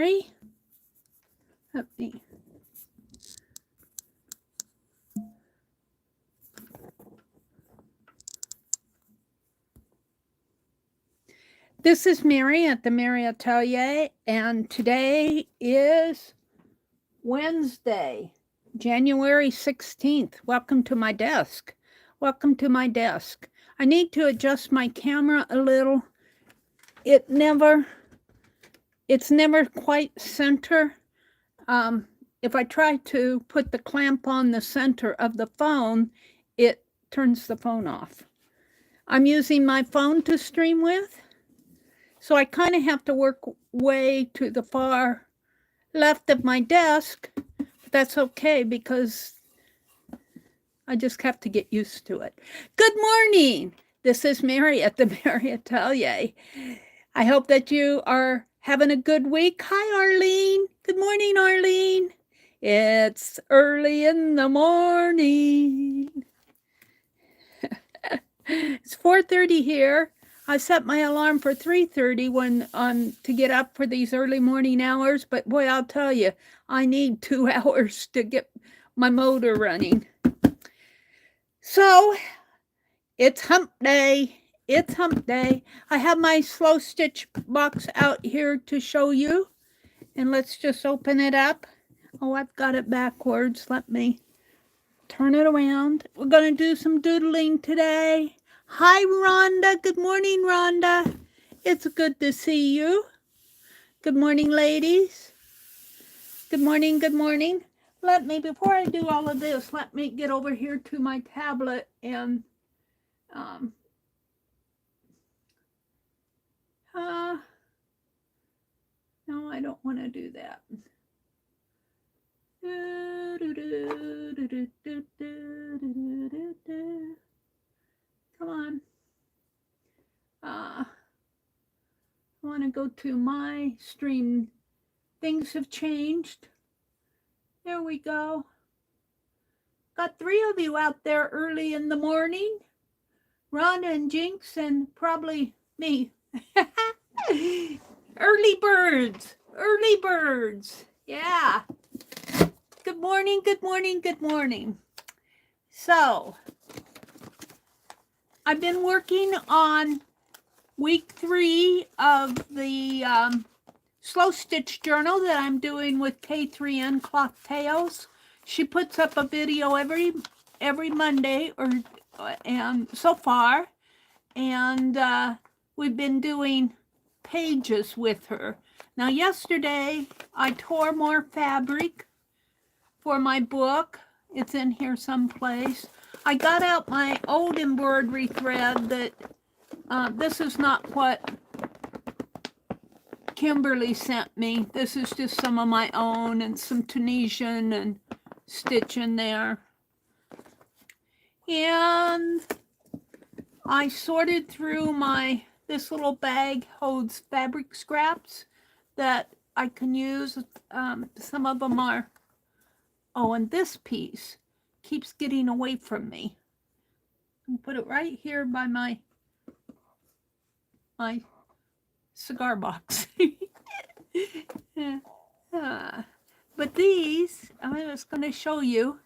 Let me. This is Meri at the Meri Atelier, and today is Wednesday, January 16th. Welcome to my desk. Welcome to my desk. I need to adjust my camera a little. It's never quite center. If I try to put the clamp on the center of the phone, it turns the phone off. I'm using my phone to stream with, so I kind of have to work way to the far left of my desk, but that's okay because I just have to get used to it. Good morning. This is Meri at the Meri Atelier. I hope that you are having a good week. Hi, Arlene. Good morning, Arlene. It's early in the morning. It's 4:30 here. I set my alarm for 3:30 to get up for these early morning hours, but boy, I'll tell you, I need 2 hours to get my motor running. So, it's hump day. It's hump day. I have my slow stitch box out here to show you, and let's just open it up. Oh, I've got it backwards. Let me turn it around. We're going to do some doodling today. Hi, Rhonda. Good morning, Rhonda. It's good to see you. Good morning, ladies. Good morning, good morning. Before I do all of this, let me get over here to my tablet and no, I don't want to do that. Come on. I want to go to my stream. Things have changed. There we go. Got 3 of you out there early in the morning. Rhonda and Jinx and probably me. Early birds. Early birds. Yeah. Good morning, good morning, good morning. So, I've been working on week 3 of the slow stitch journal that I'm doing with K3N Cloth Tales. She puts up a video every Monday and so far, and we've been doing pages with her. Now yesterday I tore more fabric for my book. It's in here someplace. I got out my old embroidery thread that this is not what Kimberly sent me. This is just some of my own and some Tunisian and stitch in there. And I sorted through this little bag holds fabric scraps that I can use. Some of them are, oh, and this piece keeps getting away from me. I'll put it right here by my cigar box. But these, I'm just going to show you,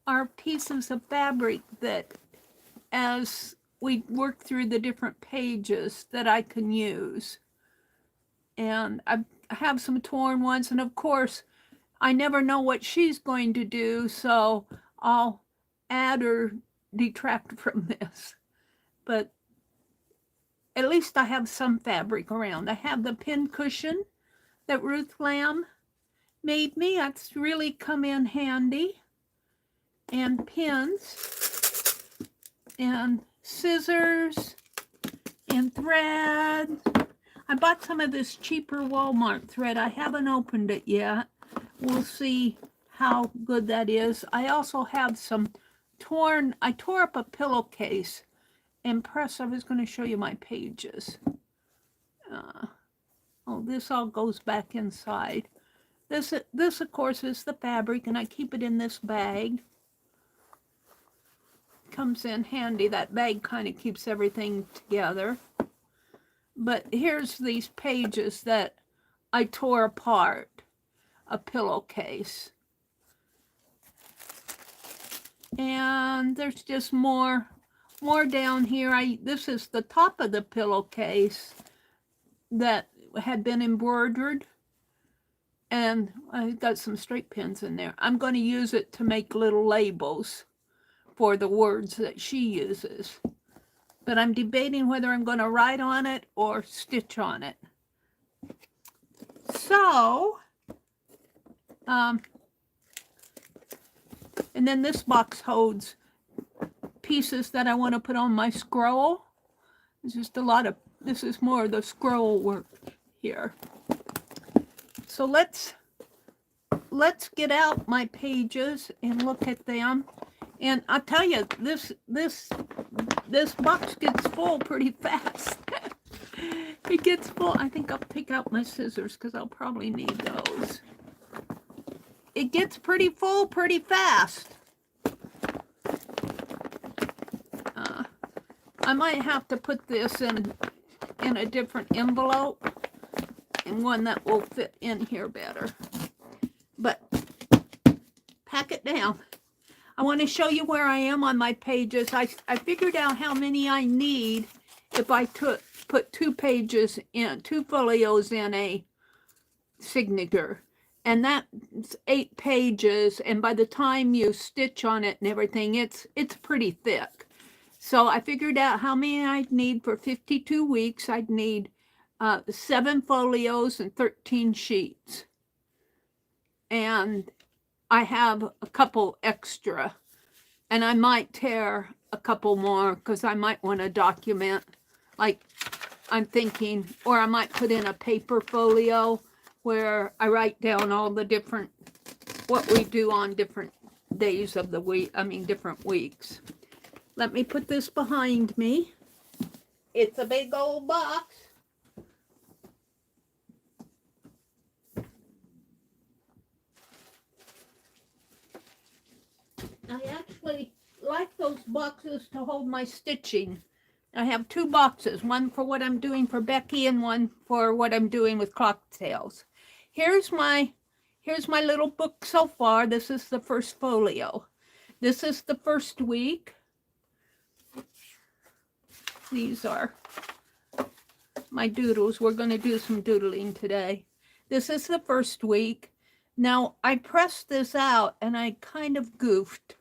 are pieces of fabric that as we work through the different pages that I can use. And I have some torn ones, and of course, I never know what she's going to do, so I'll add or detract from this. But at least I have some fabric around. I have the pin cushion that Ruth Lamb made me. That's really come in handy. And pins and scissors and thread. I bought some of this cheaper Walmart thread. I haven't opened it yet. We'll see how good that is. I also have some I tore up a pillowcase and I was going to show you my pages. This all goes back inside. This of course is the fabric, and I keep it in this bag. Comes in handy. That bag kind of keeps everything together. But here's these pages that I tore apart a pillowcase. And there's just more down here. This is the top of the pillowcase that had been embroidered. And I got some straight pins in there. I'm going to use it to make little labels for the words that she uses. But I'm debating whether I'm going to write on it or stitch on it. So, and then this box holds pieces that I want to put on my scroll. It's just a lot of, this is more of the scroll work here. So let's get out my pages and look at them. And I'll tell you, this box gets full pretty fast. It gets full. I think I'll pick out my scissors because I'll probably need those. It gets pretty full pretty fast. I might have to put this in a different envelope and one that will fit in here better. But pack it down. I want to show you where I am on my pages. I figured out how many I need if I put 2 pages in, 2 folios in a signature. And that's 8 pages. And by the time you stitch on it and everything, it's pretty thick. So I figured out how many I'd need for 52 weeks. I'd need 7 folios and 13 sheets. And I have a couple extra. And I might tear a couple more because I might want to document, like I'm thinking, or I might put in a paper folio where I write down all the different, what we do on different days of the week, different weeks. Let me put this behind me. It's a big old box. I actually like those boxes to hold my stitching. I have 2 boxes, one for what I'm doing for Becky and one for what I'm doing with cocktails. Here's my little book so far. This is the first folio. This is the first week. These are my doodles. We're going to do some doodling today. This is the first week. Now, I pressed this out and I kind of goofed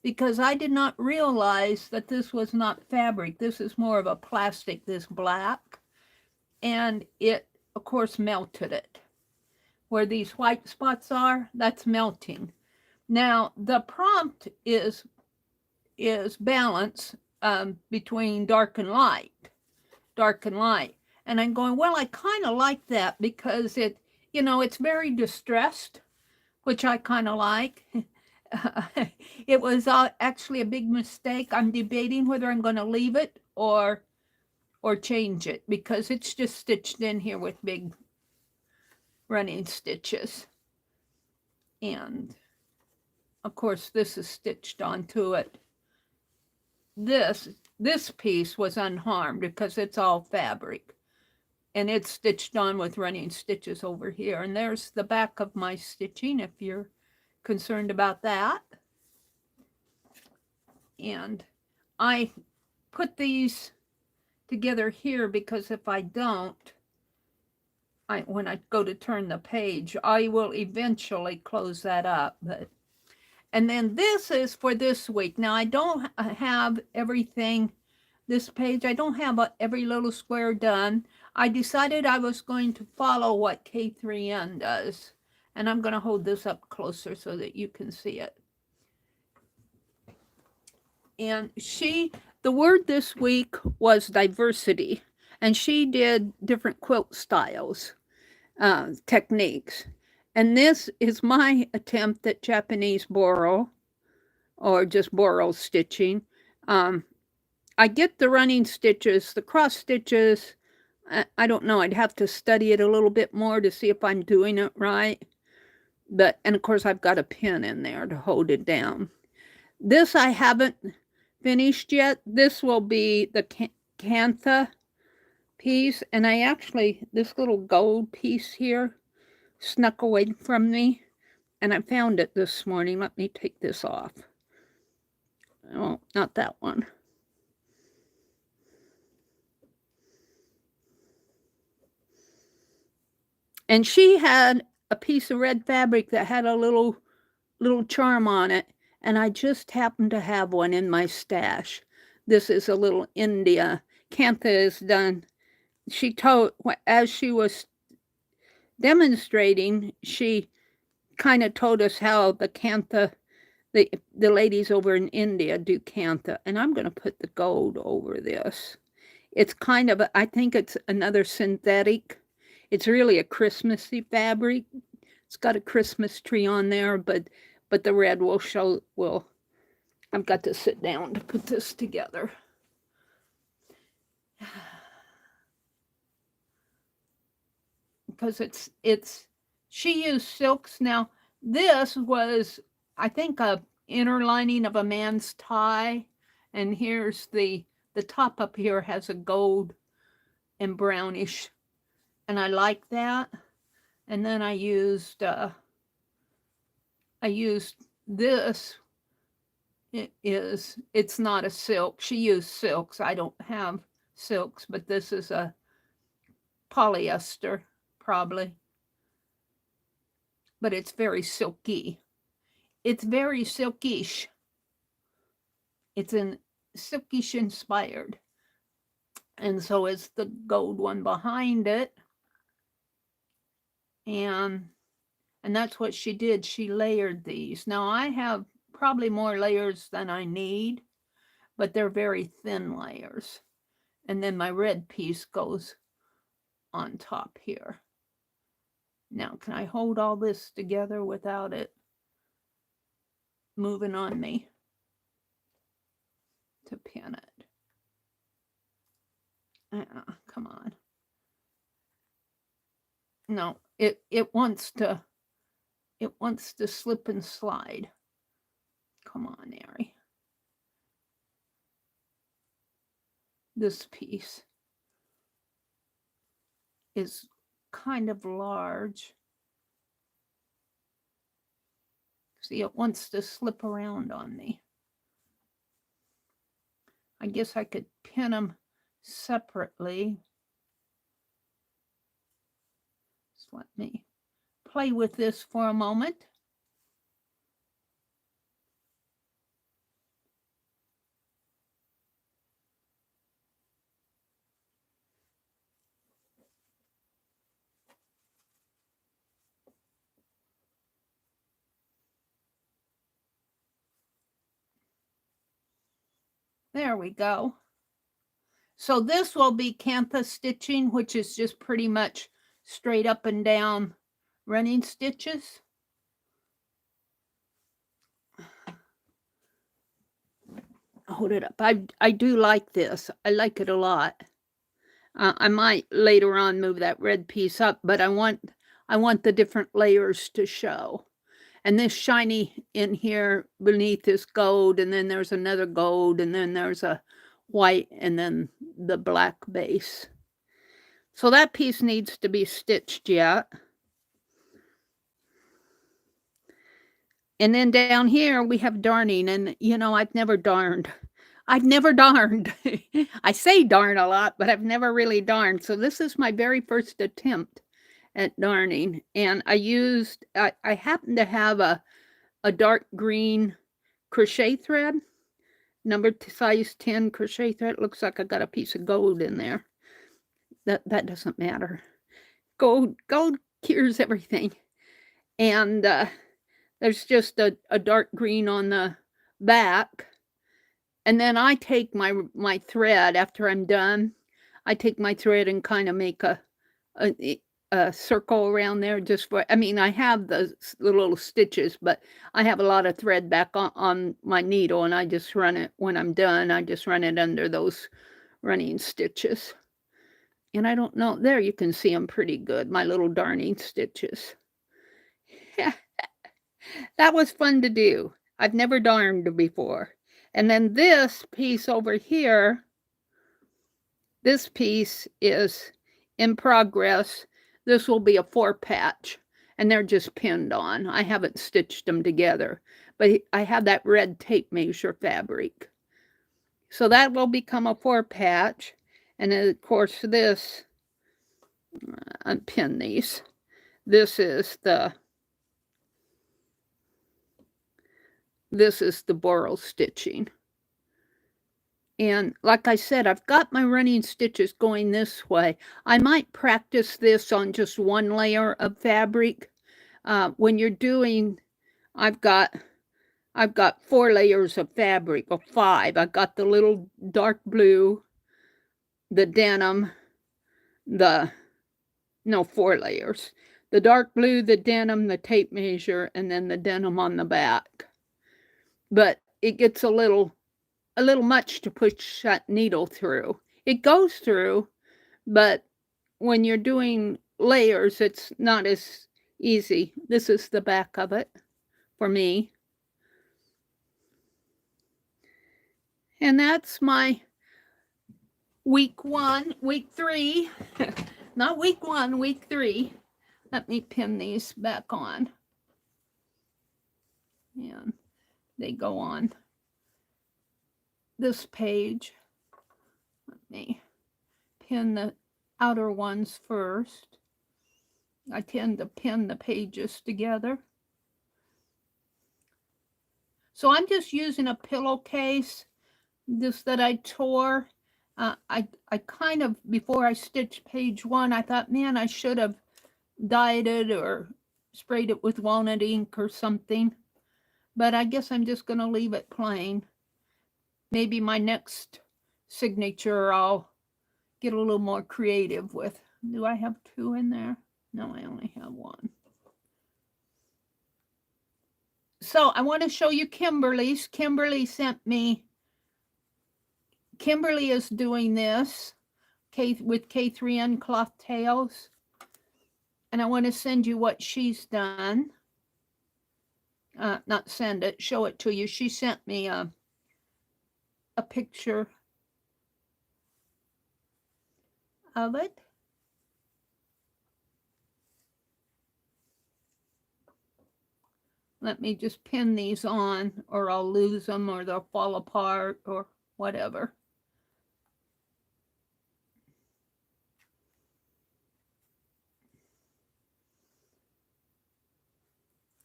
because I did not realize that this was not fabric. This is more of a plastic, this black. And it, of course, melted it. Where these white spots are, that's melting. Now, the prompt is balance between dark and light. Dark and light. And I'm going, well, I kind of like that because it, it's very distressed, which I kind of like. It was actually a big mistake. I'm debating whether I'm going to leave it or change it because it's just stitched in here with big running stitches. And of course, this is stitched onto it. This piece was unharmed because it's all fabric. And it's stitched on with running stitches over here. And there's the back of my stitching if you're concerned about that. And I put these together here because if I don't, when I go to turn the page, I will eventually close that up. And then this is for this week. Now, I don't have everything, this page, I don't have every little square done. I decided I was going to follow what K3N does. And I'm going to hold this up closer so that you can see it. And the word this week was diversity. And she did different quilt styles, techniques. And this is my attempt at Japanese borrow, or just borrow stitching. I get the running stitches, the cross stitches. I don't know. I'd have to study it a little bit more to see if I'm doing it right. And of course, I've got a pin in there to hold it down. This I haven't finished yet. This will be the Cantha piece, and I actually, this little gold piece here snuck away from me, and I found it this morning. Let me take this off. Oh, not that one. And she had a piece of red fabric that had a little charm on it, and I just happened to have one in my stash. This is a little India. Kantha is done. She told, as she was demonstrating, she kind of told us how the Kantha, the ladies over in India do Kantha. And I'm going to put the gold over this. It's kind of, I think it's another synthetic. It's really a Christmassy fabric. It's got a Christmas tree on there, but the red will show, I've got to sit down to put this together. Because she used silks. Now, this was, I think, a inner lining of a man's tie. And here's the top up here has a gold and brownish. And I like that. And then I used this. It's not a silk. She used silks. I don't have silks, but this is a polyester, probably. But it's very silky. It's very silkish. It's silkish inspired. And so is the gold one behind it. And that's what she did. She layered these. Now I have probably more layers than I need, but they're very thin layers. And then my red piece goes on top here. Now, can I hold all this together without it moving on me to pin it? Come on. No, it wants to slip and slide. Come on, Meri. This piece is kind of large. See, it wants to slip around on me. I guess I could pin them separately. Just let me play with this for a moment. There we go. So this will be Kantha stitching, which is just pretty much straight up and down running stitches. Hold it up. I do like this. I like it a lot. I might later on move that red piece up, but I want the different layers to show. And this shiny in here beneath is gold, and then there's another gold, and then there's a white, and then the black base. So that piece needs to be stitched yet. And then down here we have darning, and you know, I've never darned. I say darn a lot, but I've never really darned. So this is my very first attempt at darning. And I happen to have a dark green crochet thread, size 10 crochet thread. It looks like I got a piece of gold in there. That doesn't matter. Gold cures everything. And there's just a dark green on the back. And then I take my thread after I'm done. I take my thread and kind of make a circle around there just for, I mean, I have the little stitches, but I have a lot of thread back on my needle, and I just run it when I'm done. I just run it under those running stitches. And I don't know, there you can see them pretty good, my little darning stitches. That was fun to do. I've never darned before. And then this piece over here This piece is in progress. This will be a 4-patch, and they're just pinned on. I haven't stitched them together, but I have that red tape measure fabric. So that will become a 4-patch. And then, of course, this, unpin these. This is the borrow stitching. And like I said, I've got my running stitches going this way. I might practice this on just one layer of fabric. When you're doing, I've got 4 layers of fabric, or 5. I've got the little dark blue, the denim, 4 layers. The dark blue, the denim, the tape measure, and then the denim on the back. But it gets a little much to push that needle through. It goes through, but when you're doing layers, it's not as easy. This is the back of it for me. And that's my week 3. Not week 1, week 3. Let me pin these back on. And they go on this page. Let me pin the outer ones first. I tend to pin the pages together. So I'm just using a pillowcase, this that I tore. I kind of, before I stitched page 1, I thought, man, I should have dyed it or sprayed it with walnut ink or something. But I guess I'm just going to leave it plain. Maybe my next signature I'll get a little more creative with. Do I have 2 in there? No, I only have 1. So I want to show you Kimberly's. Kimberly sent me, Kimberly is doing this with K3N cloth tails. And I want to send you what she's done. Not send it, show it to you. She sent me a picture of it. Let me just pin these on, or I'll lose them, or they'll fall apart, or whatever.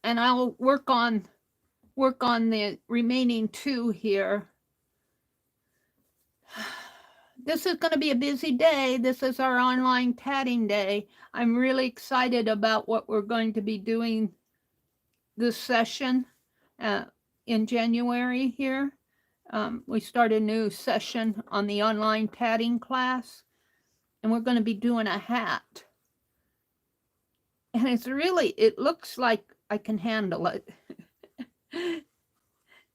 And I'll work on the remaining 2 here. This is going to be a busy day. This is our online tatting day. I'm really excited about what we're going to be doing this session in January here. We start a new session on the online tatting class, and we're going to be doing a hat. And it's really, it looks like I can handle it.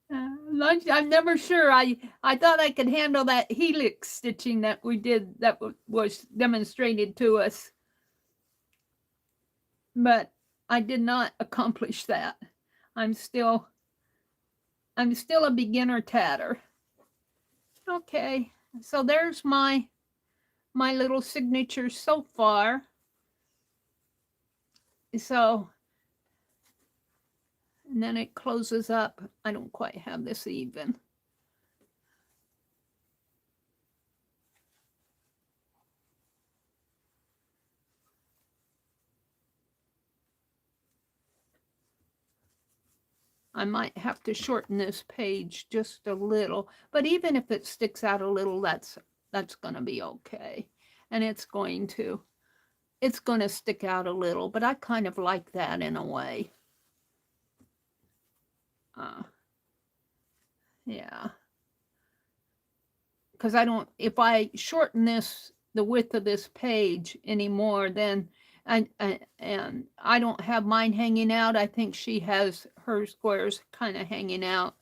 I'm never sure. I thought I could handle that helix stitching that we did, that was demonstrated to us, but I did not accomplish that. I'm still a beginner tatter. Okay, so there's my little signature so far. So, and then it closes up. I don't quite have this even. I might have to shorten this page just a little, but even if it sticks out a little, that's going to be okay. And it's going to stick out a little, but I kind of like that in a way. Yeah. Because if I shorten the width of this page anymore, then and I don't have mine hanging out. I think she has her squares kind of hanging out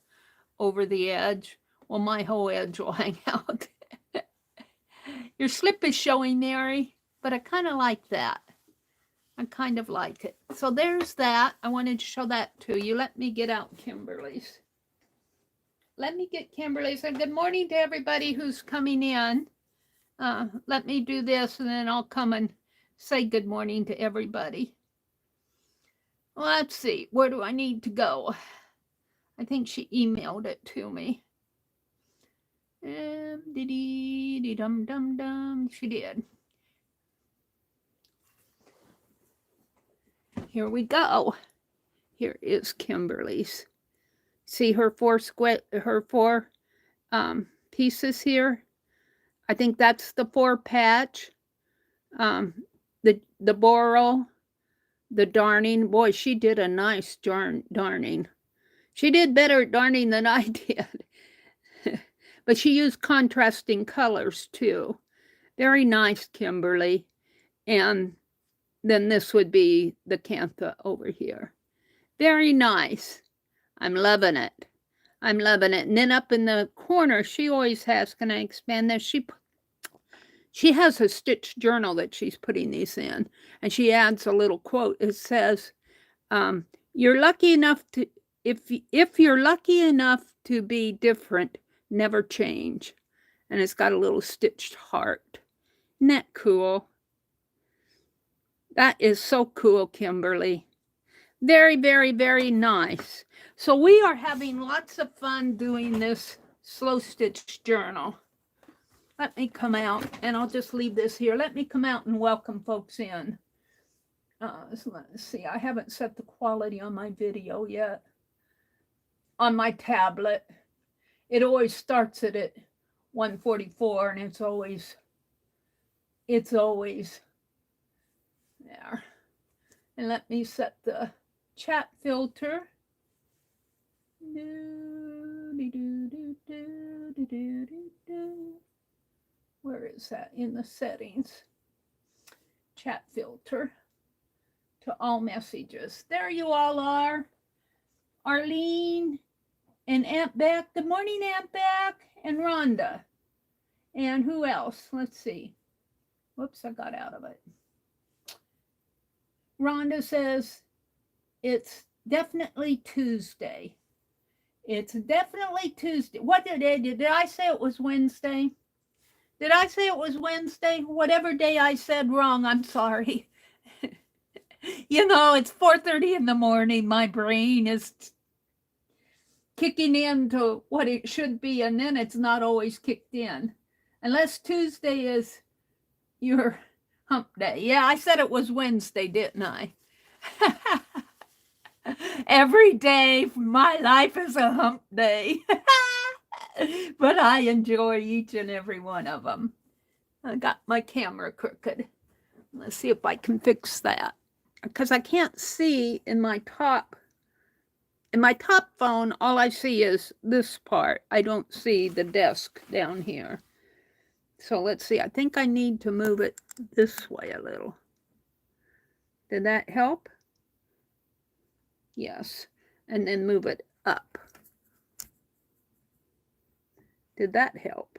over the edge. Well, my whole edge will hang out. Your slip is showing, Mary, but I kind of like that. I kind of like it. So there's that. I wanted to show that to you. Let me get out Kimberly's. Let me get Kimberly's. And good morning to everybody who's coming in. let me do this and then I'll come and say good morning to everybody. Let's see, where do I need to go? I think she emailed it to me. Dum-dum-dum. She did. Here we go. Here is Kimberly's. See her four pieces here. I think that's the 4 patch. The borrow, the darning. Boy, she did a nice darning. She did better at darning than I did. But she used contrasting colors too. Very nice, Kimberly. And then this would be the cantha over here. Very nice. I'm loving it. I'm loving it. And then up in the corner, she always has, can I expand this? She has a stitched journal that she's putting these in. And she adds a little quote. It says, you're lucky enough to, if you're lucky enough to be different, never change. And it's got a little stitched heart. Isn't that cool? That is so cool, Kimberly. Very, very, very nice. So we are having lots of fun doing this slow stitch journal. Let me come out, and I'll just leave this here. Let me come out and welcome folks in. So let's see. I haven't set the quality on my video yet. On my tablet. It always starts it at 144, and it's always there. And let me set the chat filter. Where is that? In the settings. Chat filter to all messages. There you all are. Arlene and Aunt Beck. Good morning, Aunt Beck. And Rhonda. And who else? Let's see. Whoops, I got out of it. Rhonda says, it's definitely Tuesday. It's definitely Tuesday. What did I say it was Wednesday? Did I say it was Wednesday? Whatever day I said wrong, I'm sorry. You know, it's 4:30 in the morning. My brain is kicking into what it should be, and then it's not always kicked in. Unless Tuesday is your hump day. Yeah, I said it was Wednesday, didn't I? Every day of my life is a hump day. But I enjoy each and every one of them. I got my camera crooked. Let's see if I can fix that. Because I can't see in my top phone, all I see is this part. I don't see the desk down here. So let's see. I think I need to move it this way a little. Did that help? Yes. And then move it up. Did that help?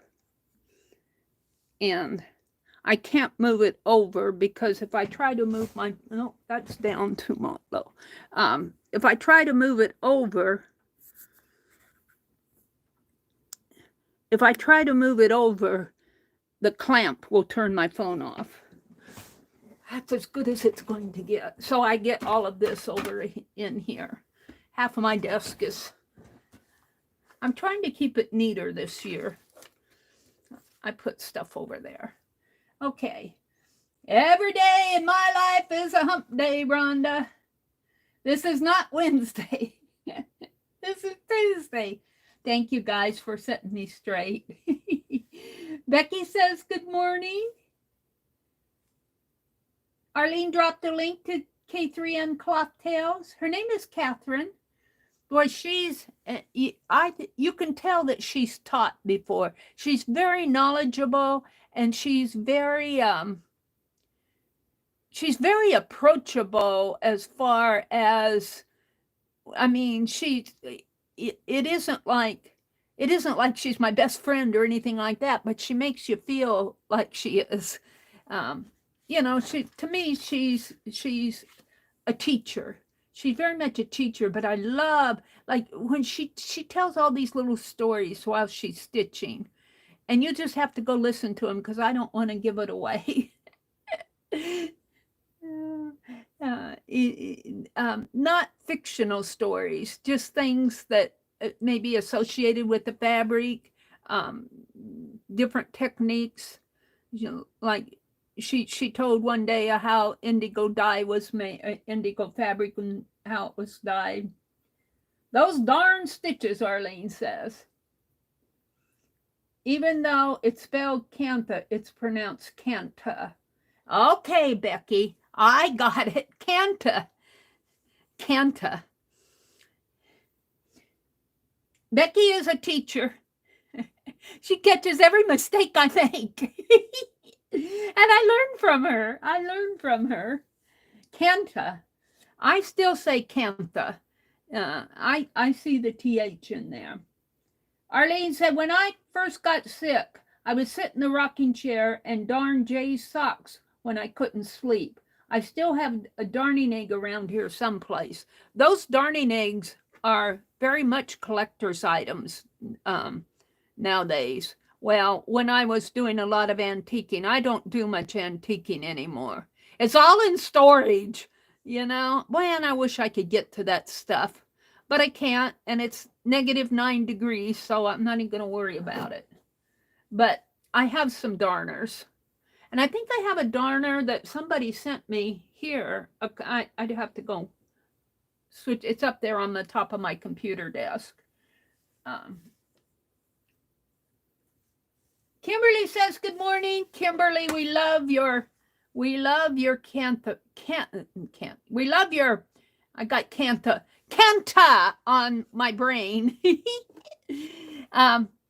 And I can't move it over because if I try to move my, no, that's down too much low. If I try to move it over, the clamp will turn my phone off. That's as good as it's going to get. So I get all of this over in here. Half of my desk is, I'm trying to keep it neater this year. I put stuff over there. Okay. Every day in my life is a hump day, Rhonda. This is not Wednesday. This is Tuesday. Thank you guys for setting me straight. Becky says good morning. Arlene dropped a link to K3N Cloth Tales. Her name is Catherine. Boy, she's, you can tell that she's taught before. She's very knowledgeable, and she's very approachable as far as, I mean, it isn't like she's my best friend or anything like that, but she makes you feel like she is. You know, to me, she's a teacher. She's very much a teacher, but I love, like, when she tells all these little stories while she's stitching. And you just have to go listen to them because I don't want to give it away. Not fictional stories, just things that may be associated with the fabric, um, different techniques. You know, like she told one day how indigo dye was made, indigo fabric, and how it was dyed. Those darn stitches, Arlene says. Even though it's spelled Cantha, it's pronounced Canta. Okay, Becky, I got it. Canta. Canta. Becky is a teacher. She catches every mistake I make. And I learn from her. Canta. I still say Cantha. I see the TH in there. Arlene said, when I first got sick, I would sit in the rocking chair and darn Jay's socks when I couldn't sleep. I still have a darning egg around here someplace. Those darning eggs are very much collector's items nowadays. Well, when I was doing a lot of antiquing, I don't do much antiquing anymore. It's all in storage, you know. Man, I wish I could get to that stuff, but I can't, and it's -9 degrees, so I'm not even going to worry about it. But I have some darners. And I think I have a darner that somebody sent me here. I'd have to go switch. It's up there on the top of my computer desk. Kimberly says, good morning. Kimberly, we love your we love your I got Canta on my brain.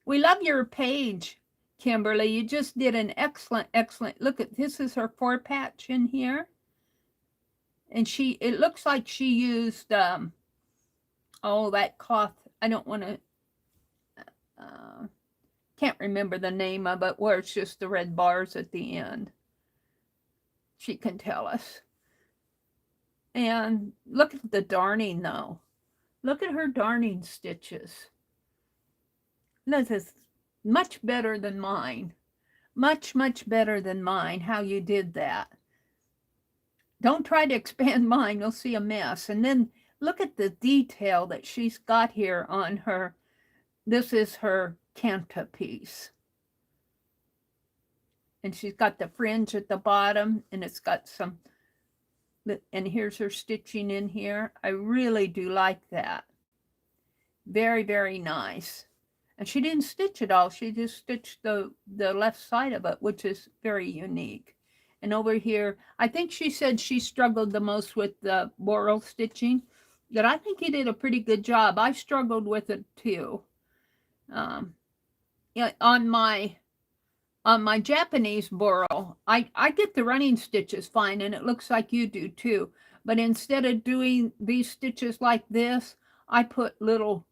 We love your page, Kimberly. You just did an excellent. Look at this is her 4-patch in here. And it looks like she used that cloth. I don't want to can't remember the name of it, where it's just the red bars at the end. She can tell us. And look at the darning though. Look at her darning stitches. This is much better than mine. Much better than mine, how you did that. Don't try to expand mine, you'll see a mess. And then look at the detail that she's got here on her. This is her Canta piece. And she's got the fringe at the bottom, and it's got some, and here's her stitching in here. I really do like that. Very, very nice. And she didn't stitch it all. She just stitched the left side of it, which is very unique. And over here, I think she said she struggled the most with the boral stitching. That I think you did a pretty good job. I struggled with it too. On my Japanese boral, I get the running stitches fine, and it looks like you do too. But instead of doing these stitches like this, I put little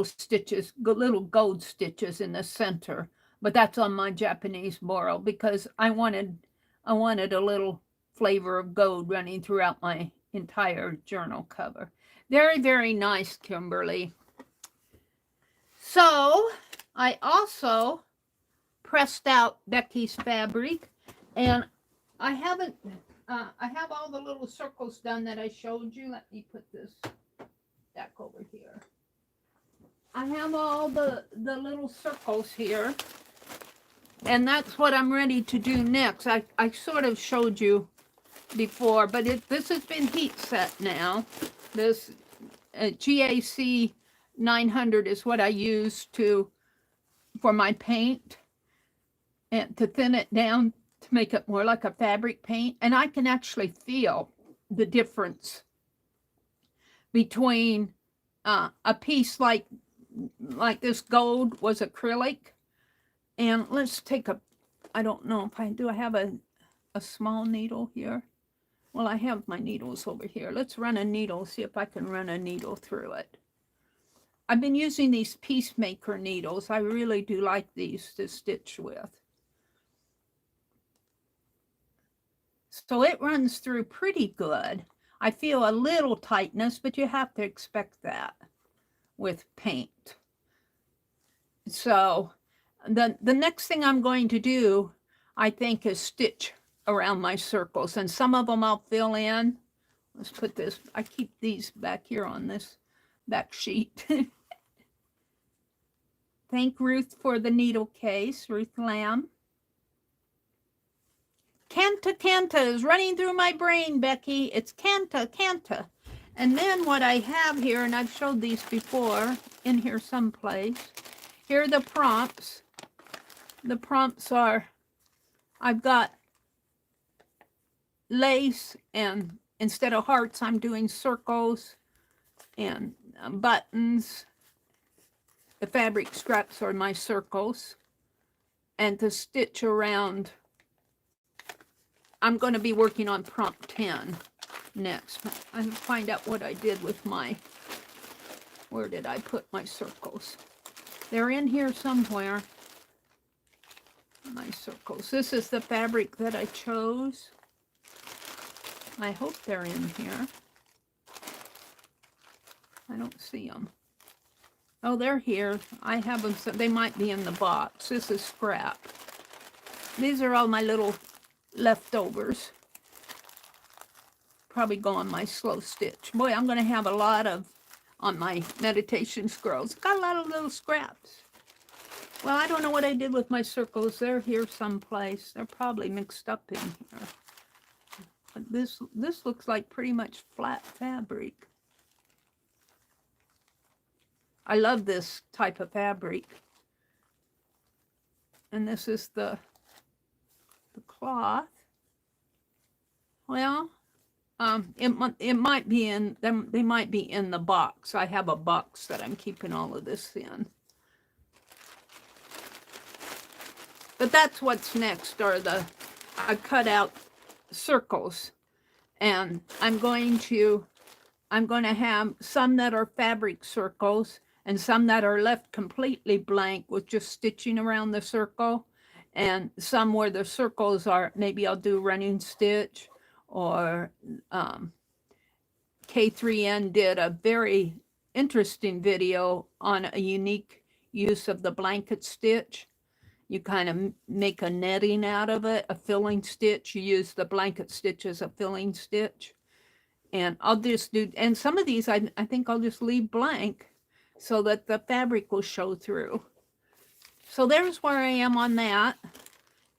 stitches, little gold stitches in the center. But that's on my Japanese boral because I wanted a little flavor of gold running throughout my entire journal cover. Very, very nice, Kimberly. So I also pressed out Becky's fabric, and I haven't. I have all the little circles done that I showed you. Let me put this back over here. I have all the little circles here, and that's what I'm ready to do next. I sort of showed you before, but this has been heat set now. This GAC 900 is what I use for my paint, and to thin it down to make it more like a fabric paint. And I can actually feel the difference between a piece like this gold was acrylic. And let's take I don't know if I have a small needle here. Well, I have my needles over here. Let's run a needle, see if I can run a needle through it. I've been using these Peacemaker needles. I really do like these to stitch with. So it runs through pretty good. I feel a little tightness, but you have to expect that with paint. So the next thing I'm going to do, I think, is stitch around my circles, and some of them I'll fill in. Let's put this, I keep these back here on this back sheet. Thank Ruth for the needle case, Ruth Lamb. Canta, canta is running through my brain, Becky. It's canta, canta. And then what I have here, and I've showed these before in here someplace, here are the prompts. The prompts are, I've got lace, and instead of hearts, I'm doing circles and buttons. The fabric scraps are my circles. And to stitch around, I'm going to be working on prompt 10 next. I'm going to find out what I did with my, where did I put my circles? They're in here somewhere. My circles. This is the fabric that I chose. I hope they're in here. I don't see them. Oh, they're here. I have them, so they might be in the box. This is scrap. These are all my little leftovers. Probably go on my slow stitch. Boy, I'm going to have a lot of, on my meditation scrolls. Got a lot of little scraps. Well, I don't know what I did with my circles. They're here someplace. They're probably mixed up in here. But this looks like pretty much flat fabric. I love this type of fabric. And this is the cloth. Well, it might be in them. They might be in the box. I have a box that I'm keeping all of this in. But that's what's next, are I cut out circles, and I'm going to have some that are fabric circles and some that are left completely blank with just stitching around the circle, and some where the circles are, maybe I'll do running stitch, or K3N did a very interesting video on a unique use of the blanket stitch. You kind of make a netting out of it, a filling stitch. You use the blanket stitch as a filling stitch. And I'll just do, and some of these I think I'll just leave blank so that the fabric will show through. So there's where I am on that.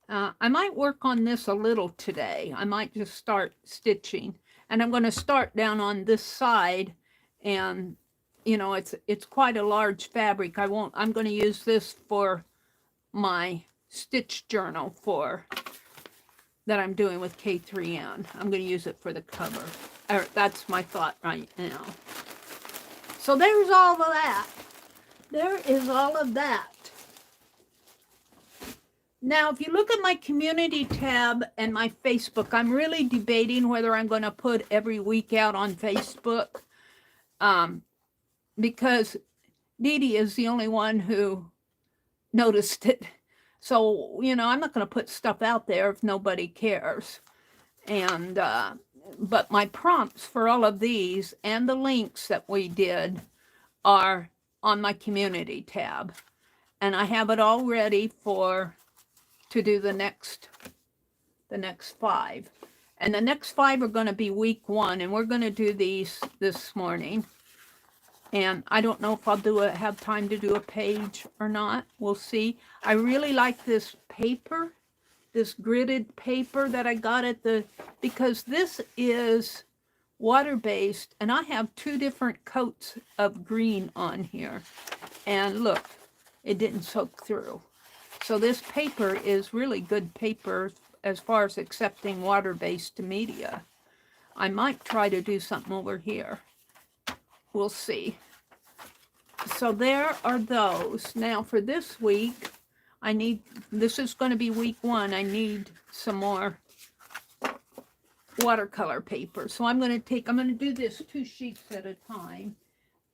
I might work on this a little today. I might just start stitching. And I'm going to start down on this side, and you know, it's quite a large fabric. I'm going to use this for my stitch journal that I'm doing with K3N. I'm going to use it for the cover. That's my thought right now. So there's all of that. There is all of that. Now, if you look at my community tab and my Facebook, I'm really debating whether I'm going to put every week out on Facebook, because Dee Dee is the only one who noticed it. So, you know, I'm not going to put stuff out there if nobody cares. And, but my prompts for all of these and the links that we did are on my community tab. And I have it all ready to do the next 5. And the next 5 are going to be week 1, and we're going to do these this morning. And I don't know if I'll have time to do a page or not. We'll see. I really like this paper, this gridded paper that I got because this is water-based, and I have 2 different coats of green on here. And look, it didn't soak through. So this paper is really good paper as far as accepting water-based media. I might try to do something over here. We'll see. So there are those. Now for this week, this is going to be week 1. I need some more watercolor paper. So I'm going to do this 2 sheets at a time.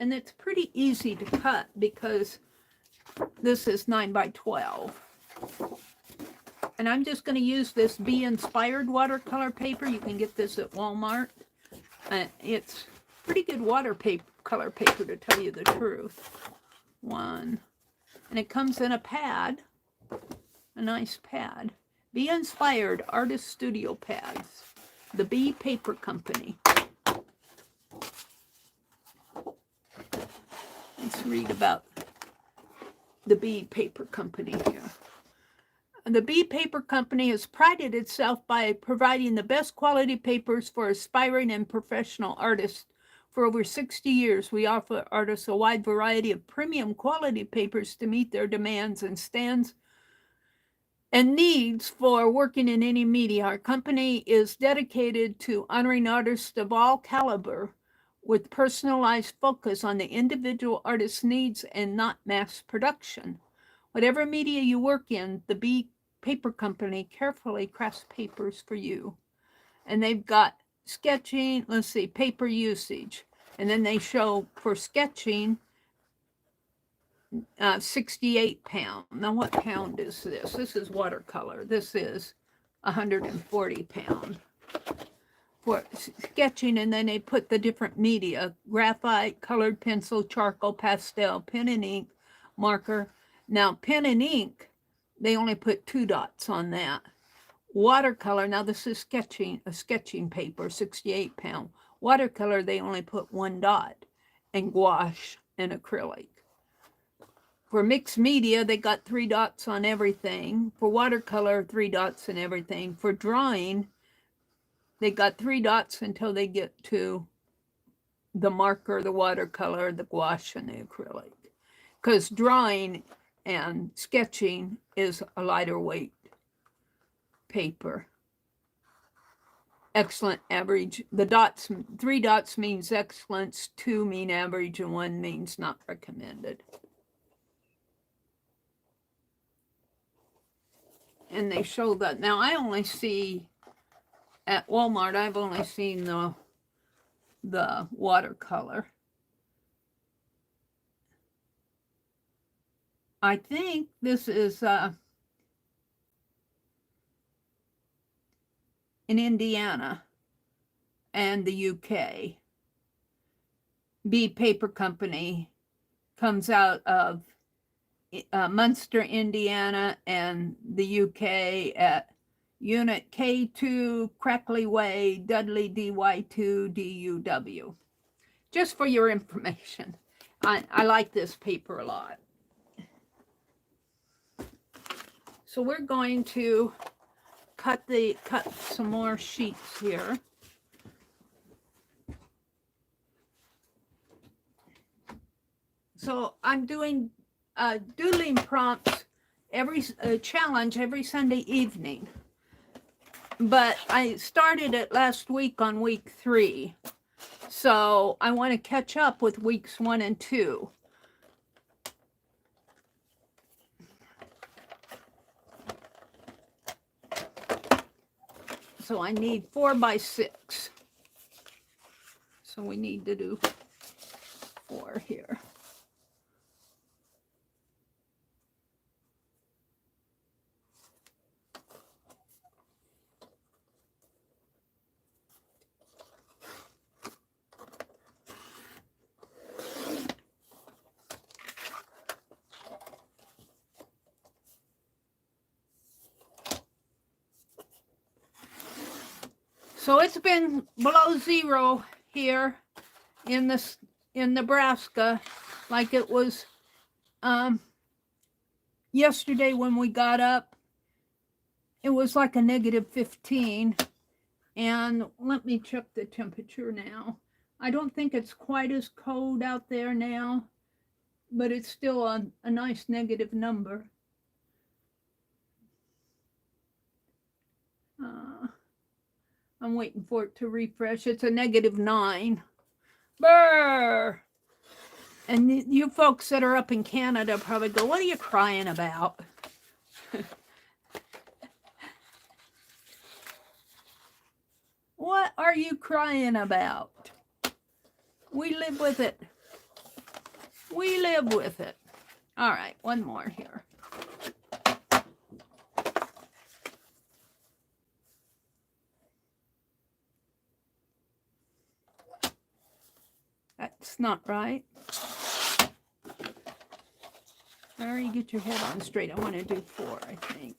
And it's pretty easy to cut because this is 9 by 12. And I'm just going to use this Be Inspired watercolor paper. You can get this at Walmart. It's pretty good watercolor paper, to tell you the truth. 1. And it comes in a pad, a nice pad. Be Inspired Artist Studio Pads, the Bee Paper Company. Let's read about the Bee Paper Company here. The Bee Paper Company has prided itself by providing the best quality papers for aspiring and professional artists. For over 60 years, we offer artists a wide variety of premium quality papers to meet their demands and stands and needs for working in any media. Our company is dedicated to honoring artists of all caliber with personalized focus on the individual artist's needs and not mass production. Whatever media you work in, the Bee Paper Company carefully crafts papers for you. And they've got sketching, let's see, paper usage. And then they show for sketching, 68 pound. Now what pound is this? This is watercolor. This is 140 pound. For sketching, and then they put the different media: graphite, colored pencil, charcoal, pastel, pen and ink, marker. Now pen and ink, they only put 2 dots on that. Watercolor, now this is a sketching paper, 68 pound. Watercolor, they only put 1 dot. And gouache and acrylic. For mixed media, they got 3 dots on everything. For watercolor, 3 dots on everything. For drawing, they got 3 dots until they get to the marker, the watercolor, the gouache, and the acrylic. Because drawing and sketching is a lighter weight paper. Excellent average. The dots, 3 dots means excellence, 2 mean average, and 1 means not recommended. And they show that. Now I only see at Walmart, I've only seen the watercolor. I think this is in Indiana and the UK. Bee Paper Company comes out of Munster, Indiana, and the UK at Unit K2, Crackley Way, Dudley, DY2, DUW. Just for your information. I like this paper a lot. So we're going to cut some more sheets here. So I'm doing doodling prompts challenge every Sunday evening. But I started it last week on week 3. So I want to catch up with weeks 1 and 2. So I need 4 by 6. So we need to do 4 here. So it's been below 0 here in Nebraska, like it was yesterday when we got up. It was like a -15. And let me check the temperature now. I don't think it's quite as cold out there now, but it's still a nice negative number. I'm waiting for it to refresh. It's a -9. Brr! And you folks that are up in Canada probably go, what are you crying about? What are you crying about? We live with it. We live with it. All right, one more here. That's not right. Meri, get your head on straight. I want to do 4, I think.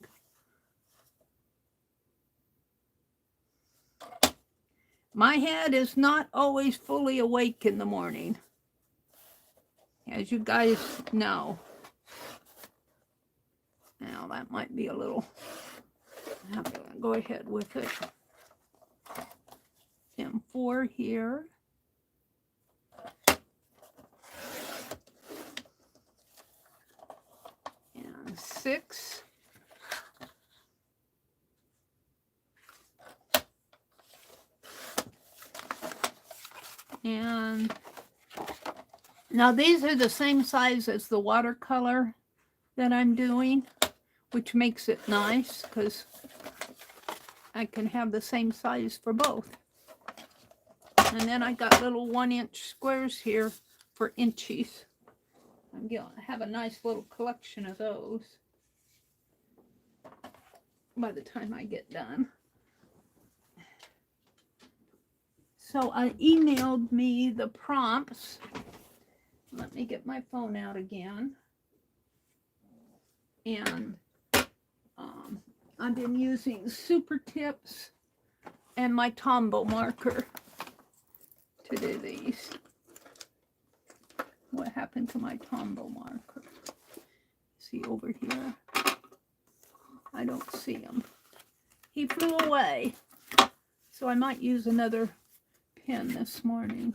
My head is not always fully awake in the morning, as you guys know. Now that might be a little, I'm going to go ahead with it. And 4 here. And 6. And now these are the same size as the watercolor that I'm doing, which makes it nice because I can have the same size for both. And then I got little 1-inch squares here for inchies. I'm going to have a nice little collection of those by the time I get done. So I emailed me the prompts. Let me get my phone out again. And I've been using Super Tips and my Tombow marker to do these. What happened to my Tombow marker? See over here? I don't see him. He flew away. So I might use another pen this morning.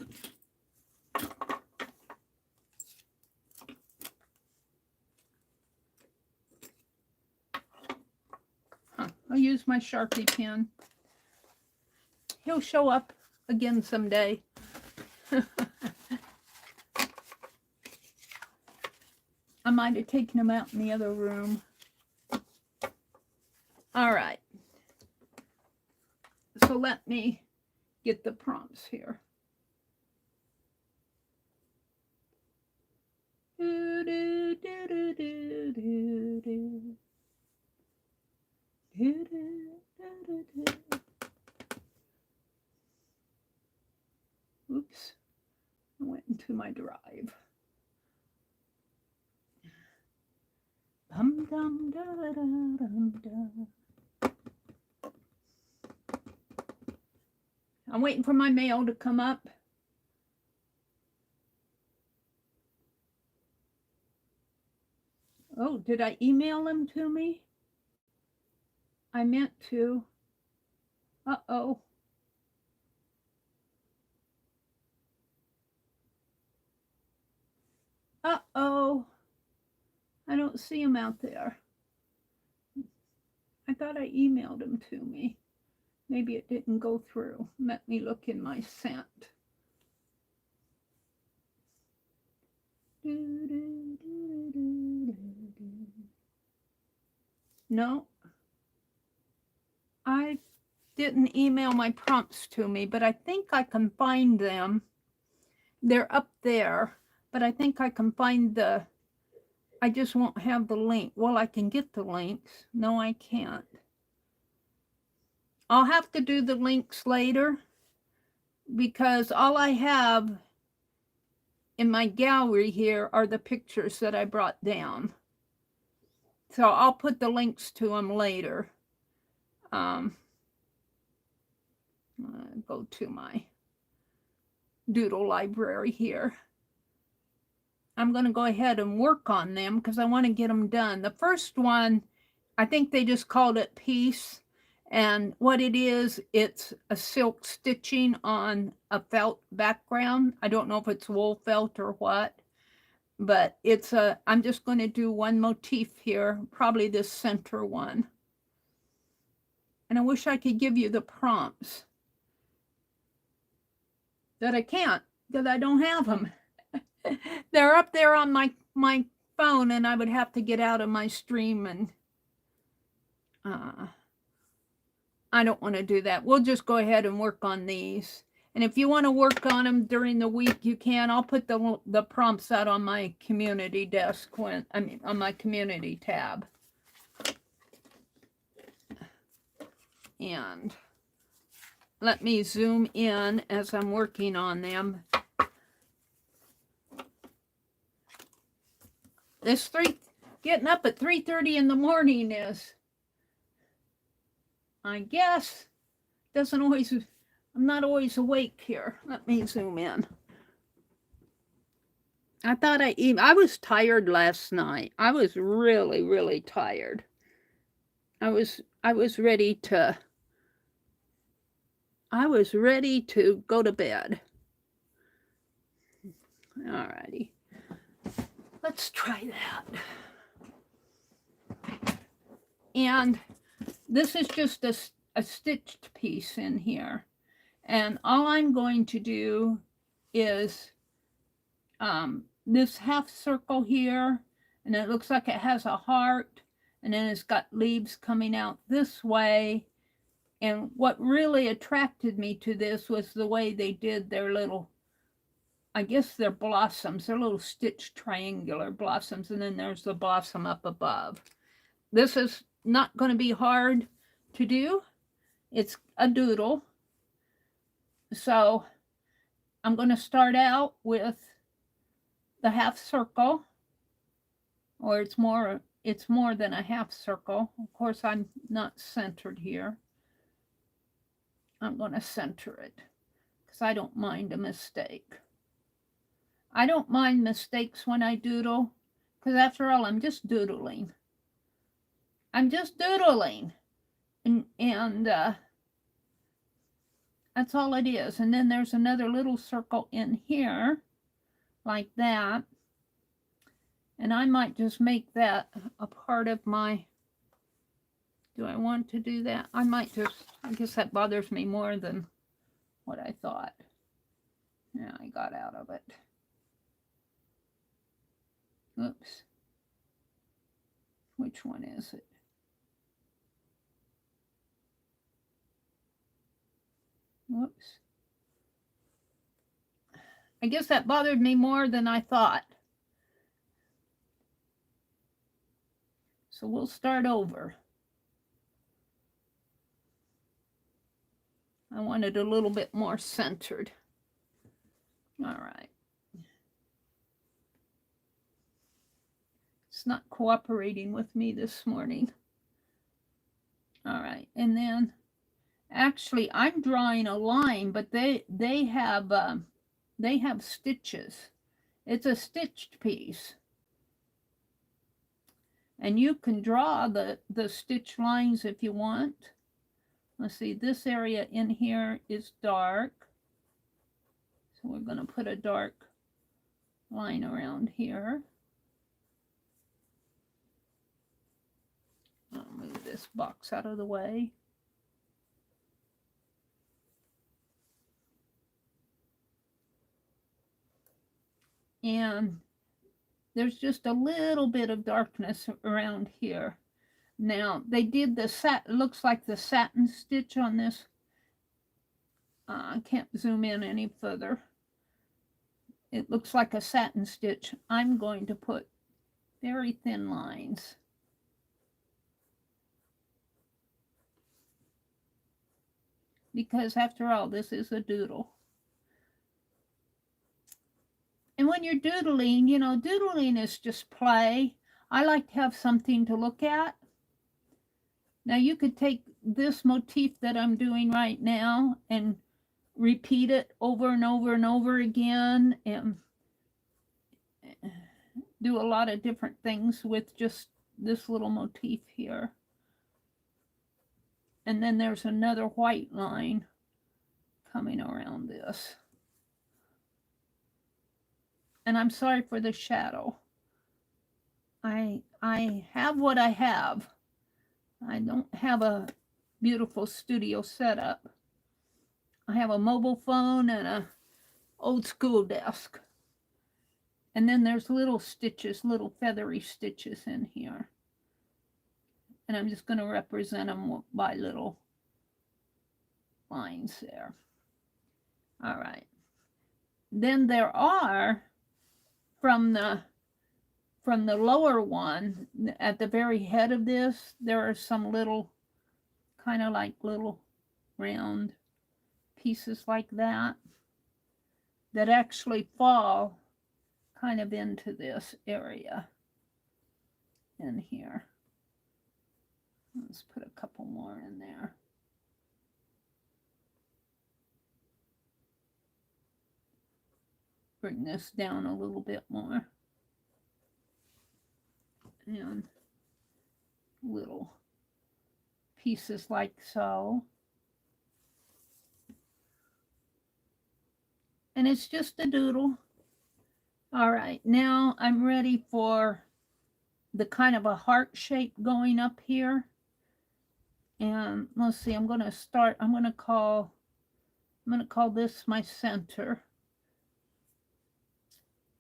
I'll use my Sharpie pen. He'll show up again someday. I might have taken him out in the other room. All right. So let me get the prompts here. Oops, I went into my drive. Dum, dum, da, da, dum, da. I'm waiting for my mail to come up. Oh, did I email them to me? I meant to. Uh-oh. Uh-oh. I don't see them out there. I thought I emailed them to me. Maybe it didn't go through. Let me look in my sent. No. I didn't email my prompts to me, but I think I can find them. They're up there, but I think I can find the, I just won't have the link. Well, I can get the links. No, I can't. I'll have to do the links later because all I have in my gallery here are the pictures that I brought down. So I'll put the links to them later. Go to my doodle library here. I'm going to go ahead and work on them because I want to get them done. The first one, I think they just called it Peace. And what it is, it's a silk stitching on a felt background. I don't know if it's wool felt or what, but it's a, I'm just going to do one motif here, probably this center one. And I wish I could give you the prompts. That I can't, because I don't have them. They're up there on my phone, and I would have to get out of my stream, and I don't want to do that. We'll just go ahead and work on these. And if you want to work on them during the week, you can. I'll put the prompts out on my community desk when, I mean, on my community tab. And let me zoom in as I'm working on them. Getting up at 3:30 in the morning is, I guess, doesn't always, I'm not always awake here. Let me zoom in. I thought I was tired last night. I was really, really tired. I was ready to go to bed. Alrighty. Let's try that. And this is just a stitched piece in here. And all I'm going to do is this half circle here, and it looks like it has a heart, and then it's got leaves coming out this way. And what really attracted me to this was the way they did their little, I guess they're blossoms. They're little stitched triangular blossoms, and then there's the blossom up above. This is not going to be hard to do. It's a doodle. So I'm going to start out with the half circle, or it's more than a half circle. Of course, I'm not centered here. I'm going to center it because I don't mind a mistake. I don't mind mistakes when I doodle because, after all, I'm just doodling. I'm just doodling. And that's all it is. And then there's another little circle in here, like that. And I might just make that a part of my, do I want to do that? I might just, I guess that bothers me more than what I thought. Yeah, I got out of it. Oops. Which one is it? Whoops. I guess that bothered me more than I thought. So we'll start over. I want it a little bit more centered. All right. It's not cooperating with me this morning. All right, and then actually I'm drawing a line, but they have stitches. It's a stitched piece. And you can draw the stitch lines if you want. Let's see, this area in here is dark. So we're going to put a dark line around here. I'll move this box out of the way. And there's just a little bit of darkness around here. Now, they did the looks like the satin stitch on this. I can't zoom in any further. It looks like a satin stitch. I'm going to put very thin lines. Because after all, this is a doodle. And when you're doodling, you know, doodling is just play. I like to have something to look at. Now you could take this motif that I'm doing right now and repeat it over and over and over again and do a lot of different things with just this little motif here. And then there's another white line coming around this. And I'm sorry for the shadow. I have what I have. I don't have a beautiful studio setup. I have a mobile phone and a old school desk. And then there's little stitches, little feathery stitches in here. And I'm just going to represent them by little lines there. All right. Then there are, from the lower one, at the very head of this, there are some little, kind of like little round pieces like that, that actually fall kind of into this area. in here. Let's put a couple more in there. Bring this down a little bit more. And little pieces like so. And it's just a doodle. All right, now I'm ready for the kind of a heart shape going up here. And let's see, I'm going to call this my center.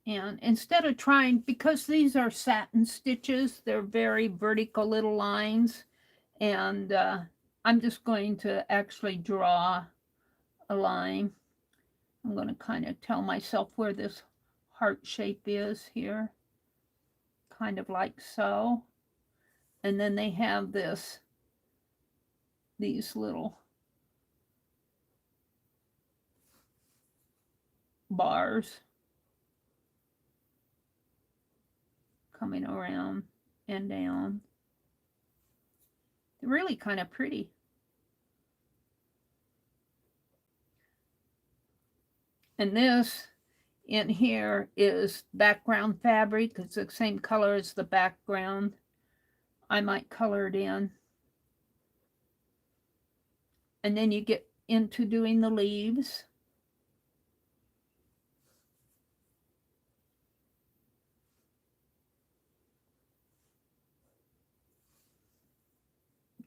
And instead of trying, because these are satin stitches, they're very vertical little lines. And I'm just going to actually draw a line. I'm going to kind of tell myself where this heart shape is here. Kind of like so. And then they have these little bars coming around and down. They're really kind of pretty. And this in here is background fabric. It's the same color as the background. I might color it in. And then you get into doing the leaves.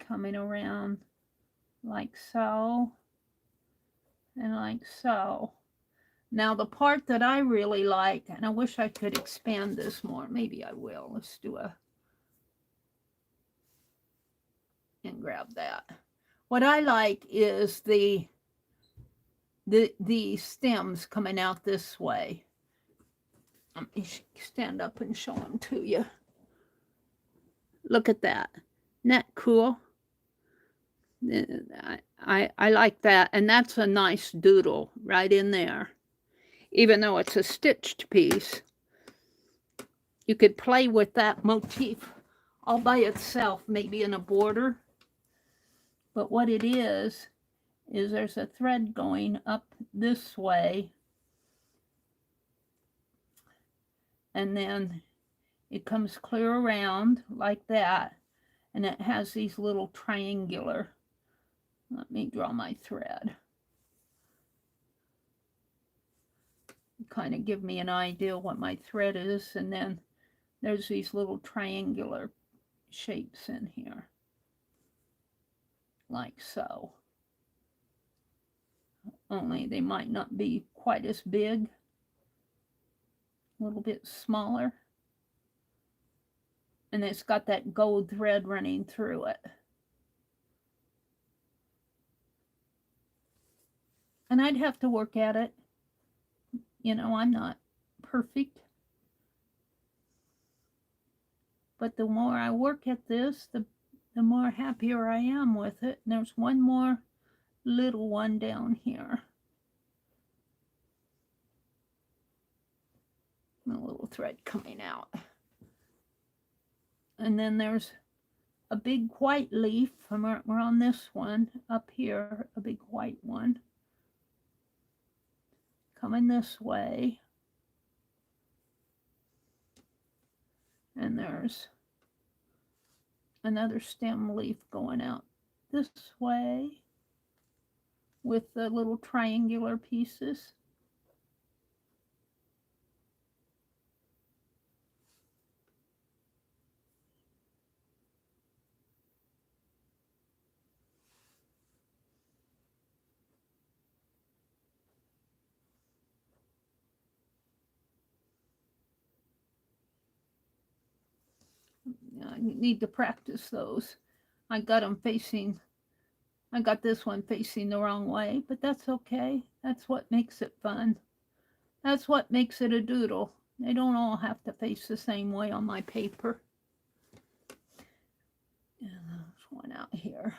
Coming around like so and like so. Now the part that I really like, and I wish I could expand this more, maybe I will. Let's do and grab that. What I like is the stems coming out this way. Let me stand up and show them to you. Look at that. Isn't that cool? I like that, and that's a nice doodle right in there. Even though it's a stitched piece, you could play with that motif all by itself, maybe in a border. But what it is there's a thread going up this way, and then it comes clear around like that, and it has these little triangular. Let me draw my thread. Kind of give me an idea what my thread is, and then there's these little triangular shapes in here, like so. Only they might not be quite as big, a little bit smaller. And it's got that gold thread running through it. And I'd have to work at it. You know, I'm not perfect. But the more I work at this, the more happier I am with it. And there's one more little one down here. A little thread coming out. And then there's a big white leaf. We're on this one up here, a big white one. Coming this way. And there's another stem leaf going out this way with the little triangular pieces. I need to practice those. I got this one facing the wrong way, but that's okay. That's what makes it fun. That's what makes it a doodle. They don't all have to face the same way on my paper. And there's one out here.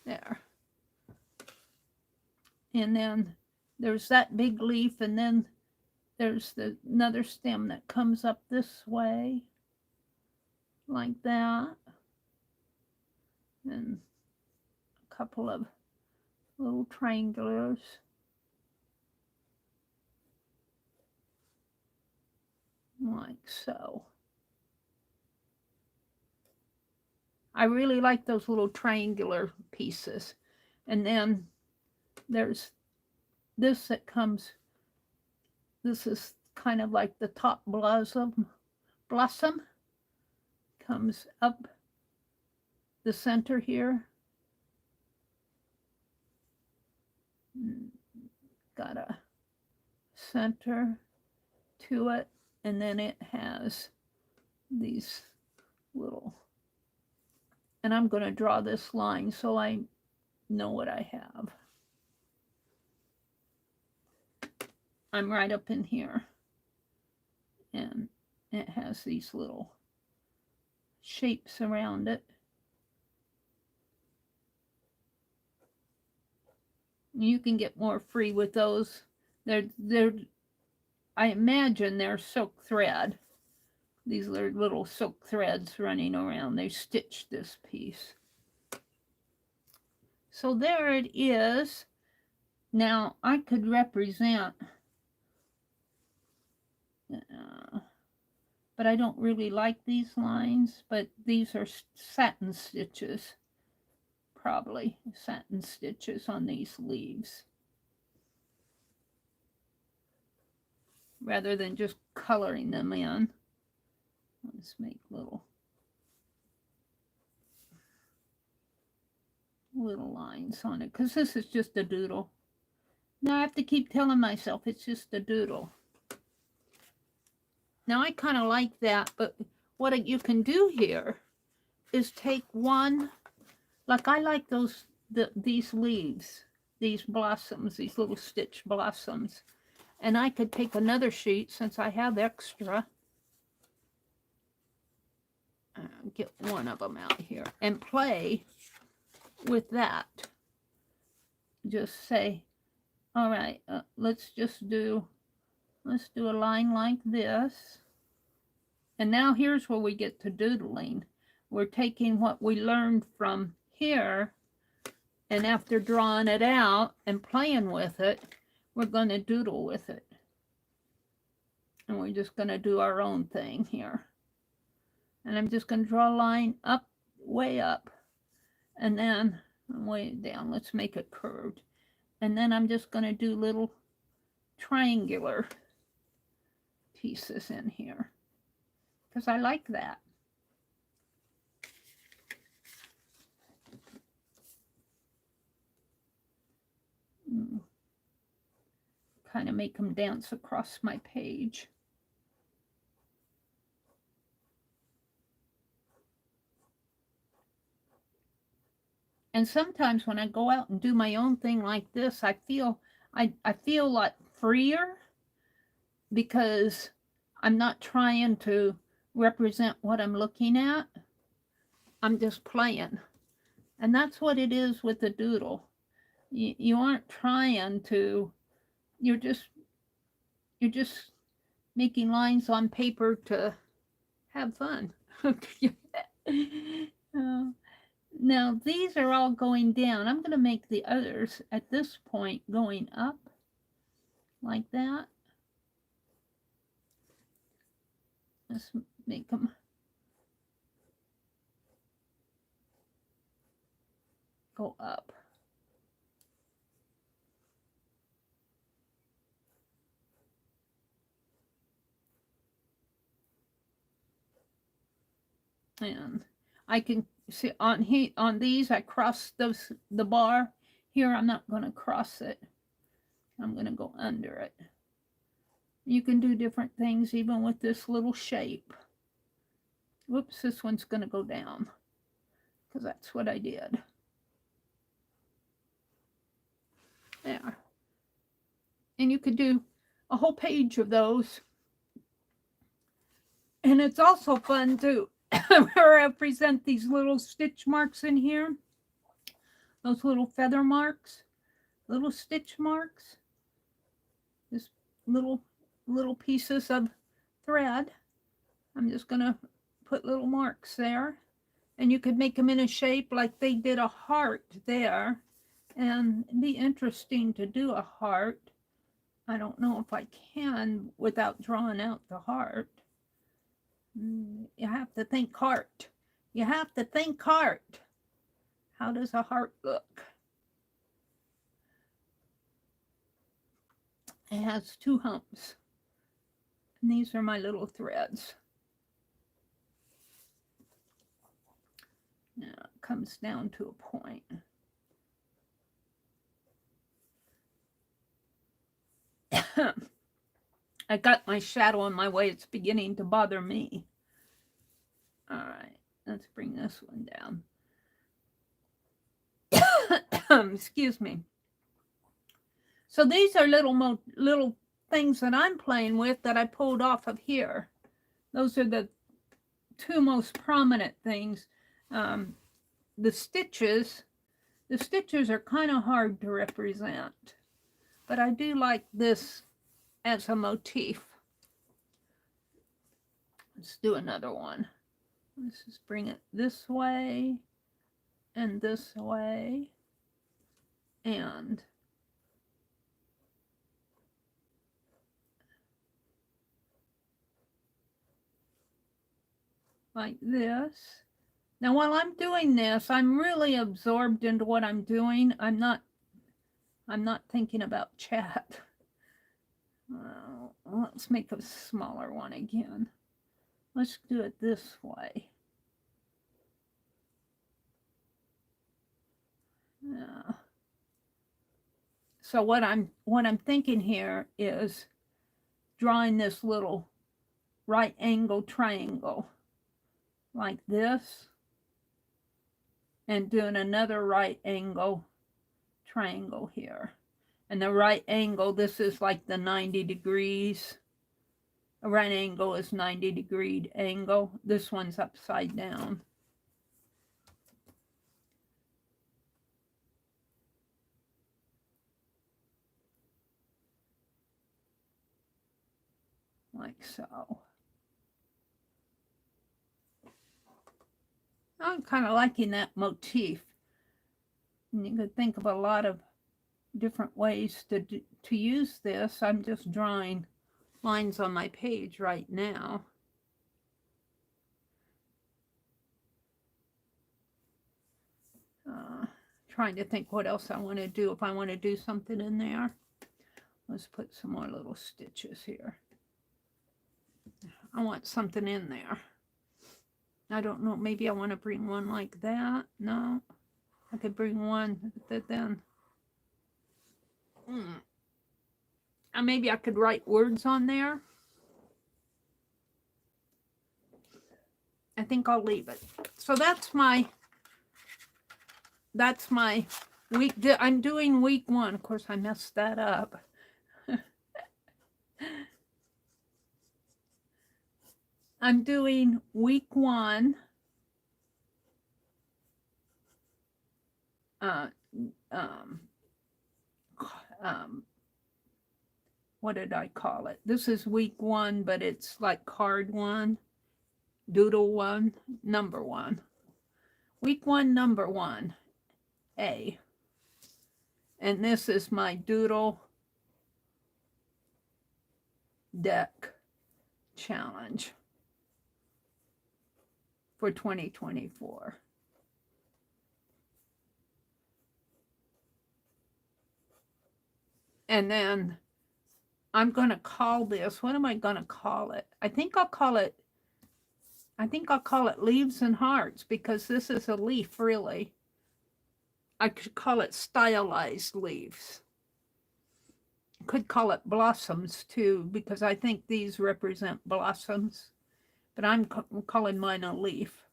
There. And then there's that big leaf, and then there's another stem that comes up this way, like that. And a couple of little triangulars. Like so. I really like those little triangular pieces. And then there's this that comes, this is kind of like the top blossom comes up the center here. Got a center to it, and then it has these little, and I'm going to draw this line so I know what I have. I'm right up in here, and it has these little shapes around it. You can get more free with those. They're I imagine they're silk thread. These are little silk threads running around. They stitched this piece. So there it is. Now I could represent, but I don't really like these lines, but these are satin stitches, probably satin stitches on these leaves, rather than just coloring them in. Let's make little lines on it, because this is just a doodle. Now I have to keep telling myself it's just a doodle. Now I kind of like that, but what you can do here is take one, like I like these leaves, these blossoms, these little stitch blossoms, and I could take another sheet since I have extra, get one of them out here and play with that. Just say, all right, let's do a line like this. And now here's where we get to doodling. We're taking what we learned from here, and after drawing it out and playing with it, we're going to doodle with it. And we're just going to do our own thing here. And I'm just going to draw a line up, way up, and then way down. Let's make it curved. And then I'm just going to do little triangular pieces in here, because I like that. Kind of make them dance across my page. And sometimes when I go out and do my own thing like this, I feel like freer, because I'm not trying to represent what I'm looking at. I'm just playing. And that's what it is with the doodle. You aren't trying to, you're just making lines on paper to have fun. Now these are all going down. I'm going to make the others at this point going up like that. Let's make them go up. And I can see on these I cross the bar. Here I'm not going to cross it. I'm going to go under it. You can do different things even with this little shape. Whoops, this one's going to go down, because that's what I did. There. And you could do a whole page of those. And it's also fun to represent these little stitch marks in here. Those little feather marks, little stitch marks. This little little pieces of thread. I'm just going to put little marks there. And you could make them in a shape like they did a heart there. And it'd be interesting to do a heart. I don't know if I can without drawing out the heart. You have to think heart. You have to think heart. How does a heart look? It has 2 humps. And these are my little threads. Now it comes down to a point. I got my shadow in my way. It's beginning to bother me. All right, let's bring this one down. Excuse me. So these are little things that I'm playing with that I pulled off of here. Those are the 2 most prominent things. The stitches are kind of hard to represent, but I do like this as a motif. Let's do another one. Let's just bring it this way and this way and like this. Now while I'm doing this, I'm really absorbed into what I'm doing. I'm not thinking about chat. Let's make a smaller one again. Let's do it this way. Yeah. So what I'm thinking here is drawing this little right angle triangle like this and doing another right angle triangle here. And the right angle, this is like the 90 degrees. A right angle is 90-degree angle. This one's upside down. Like so. I'm kind of liking that motif. And you could think of a lot of different ways to use this. I'm just drawing lines on my page right now. Trying to think what else I want to do. If I want to do something in there, let's put some more little stitches here. I want something in there. I don't know, maybe I want to bring one like that. No, I could bring one that then maybe I could write words on there. I think I'll leave it. So that's my week. I'm doing week 1. Of course, I messed that up. I'm doing week 1. What did I call it? This is week 1, but it's like card 1, doodle 1, number 1. Week 1, number 1, A. And this is my doodle deck challenge for 2024. And then I'm going to call this, what am I going to call it? I think I'll call it leaves and hearts, because this is a leaf, really. I could call it stylized leaves. Could call it blossoms too, because I think these represent blossoms, but I'm calling mine a leaf.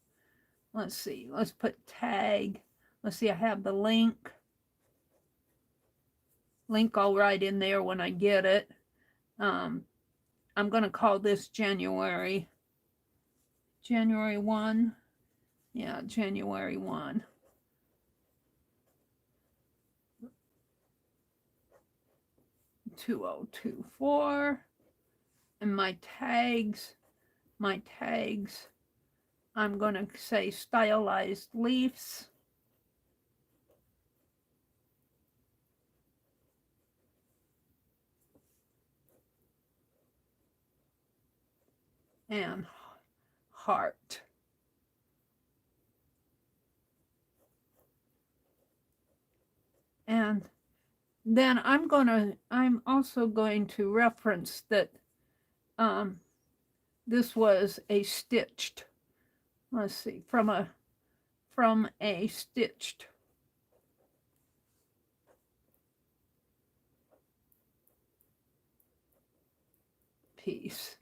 Let's see, let's put tag. Let's see, I have the link. Link I'll write in there when I get it. I'm going to call this January 1. Yeah, January 1. $2024. And my tags, I'm going to say stylized leaves. And heart. And then I'm also going to reference that this was a stitched, let's see, from a stitched piece.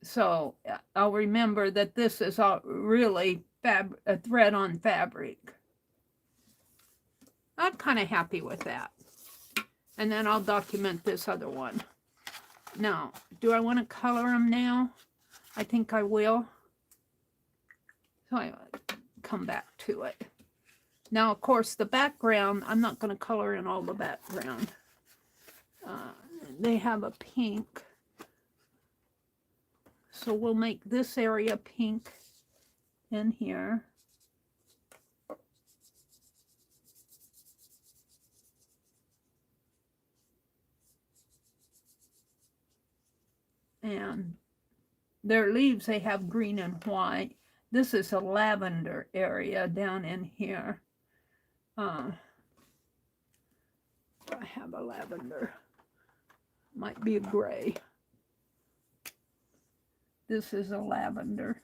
So I'll remember that this is really a thread on fabric. I'm kind of happy with that. And then I'll document this other one. Now, do I want to color them now? I think I will. So I come back to it. Now, of course, the background, I'm not going to color in all the background. They have a pink. So we'll make this area pink in here. And their leaves, they have green and white. This is a lavender area down in here. I have a lavender. Might be a gray. This is a lavender.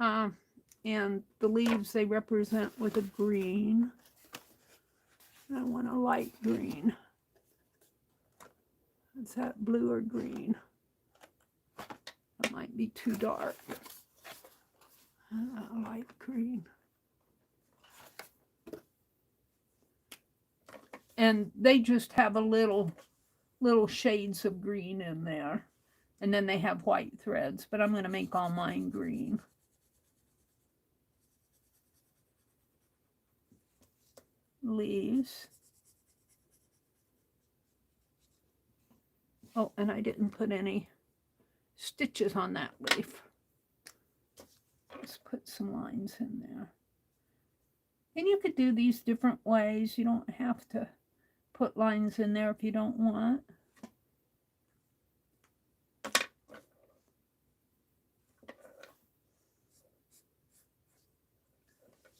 And the leaves they represent with a green. I want a light green. Is that blue or green? That might be too dark. Light green. And they just have a little shades of green in there. And then they have white threads, but I'm going to make all mine green. Leaves. Oh, and I didn't put any stitches on that leaf. Let's put some lines in there. And you could do these different ways. You don't have to put lines in there if you don't want.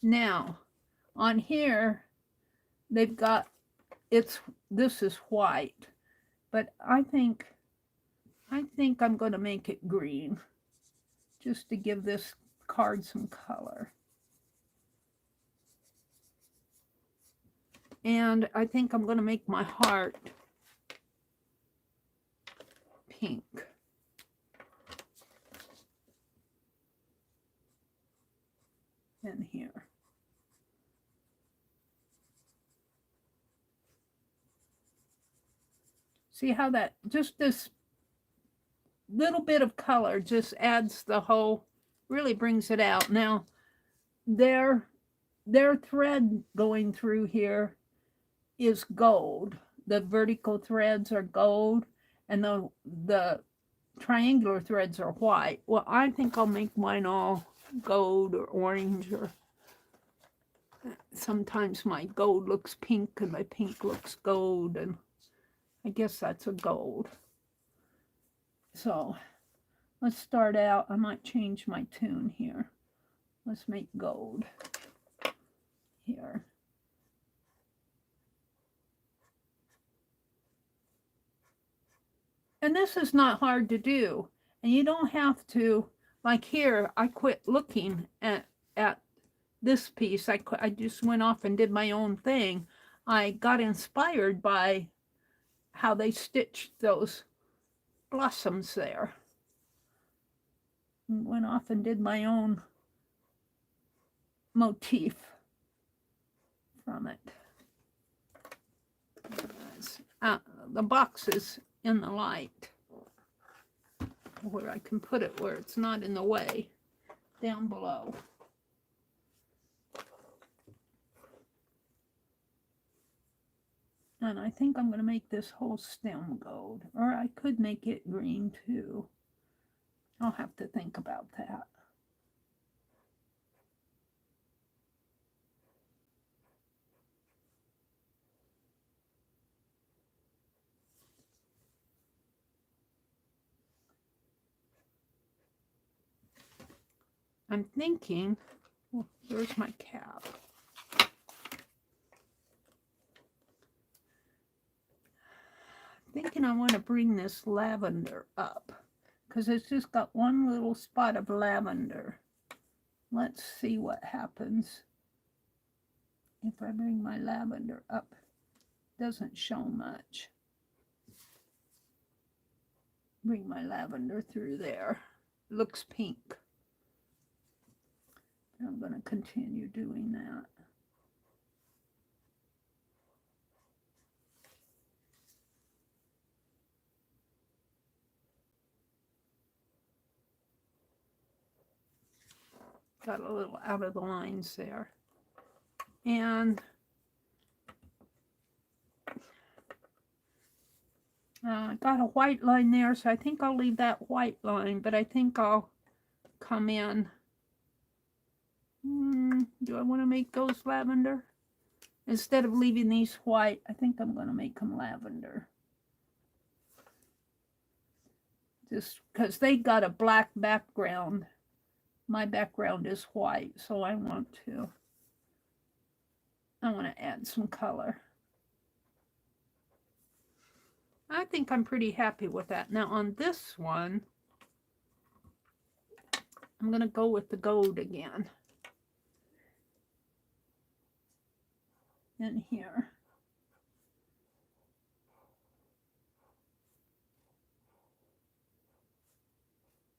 Now, on here, they've got, this is white, but I think I'm going to make it green, just to give this card some color. And I think I'm going to make my heart pink. In here. See how that, just this little bit of color just adds the whole, really brings it out. Now, their thread going through here is gold. The vertical threads are gold, and the triangular threads are white. Well, I think I'll make mine all gold or orange, or sometimes my gold looks pink and my pink looks gold, and I guess that's a gold. So let's start out. I might change my tune here. Let's make gold here. And this is not hard to do, and you don't have to, like here, I quit looking at this piece. I just went off and did my own thing. I got inspired by how they stitched those blossoms there. And went off and did my own motif from it. The box is in the light, where I can put it where it's not in the way, down below. And I think I'm going to make this whole stem gold. Or I could make it green too. I'll have to think about that. I'm thinking, well, where's my cap? Thinking I want to bring this lavender up because it's just got one little spot of lavender. Let's see what happens if I bring my lavender up. Doesn't show much. Bring my lavender through there. Looks pink. I'm going to continue doing that. Got a little out of the lines there. And I got a white line there, so I think I'll leave that white line, but I think I'll come in. Do I want to make those lavender? Instead of leaving these white, I think I'm going to make them lavender. Just because they got a black background. My background is white, so I want to add some color. I think I'm pretty happy with that. Now on this one, I'm going to go with the gold again. In here.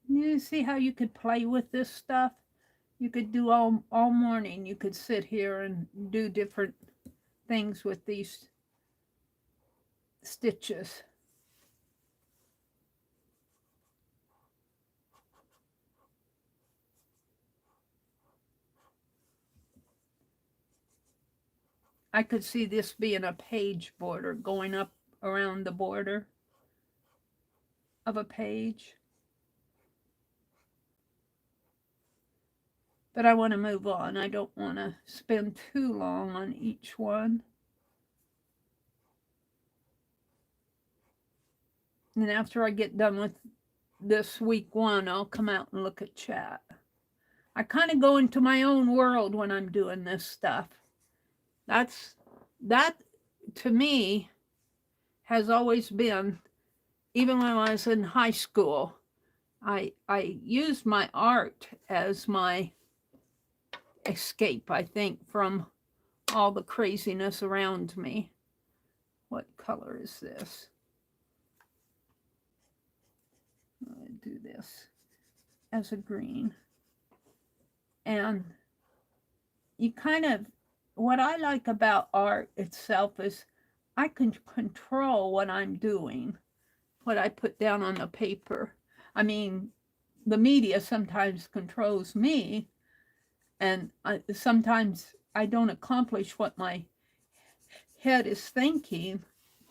You see how you could play with this stuff? You could do all morning. You could sit here and do different things with these stitches. I could see this being a page border going up around the border of a page. But I want to move on. I don't want to spend too long on each one. And after I get done with this week one, I'll come out and look at chat. I kind of go into my own world when I'm doing this stuff. That to me has always been, even when I was in high school, I used my art as my escape, I think, from all the craziness around me. What color is this? I'm going to do this as a green. And you kind of, what I like about art itself is I can control what I'm doing, what I put down on the paper. I mean, the media sometimes controls me, and sometimes I don't accomplish what my head is thinking,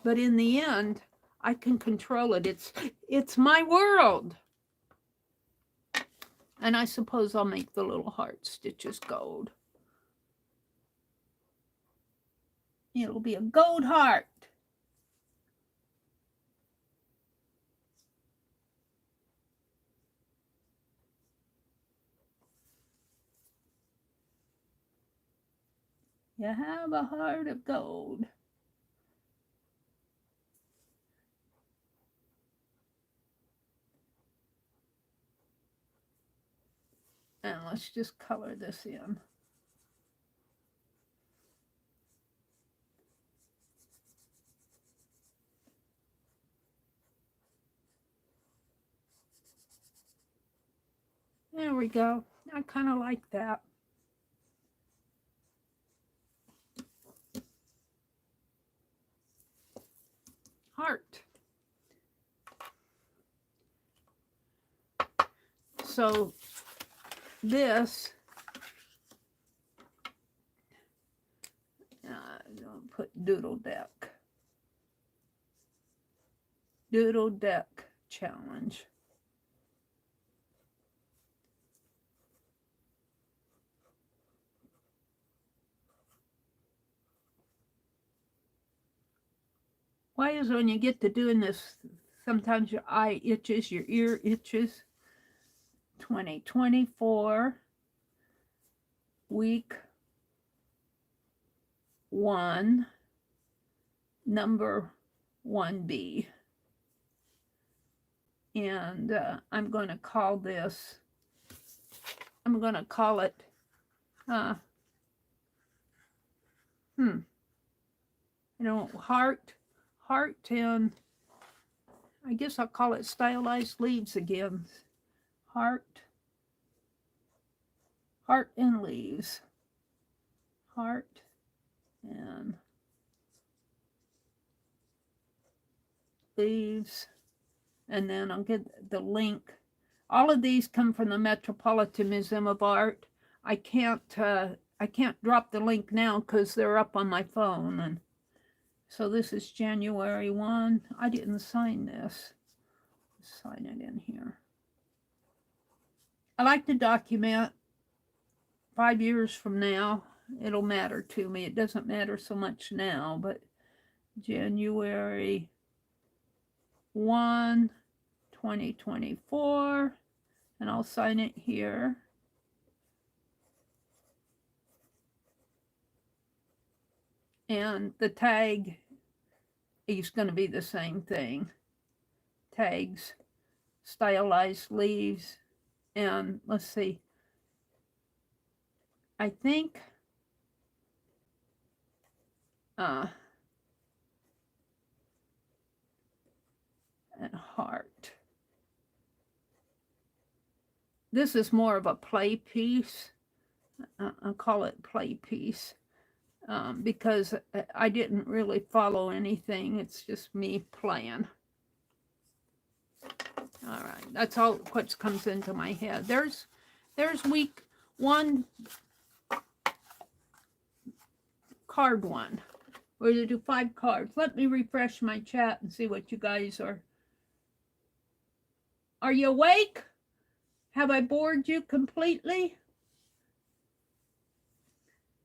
but in the end, I can control it. It's my world. And I suppose I'll make the little heart stitches gold. It'll be a gold heart. You have a heart of gold. And let's just color this in. There we go. I kind of like that. Heart. So this, don't put doodle deck. Doodle Deck Challenge. Why is when you get to doing this, sometimes your eye itches, your ear itches? 2024, week 1, number 1B. And I'm going to call this, I'm going to call it, heart, and I guess I'll call it stylized leaves again. Heart and leaves. Heart and leaves. And then I'll get the link. All of these come from the Metropolitan Museum of Art. I can't drop the link now because they're up on my phone. And so this is January 1. I didn't sign this. Sign it in here. I like to document. 5 years from now, it'll matter to me. It doesn't matter so much now, but January 1, 2024, and I'll sign it here. And the tag is going to be the same thing. Tags, stylized leaves, and let's see. I think and heart. This is more of a play piece. I'll call it play piece because I didn't really follow anything. It's just me playing. All right, that's all what comes into my head. There's week 1. Card 1. We're going to do 5 cards. Let me refresh my chat and see what you guys are. Are you awake? Have I bored you completely?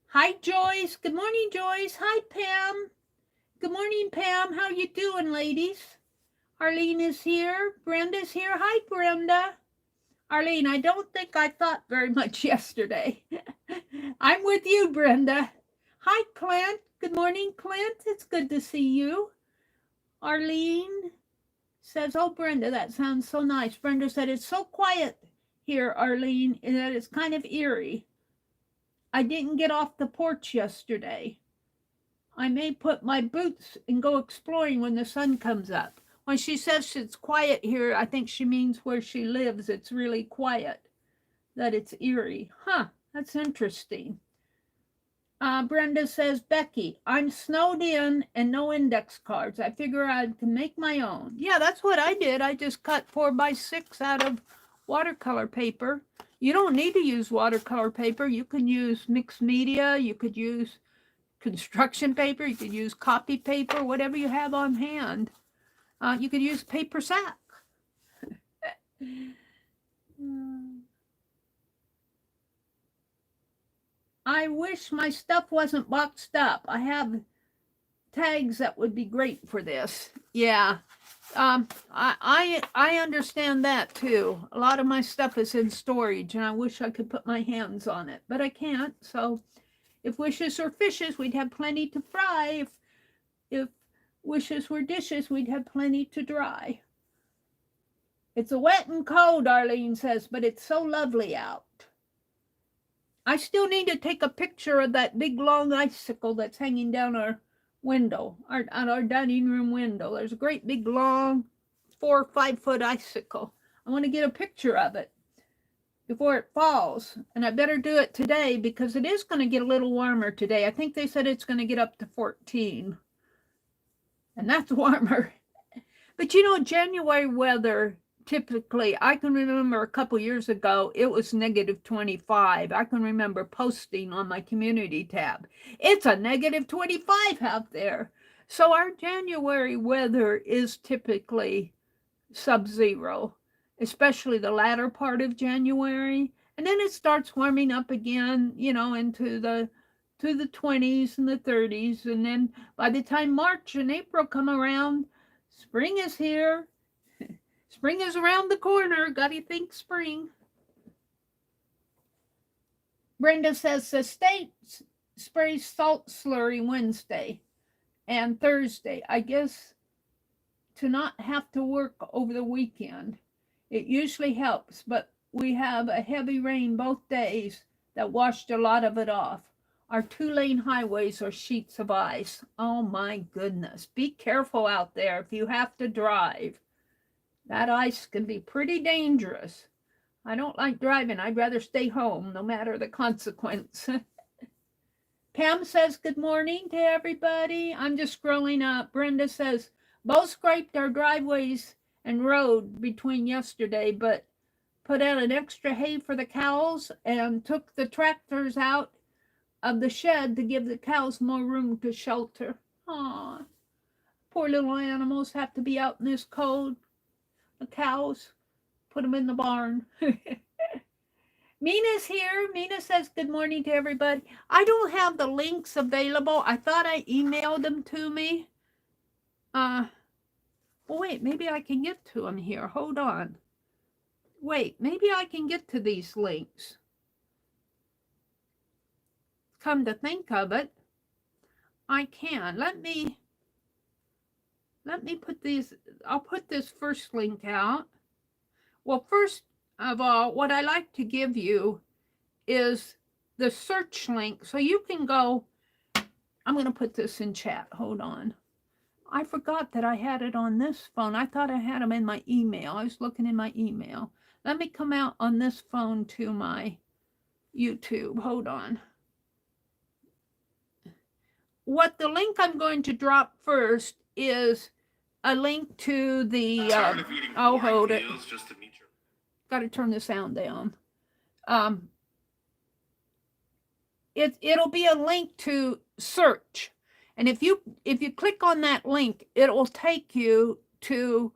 Hi, Joyce. Good morning, Joyce. Hi, Pam. Good morning, Pam. How you doing, ladies? Arlene is here. Brenda's here. Hi, Brenda. Arlene, I don't think I thought very much yesterday. I'm with you, Brenda. Hi, Clint. Good morning, Clint. It's good to see you. Arlene says, oh, Brenda, that sounds so nice. Brenda said, it's so quiet here, Arlene, that it's kind of eerie. I didn't get off the porch yesterday. I may put my boots and go exploring when the sun comes up. When she says it's quiet here, I think she means where she lives. It's really quiet, that it's eerie. Huh, that's interesting. Brenda says, Becky, I'm snowed in and no index cards. I figure I can make my own. Yeah, that's what I did. I just cut 4x6 out of watercolor paper. You don't need to use watercolor paper. You can use mixed media. You could use construction paper. You could use copy paper, whatever you have on hand. You could use paper sack. I wish my stuff wasn't boxed up. I have tags that would be great for this. Yeah, I understand that too. A lot of my stuff is in storage, and I wish I could put my hands on it, but I can't. So, if wishes were fishes, we'd have plenty to fry. If wishes were dishes, we'd have plenty to dry. It's a wet and cold, Arlene says, but it's so lovely out. I still need to take a picture of that big long icicle that's hanging down our window, our dining room window. There's a great big long 4 or 5 foot icicle. I want to get a picture of it before it falls. And I better do it today because it is going to get a little warmer today. I think they said it's going to get up to 14. And that's warmer. But you know, January weather, typically, I can remember a couple years ago, it was -25. I can remember posting on my community tab, it's a -25 out there. So our January weather is typically sub-zero, especially the latter part of January. And then it starts warming up again, you know, into the 20s and the 30s. And then by the time March and April come around, spring is here. Spring is around the corner. Gotta think spring. Brenda says the state sprays salt slurry Wednesday and Thursday. I guess to not have to work over the weekend. It usually helps, but we have a heavy rain both days that washed a lot of it off. Our 2-lane highways are sheets of ice. Oh my goodness. Be careful out there if you have to drive. That ice can be pretty dangerous. I don't like driving. I'd rather stay home, no matter the consequence. Pam says good morning to everybody. I'm just scrolling up. Brenda says, both scraped our driveways and road between yesterday, but put out an extra hay for the cows and took the tractors out of the shed to give the cows more room to shelter. Aw, poor little animals have to be out in this cold. The cows, put them in the barn. Mina's here. Mina says good morning to everybody. I don't have the links available. I thought I emailed them to me. Well, wait, maybe I can get to them here. Hold on. Wait, maybe I can get to these links. Come to think of it, I can. Let me put these, I'll put this first link out. Well, first of all, what I like to give you is the search link. So you can go, I'm going to put this in chat. Hold on. I forgot that I had it on this phone. I thought I had them in my email. I was looking in my email. Let me come out on this phone to my YouTube. Hold on. What the link I'm going to drop first is a link to the, I'll hold it. Got to turn the sound down. It'll be a link to search. And if you click on that link, it will take you to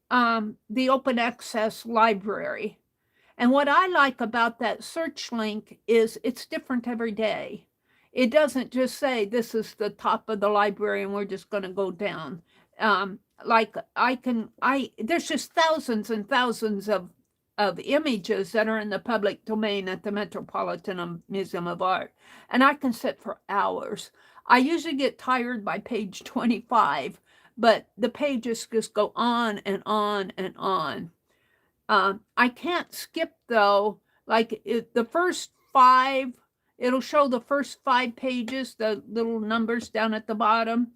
the open access library. And what I like about that search link is it's different every day. It doesn't just say this is the top of the library and we're just going to go down. There's just thousands and thousands of images that are in the public domain at the Metropolitan Museum of Art. And I can sit for hours. I usually get tired by page 25, but the pages just go on and on and on. I can't skip though, the first 5, it'll show the first 5 pages, the little numbers down at the bottom,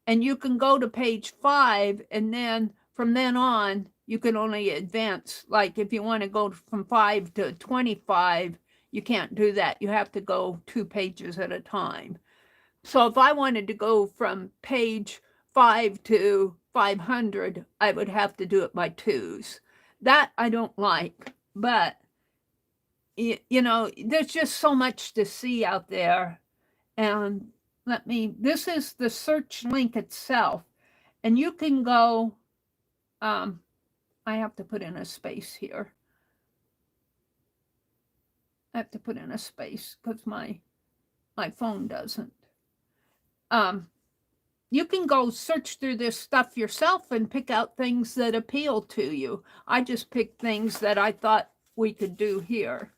and you can go to page 5, and then from then on, you can only advance. Like if you want to go from 5 to 25, you can't do that. You have to go 2 pages at a time. So if I wanted to go from page 5 to 500, I would have to do it by 2s. That I don't like, but you know, there's just so much to see out there. And this is the search link itself. And you can go, I have to put in a space here. I have to put in a space because my phone doesn't. You can go search through this stuff yourself and pick out things that appeal to you. I just picked things that I thought we could do here.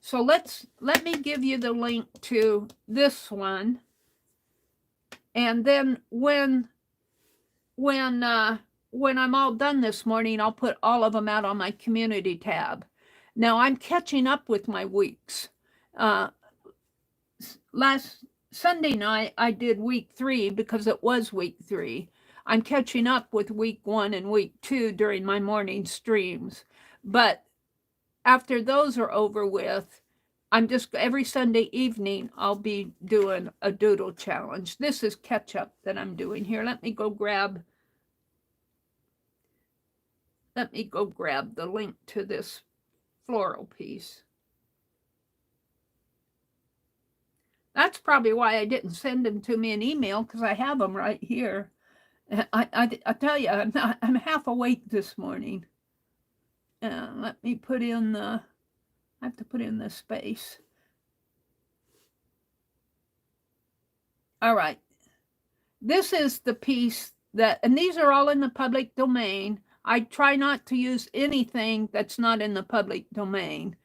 So let me give you the link to this one. And then when I'm all done this morning, I'll put all of them out on my community tab. Now I'm catching up with my weeks. Last Sunday night, I did week 3 because it was week 3. I'm catching up with week 1 and week 2 during my morning streams. But after those are over with, every Sunday evening, I'll be doing a doodle challenge. This is catch up that I'm doing here. Let me go grab the link to this floral piece. that's probably why I didn't send them to me in email, because I have them right here. I tell you, I'm half awake this morning. Let me put in the, I have to put in the space. All right. This is the piece that, and these are all in the public domain. I try not to use anything that's not in the public domain.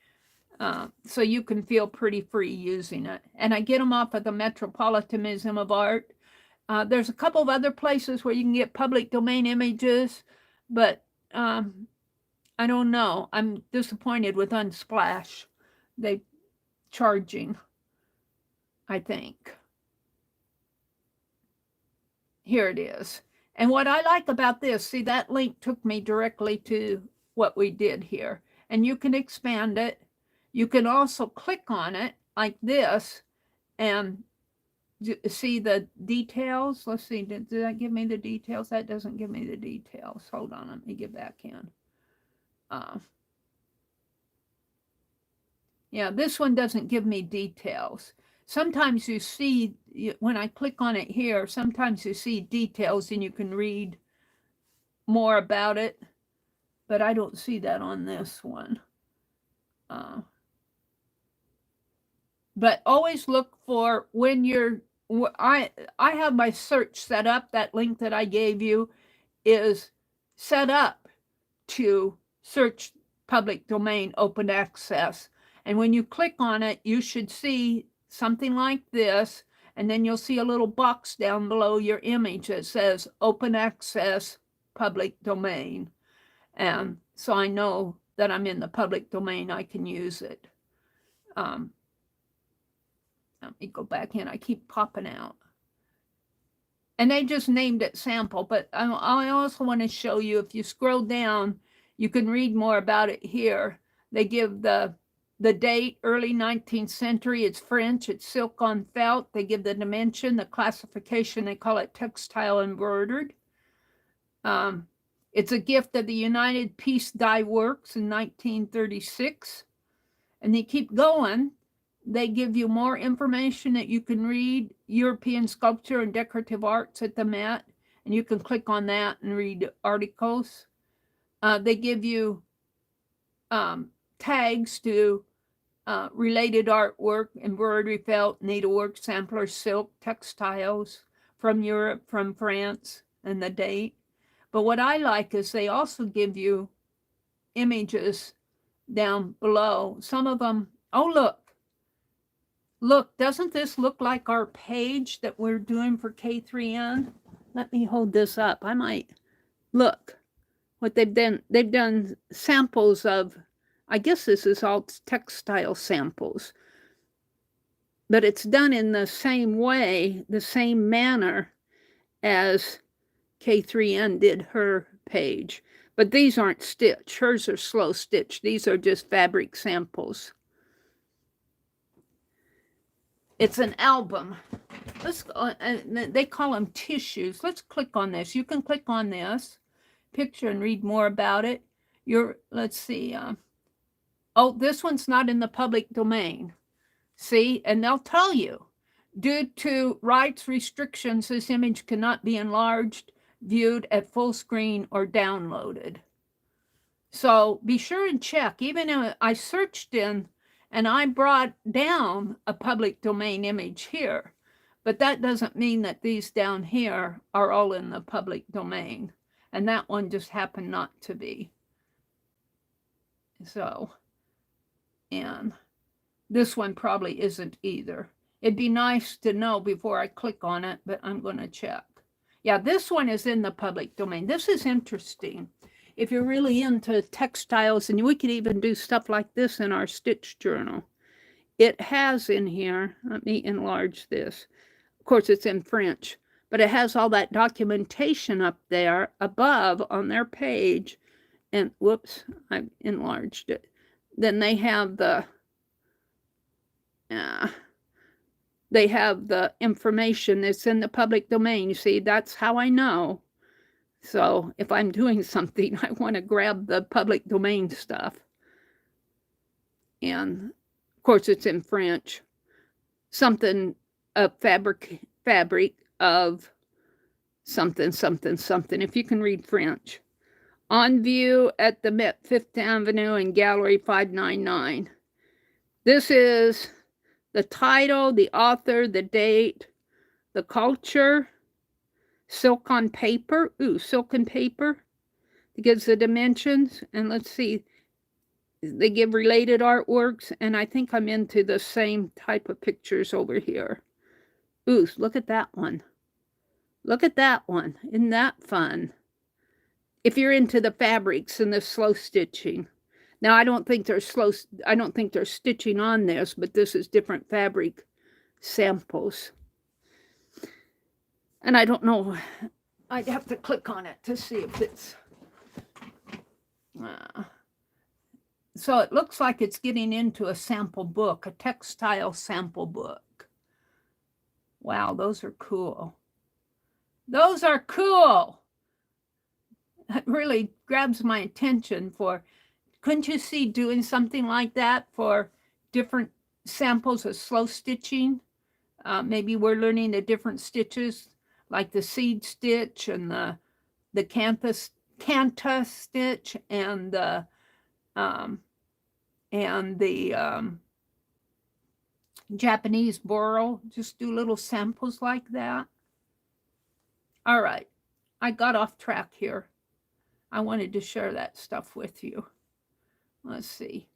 So you can feel pretty free using it. And I get them off of the Metropolitan Museum of Art. There's a couple of other places where you can get public domain images, but I don't know. I'm disappointed with Unsplash. They charging, I think. Here it is. And what I like about this, see, that link took me directly to what we did here. And you can expand it. You can also click on it like this and see the details. Let's see, did that give me the details? That doesn't give me the details. Hold on, let me get back in. Yeah, this one doesn't give me details. Sometimes you see, when I click on it here, sometimes you see details and you can read more about it, but I don't see that on this one. But always look for when you're, I have my search set up. That link that I gave you is set up to search public domain open access. And when you click on it, you should see something like this, and then you'll see a little box down below your image that says open access public domain. And so I know that I'm in the public domain, I can use it. Let me go back in, I keep popping out. And they just named it sample, but I also want to show you, if you scroll down, you can read more about it here. They give the date, early 19th century, it's French, it's silk on felt. They give the dimension, the classification, they call it textile embroidered. It's a gift of the United Peace Dye Works in 1936. And they keep going. They give you more information that you can read, European sculpture and decorative arts at the Met, and you can click on that and read articles. They give you tags to related artwork, embroidery, felt, needlework, sampler, silk, textiles from Europe, from France, and the date. But what I like is they also give you images down below. Some of them, oh, look, doesn't this look like our page that we're doing for K3N? Let me hold this up. I might look what they've done. They've done samples of, I guess this is all textile samples, but it's done in the same way, the same manner as K3N did her page. But these aren't stitched. Hers are slow stitched. These are just fabric samples. It's an album. Let's go, they call them tissues. Let's click on this. You can click on this picture and read more about it. Let's see. Oh, this one's not in the public domain. See, and they'll tell you, due to rights restrictions, this image cannot be enlarged, viewed at full screen, or downloaded. So be sure and check. Even if I searched in and I brought down a public domain image here, but that doesn't mean that these down here are all in the public domain. And that one just happened not to be. So, and this one probably isn't either. It'd be nice to know before I click on it, but I'm going to check. Yeah, this one is in the public domain. This is interesting. If you're really into textiles, and we could even do stuff like this in our stitch journal. It has in here, let me enlarge this. Of course, it's in French, but it has all that documentation up there above on their page. And whoops, I've enlarged it. Then they have the information that's in the public domain. You see, that's how I know. So if I'm doing something, I want to grab the public domain stuff. And of course, it's in French. Something a fabric of something, something, something, if you can read French. On view at the Met 5th Avenue and Gallery 599. This is the title, the author, the date, the culture, silk on paper. Ooh, silk and paper. It gives the dimensions. And let's see, they give related artworks. And I think I'm into the same type of pictures over here. Ooh, look at that one. Look at that one. Isn't that fun? If you're into the fabrics and the slow stitching. Now, I don't think they're stitching on this, but this is different fabric samples. And I don't know, I'd have to click on it to see if it's... So it looks like it's getting into a sample book, a textile sample book. Wow, those are cool. Those are cool. That really grabs my attention for, couldn't you see doing something like that for different samples of slow stitching? Maybe we're learning the different stitches, like the seed stitch and the canta stitch and the Japanese burl. Just do little samples like that. All right, I got off track here. I wanted to share that stuff with you. Let's see.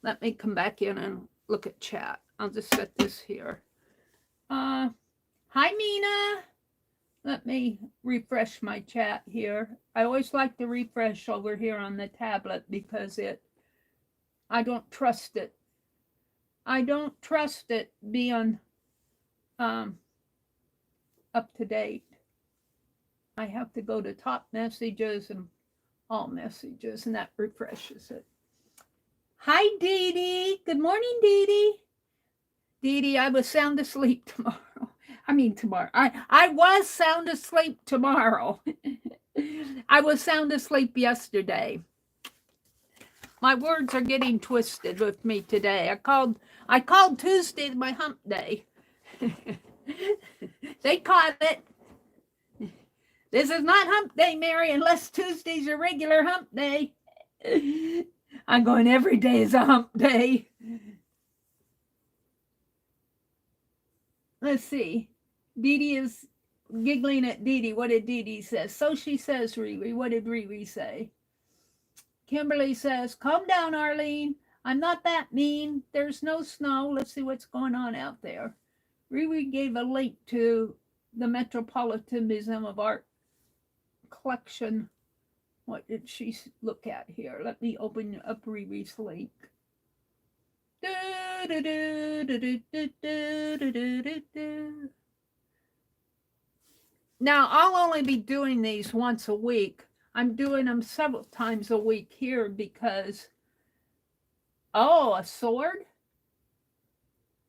Let me come back in and look at chat. I'll just set this here. Hi, Mina. Let me refresh my chat here. I always like to refresh over here on the tablet because I don't trust it. I don't trust it being up to date. I have to go to top messages and all messages, and that refreshes it. Hi, Dee Dee. Good morning, Dee Dee. Dee Dee, I was sound asleep tomorrow. I was sound asleep tomorrow. I was sound asleep yesterday. My words are getting twisted with me today. I called Tuesday my hump day. They caught it. This is not hump day, Mary, unless Tuesday's your regular hump day. I'm going, every day is a hump day. Let's see. Dee Dee is giggling at Dee Dee. What did Dee Dee say? So she says, Riri. What did Riri say? Kimberly says, calm down, Arlene. I'm not that mean. There's no snow. Let's see what's going on out there. Riri gave a link to the Metropolitan Museum of Art collection. What did she look at here? Let me open up Riri's link. Now, I'll only be doing these once a week. I'm doing them several times a week here because, oh, a sword?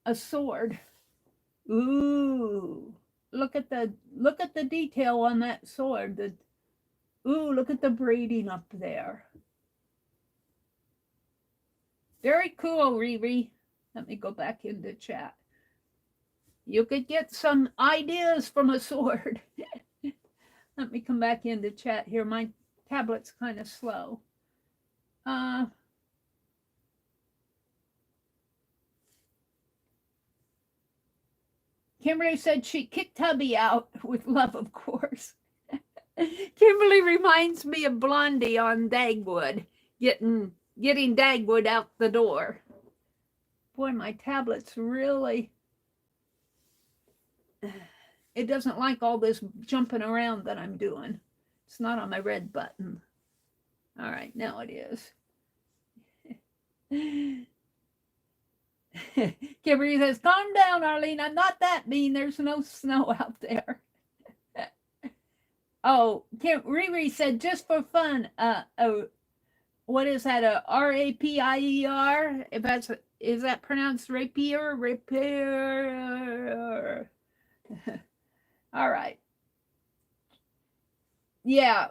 A sword. Ooh, look at the detail on that sword. Ooh, look at the braiding up there. Very cool, Riri. Let me go back into chat. You could get some ideas from a sword. Let me come back into chat here. My tablet's kind of slow. Kimberly said she kicked hubby out with love, of course. Kimberly reminds me of Blondie on Dagwood, getting Dagwood out the door. Boy, my tablet's really... It doesn't like all this jumping around that I'm doing. It's not on my red button. All right, now it is. Kimberly says, calm down, Arlene. I'm not that mean. There's no snow out there. Oh, Riri said, just for fun, what is that, a R-A-P-I-E-R? Is that pronounced rapier? Rapier. All right. Yeah.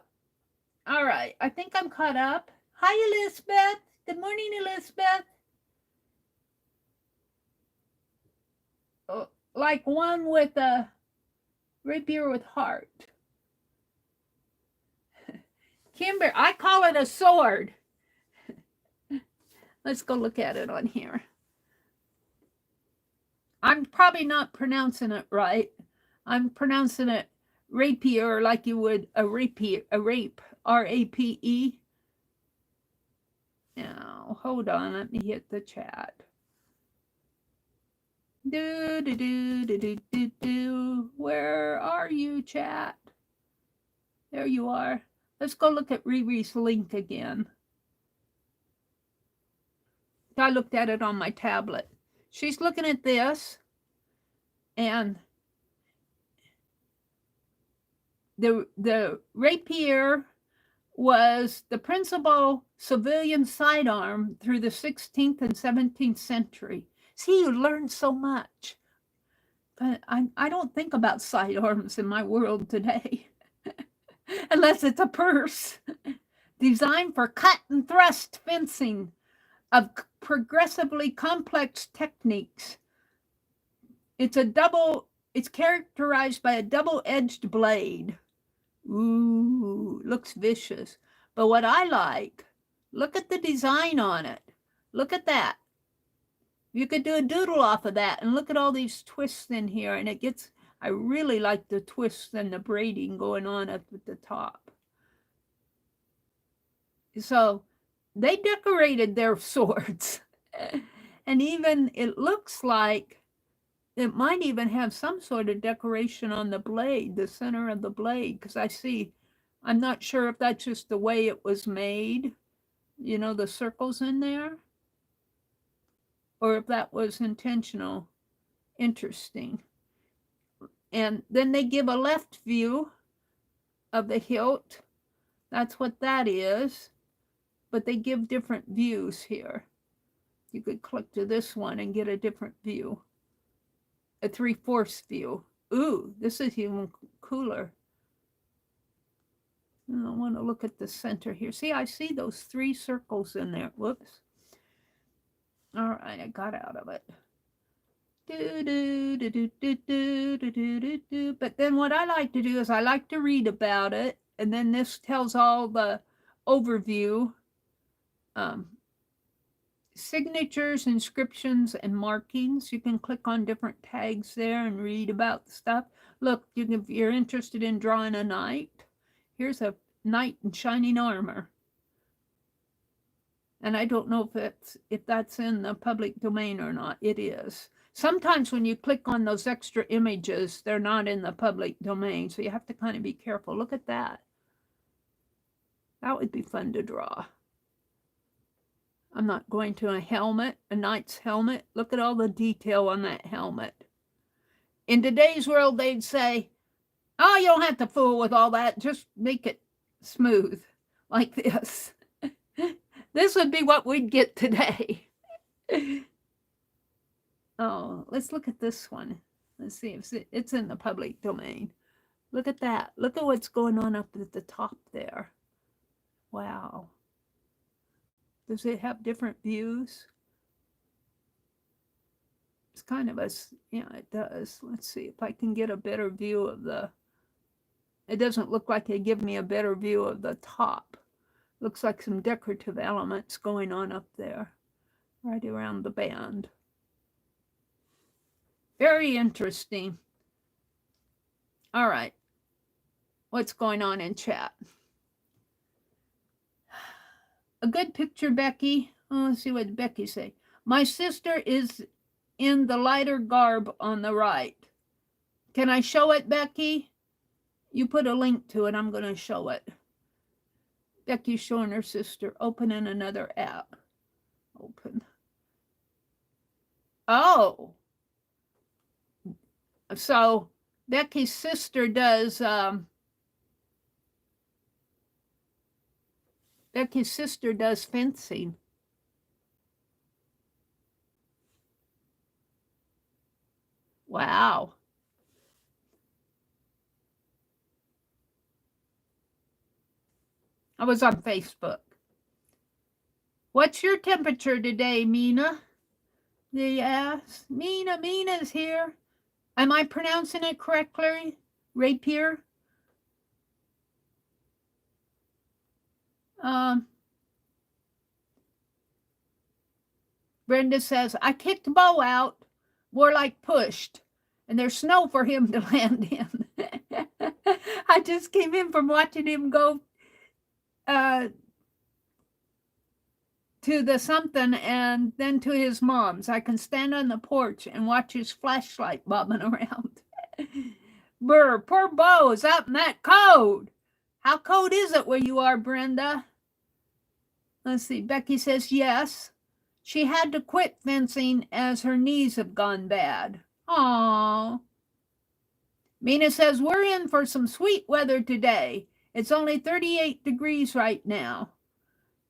All right. I think I'm caught up. Hi, Elizabeth. Good morning, Elizabeth. Oh, like one with a rapier with heart. Kimber, I call it a sword. Let's go look at it on here. I'm probably not pronouncing it right. I'm pronouncing it rapier like you would a rapier, a rape, R-A-P-E. Now, hold on, let me hit the chat. Do. Where are you, chat? There you are. Let's go look at Riri's link again. I looked at it on my tablet. She's looking at this, and the rapier was the principal civilian sidearm through the 16th and 17th century. See, you learn so much. But I don't think about sidearms in my world today, unless it's a purse. Designed for cut and thrust fencing of progressively complex techniques. It's characterized by a double-edged blade. Ooh, looks vicious. But what I like, look at the design on it. Look at that. You could do a doodle off of that, and look at all these twists in here, and it gets, I really like the twists and the braiding going on up at the top. So they decorated their swords. And even it looks like it might even have some sort of decoration on the blade, the center of the blade, because I'm not sure if that's just the way it was made, you know, the circles in there, or if that was intentional. Interesting. And then they give a left view of the hilt. That's what that is. But they give different views here. You could click to this one and get a different view. A 3/4 view. Ooh, this is even cooler. I want to look at the center here. See, I see those 3 circles in there. Whoops. All right, I got out of it. But then what I like to do is I like to read about it, and then this tells all the overview, signatures, inscriptions, and markings. You can click on different tags there and read about the stuff. Look, if you're interested in drawing a knight, here's a knight in shining armor. And I don't know if that's in the public domain or not. It is. Sometimes when you click on those extra images, they're not in the public domain, so you have to kind of be careful. Look at that. That would be fun to draw. I'm not going to a helmet, a knight's helmet. Look at all the detail on that helmet. In today's world, they'd say, oh, you don't have to fool with all that. Just make it smooth like this. This would be what we'd get today. Oh, let's look at this one. Let's see if it's in the public domain. Look at that. Look at what's going on up at the top there. Wow. Does it have different views? It's kind of yeah, it does. Let's see if I can get a better view of it doesn't look like they give me a better view of the top. Looks like some decorative elements going on up there, right around the band. Very interesting. All right. What's going on in chat? A good picture, Becky. Oh, let's see what Becky say. My sister is in the lighter garb on the right. Can I show it, Becky? You put a link to it. I'm going to show it. Becky's showing her sister. Open in another app. Open. Oh. So Becky's sister does fencing. Wow. I was on Facebook. What's your temperature today, Mina? They asked. Mina's here. Am I pronouncing it correctly? Rapier? Brenda says, I kicked Bo out, more like pushed, and there's snow for him to land in. I just came in from watching him go to the something and then to his mom's. I can stand on the porch and watch his flashlight bobbing around. Brr, poor Bo is out in that cold. How cold is it where you are, Brenda? Let's see. Becky says yes. She had to quit fencing as her knees have gone bad. Aww. Mina says, we're in for some sweet weather today. It's only 38 degrees right now.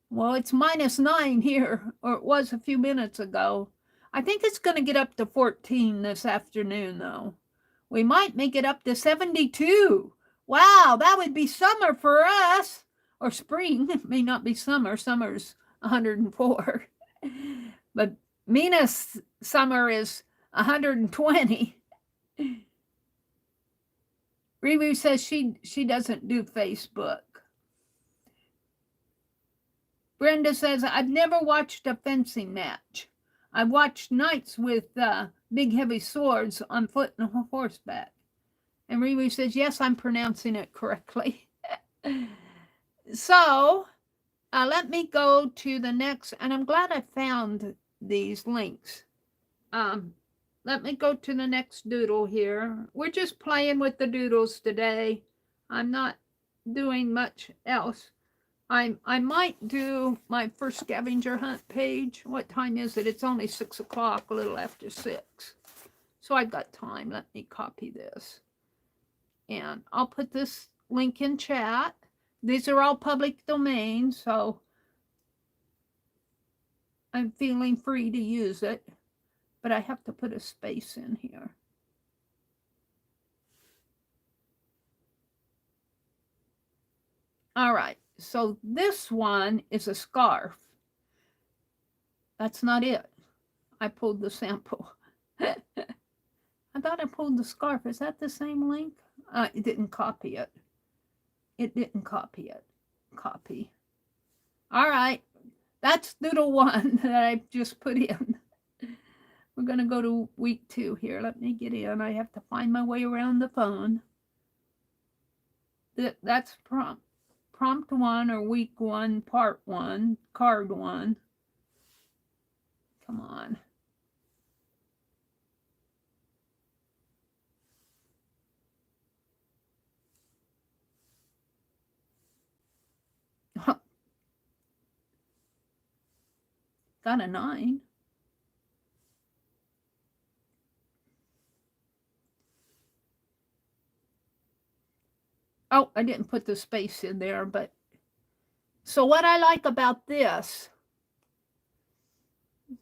Well, it's -9 here, or it was a few minutes ago. I think it's going to get up to 14 this afternoon, though. We might make it up to 72. Wow, that would be summer for us. Or spring. It may not be summer. Summer's 104. But Mina's summer is 120. Riri says she doesn't do Facebook. Brenda says, I've never watched a fencing match. I've watched knights with big heavy swords on foot and horseback. And Riri says, yes, I'm pronouncing it correctly. So let me go to the next, and I'm glad I found these links. Let me go to the next doodle here. We're just playing with the doodles today. I'm not doing much else. I might do my first scavenger hunt page. What time is it? It's only 6 o'clock, a little after 6. So I've got time. Let me copy this. And I'll put this link in chat. These are all public domain, so I'm feeling free to use it. But I have to put a space in here. All right. So this one is a scarf. That's not it. I pulled the sample. I thought I pulled the scarf. Is that the same link? It didn't copy it. It didn't copy it. Copy. All right. That's doodle 1 that I just put in. We're going to go to week 2 here. Let me get in. I have to find my way around the phone. That's prompt 1 or week 1, part 1, card 1. Come on. Got a 9. Oh, I didn't put the space in there, but so what I like about this,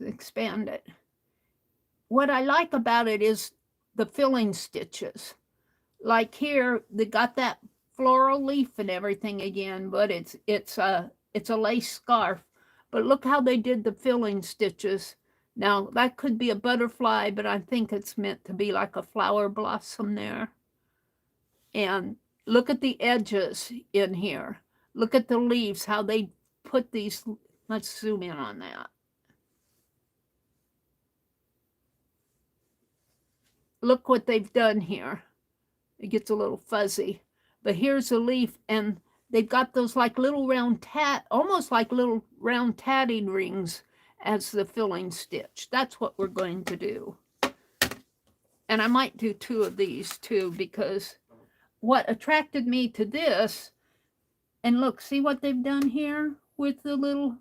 expand it. What I like about it is the filling stitches. Like here, they got that floral leaf and everything again, but it's a lace scarf. But look how they did the filling stitches. Now, that could be a butterfly, but I think it's meant to be like a flower blossom there. And look at the edges in here. Look at the leaves, how they put these. Let's zoom in on that. Look what they've done here. It gets a little fuzzy. But here's a leaf, and they've got those like little round almost like little round tatting rings as the filling stitch. That's what we're going to do. And I might do 2 of these too, because what attracted me to this, and look, see what they've done here with the little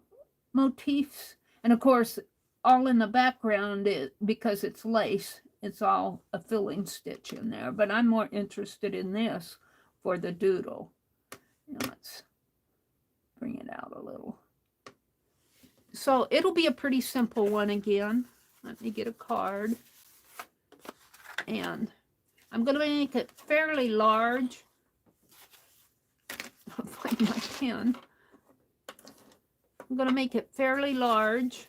motifs? And of course, all in the background, because it's lace, it's all a filling stitch in there. But I'm more interested in this for the doodle. And let's bring it out a little. So it'll be a pretty simple one again. Let me get a card. And I'm going to make it fairly large. I'll find my pen. I'm going to make it fairly large.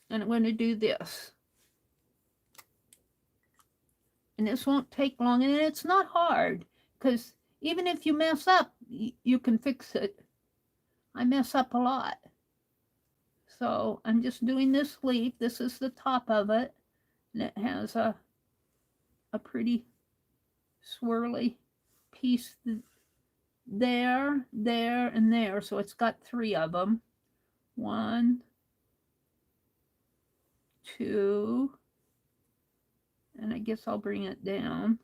And I'm going to do this. And this won't take long, and it's not hard, because even if you mess up, you can fix it. I mess up a lot. So I'm just doing this leaf. This is the top of it, and it has a pretty swirly piece there, there, and there. So it's got 3 of them. 1, 2, and I guess I'll bring it down.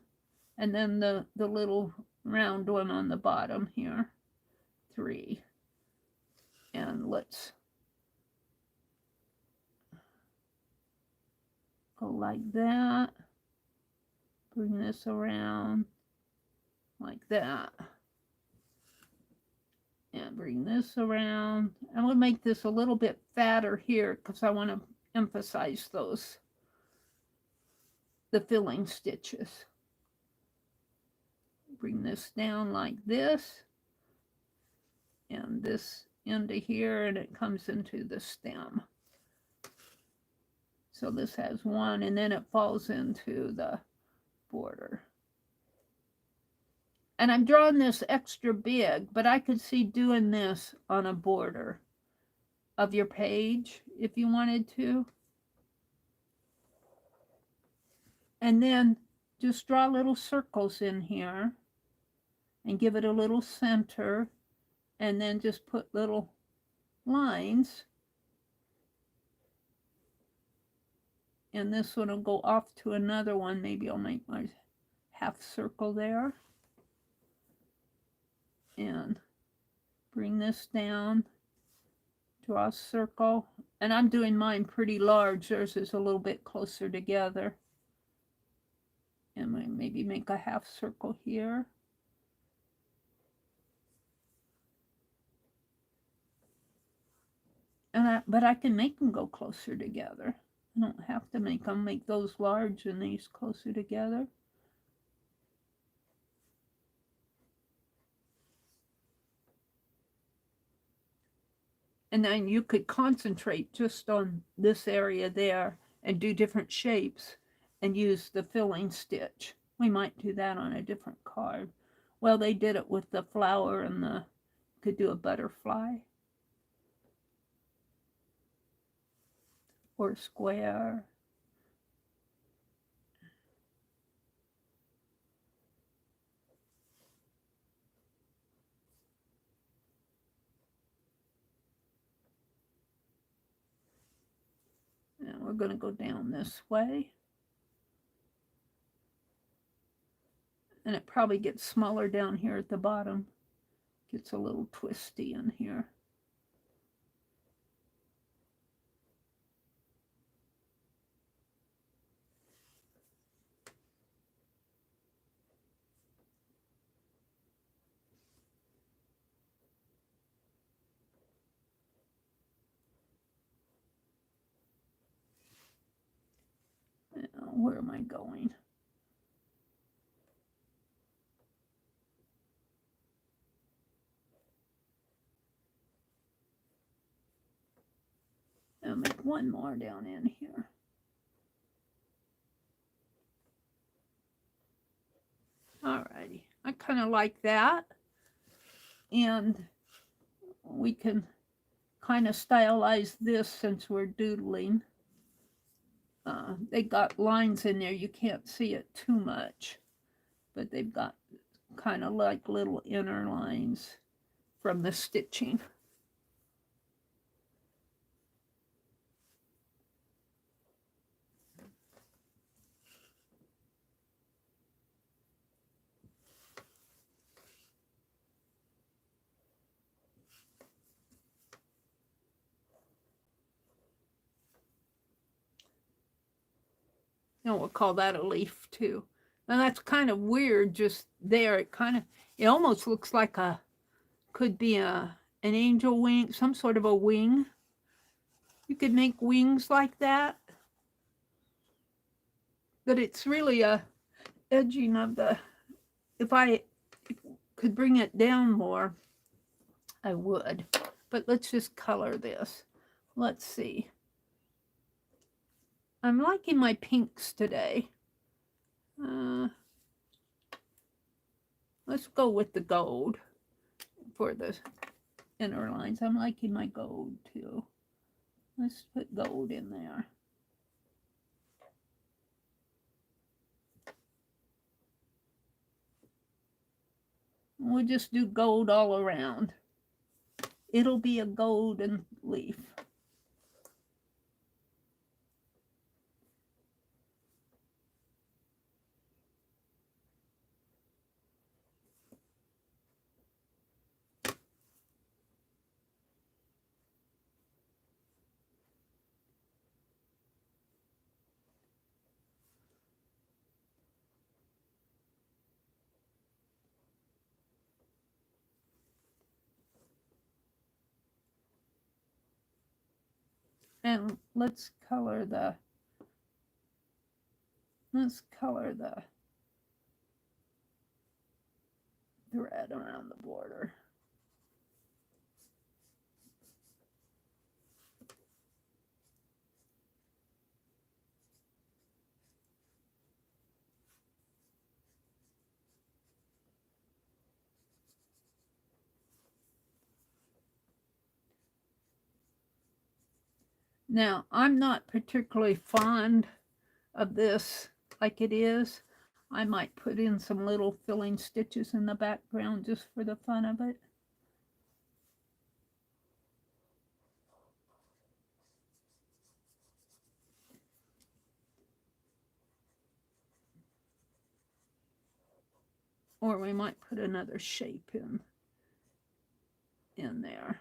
And then the little round one on the bottom here. 3. And let's go like that. Bring this around like that. And bring this around. I'm going to make this a little bit fatter here because I want to emphasize the filling stitches. Bring this down like this. And this into here, and it comes into the stem. So this has 1, and then it falls into the border. And I'm drawing this extra big, but I could see doing this on a border of your page if you wanted to. And then just draw little circles in here and give it a little center, and then just put little lines. And this one will go off to another one. Maybe I'll make my half circle there. And bring this down, draw a circle. And I'm doing mine pretty large. Theirs is a little bit closer together. And maybe make a half circle here. But I can make them go closer together. I don't have to make those large and these closer together. And then you could concentrate just on this area there and do different shapes and use the filling stitch. We might do that on a different card. Well, they did it with the flower, and could do a butterfly or a square. And we're going to go down this way. And it probably gets smaller down here at the bottom. Gets a little twisty in here. Now, where am I going? I'll make one more down in here. Alrighty, I kind of like that. And we can kind of stylize this since we're doodling. They got lines in there. You can't see it too much, but they've got kind of like little inner lines from the stitching. And we'll call that a leaf too. Now that's kind of weird just there. It almost looks like could be an angel wing, some sort of a wing. You could make wings like that. But it's really a edging of if I could bring it down more, I would. But let's just color this. Let's see. I'm liking my pinks today. Let's go with the gold for the inner lines. I'm liking my gold too. Let's put gold in there. We'll just do gold all around. It'll be a golden leaf. And let's color the thread around the border. Now, I'm not particularly fond of this like it is. I might put in some little filling stitches in the background just for the fun of it. Or we might put another shape in there.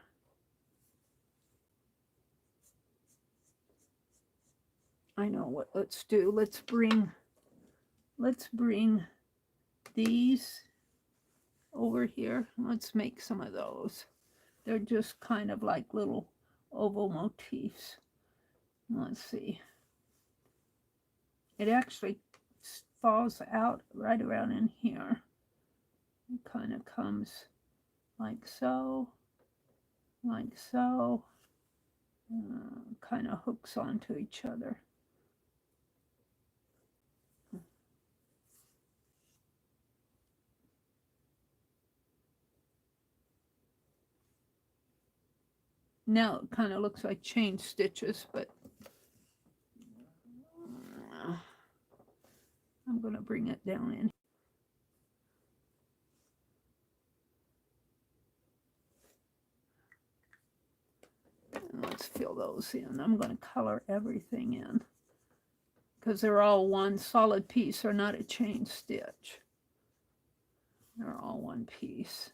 I know what let's do. Let's bring these over here. Let's make some of those. They're just kind of like little oval motifs. Let's see. It actually falls out right around in here. It kind of comes like so, kind of hooks onto each other. Now it kind of looks like chain stitches, but I'm going to bring it down in. And let's fill those in. I'm going to color everything in because they're all one solid piece. They're not a chain stitch. They're all one piece.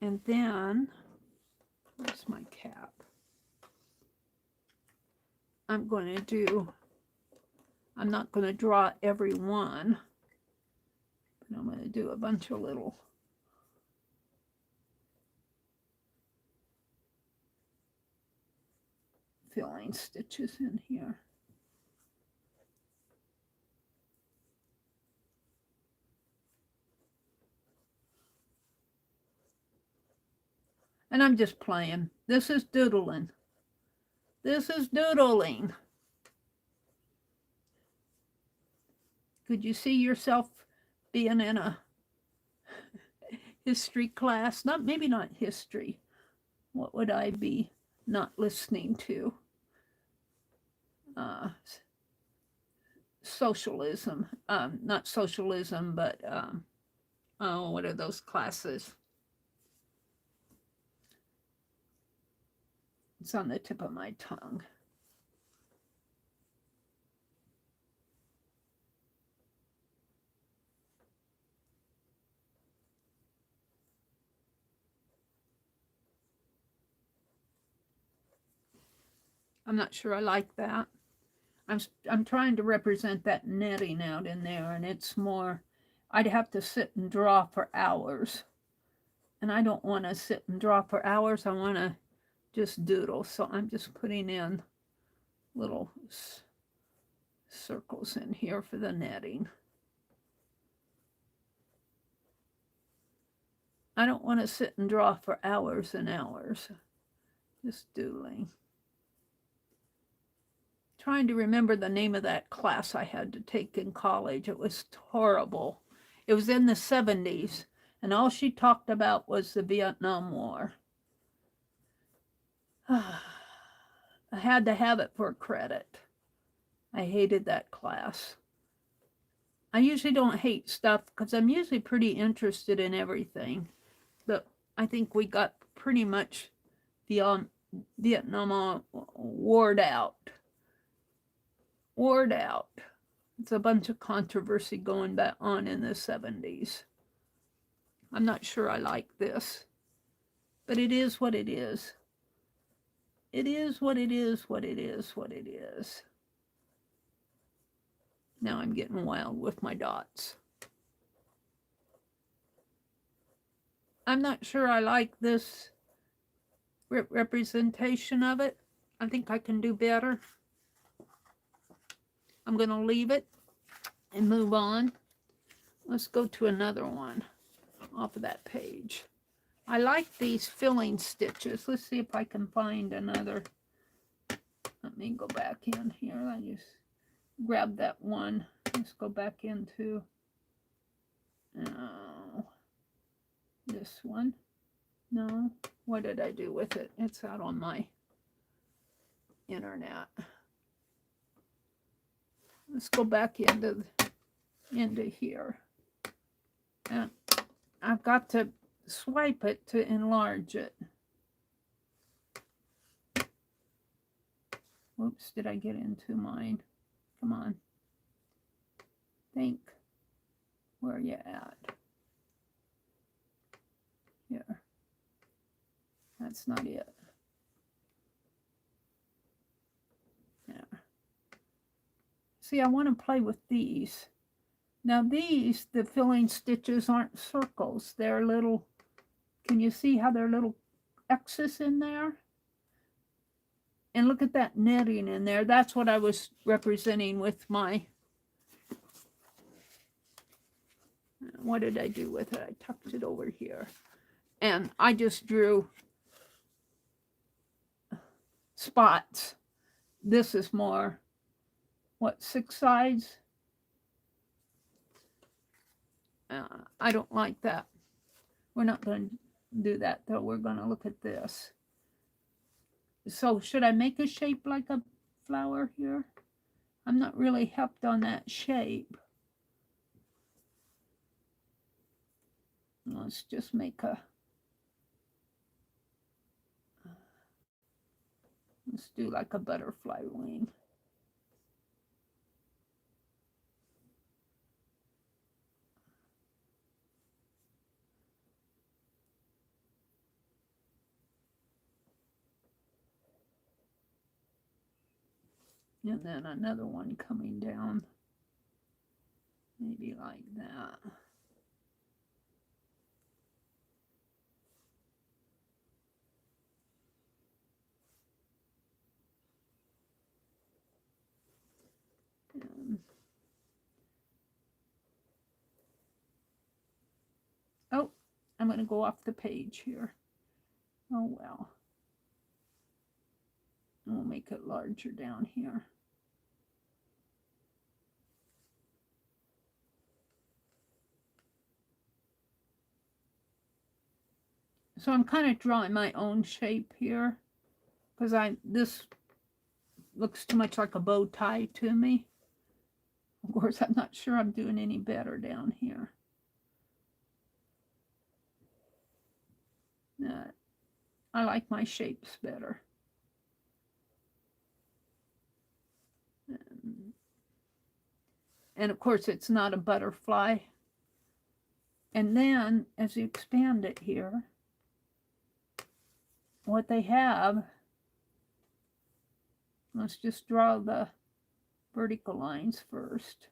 And then, where's my cap? I'm not going to draw every one, but I'm going to do a bunch of little filling stitches in here. And I'm just playing. This is doodling. This is doodling. Could you see yourself being in a history class? Maybe not history. What would I be not listening to? Socialism. Not socialism, but oh, what are those classes? It's on the tip of my tongue. I'm not sure I like that. I'm trying to represent that netting out in there, and it's more, I'd have to sit and draw for hours. And I don't want to sit and draw for hours. I want to just doodle. So I'm just putting in little circles in here for the netting. I don't want to sit and draw for hours and hours. Just doodling. trying to remember the name of that class I had to take in college. It was horrible. It was in the 70s, and all she talked about was the Vietnam War. I had to have it for credit. I hated that class. I usually don't hate stuff because I'm usually pretty interested in everything. But I think we got pretty much Vietnam warred out. Warred out. It's a bunch of controversy going back on in the 70s. I'm not sure I like this. But it is what it is. It is what it is, what it is, what it is. Now I'm getting wild with my dots. I'm not sure I like this representation of it. I think I can do better. I'm going to leave it and move on. Let's go to another one off of that page. I like these filling stitches. Let's see if I can find another. Let me go back in here. I just grabbed that one. Let's go back into this one. No, what did I do with it? It's out on my internet. Let's go back into here. And I've got to swipe it to enlarge it. Whoops, did I get into mine? Come on. Think. Where are you at? Here. That's not it. There. See, I want to play with these. Now these, the filling stitches aren't circles. They're little, can you see how they're little X's in there? And look at that netting in there. That's what I was representing with my, what did I do with it? I tucked it over here. And I just drew spots. This is more, what, 6 sides? I don't like that. We're not going to do that, though. We're going to look at this. So should I make a shape like a flower here? I'm not really helped on that shape. Let's just make a, let's do like a butterfly wing. And then another one coming down, maybe like that. Oh, I'm going to go off the page here. Oh, well. We'll make it larger down here. So I'm kind of drawing my own shape here because this looks too much like a bow tie to me. Of course, I'm not sure I'm doing any better down here. I like my shapes better. And of course, it's not a butterfly. And then, as you expand it here, what they have, let's just draw the vertical lines first.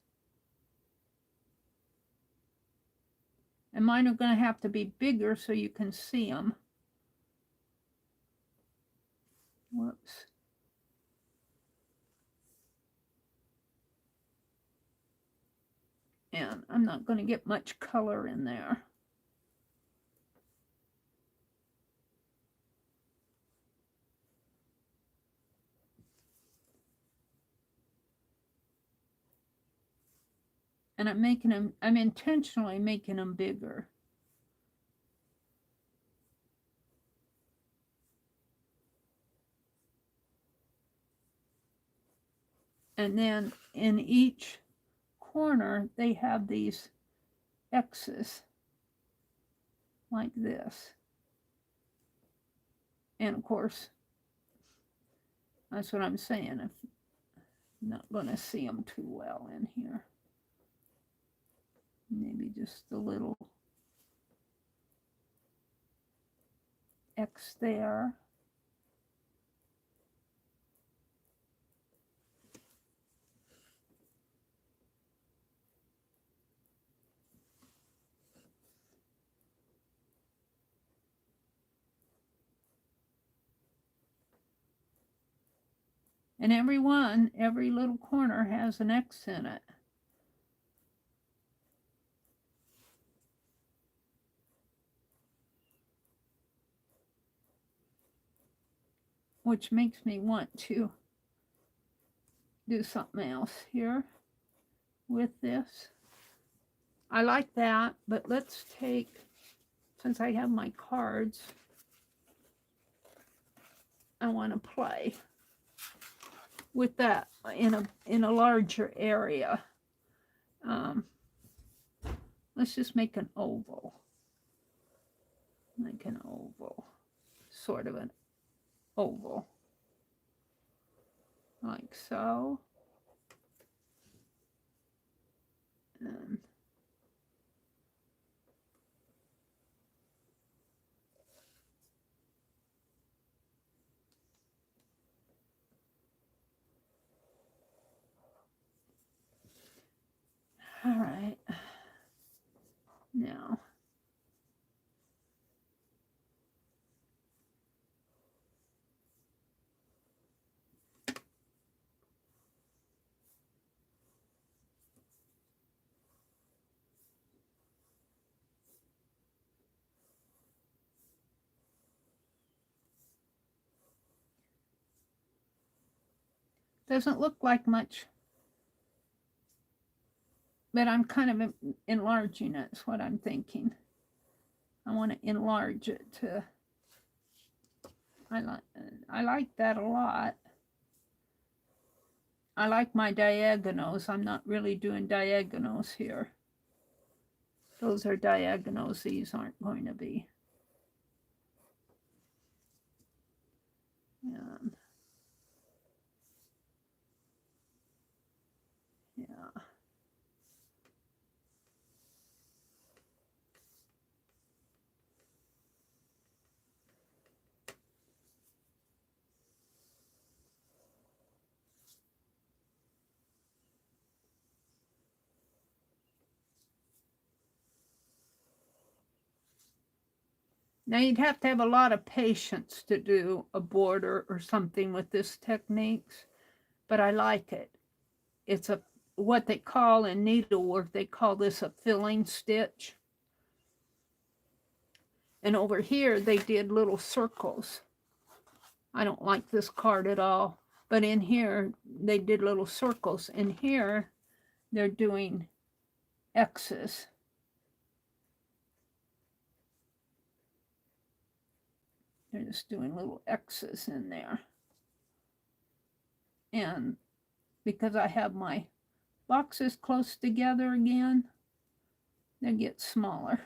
And mine are going to have to be bigger so you can see them. Whoops. And I'm not going to get much color in there. And I'm intentionally making them bigger. And then in each corner, they have these X's like this. And of course, that's what I'm saying. I'm not going to see them too well in here. Maybe just a little X there. And every little corner has an X in it. Which makes me want to do something else here with this. I like that, but let's take, since I have my cards, I want to play with that in a larger area. Let's just make an oval. Make an oval, sort of an oval, like so. And all right, now doesn't look like much, but I'm kind of enlarging it, is what I'm thinking. I want to enlarge it to, I like that a lot. I like my diagonals. I'm not really doing diagonals here. Those are diagonals. These aren't going to be. Yeah. Now you'd have to have a lot of patience to do a border or something with this techniques, but I like it. It's what they call in needlework, they call this a filling stitch. And over here they did little circles. I don't like this card at all, but in here they did little circles. In here they're doing X's. They're just doing little X's in there. And because I have my boxes close together again, they get smaller.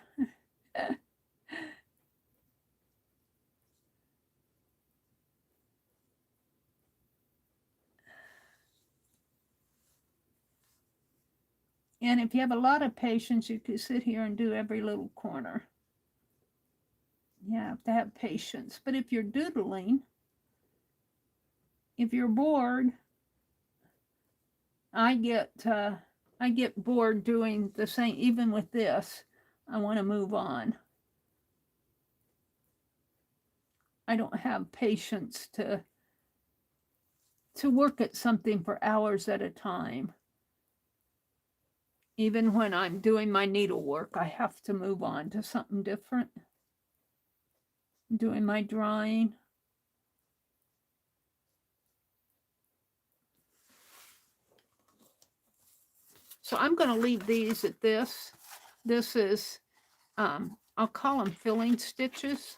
And if you have a lot of patience, you can sit here and do every little corner. You have to have patience. But if you're doodling, if you're bored, I get bored doing the same. Even with this, I want to move on. I don't have patience to work at something for hours at a time. Even when I'm doing my needlework, I have to move on to something different. Doing my drawing. So I'm going to leave these at this. This is, I'll call them filling stitches.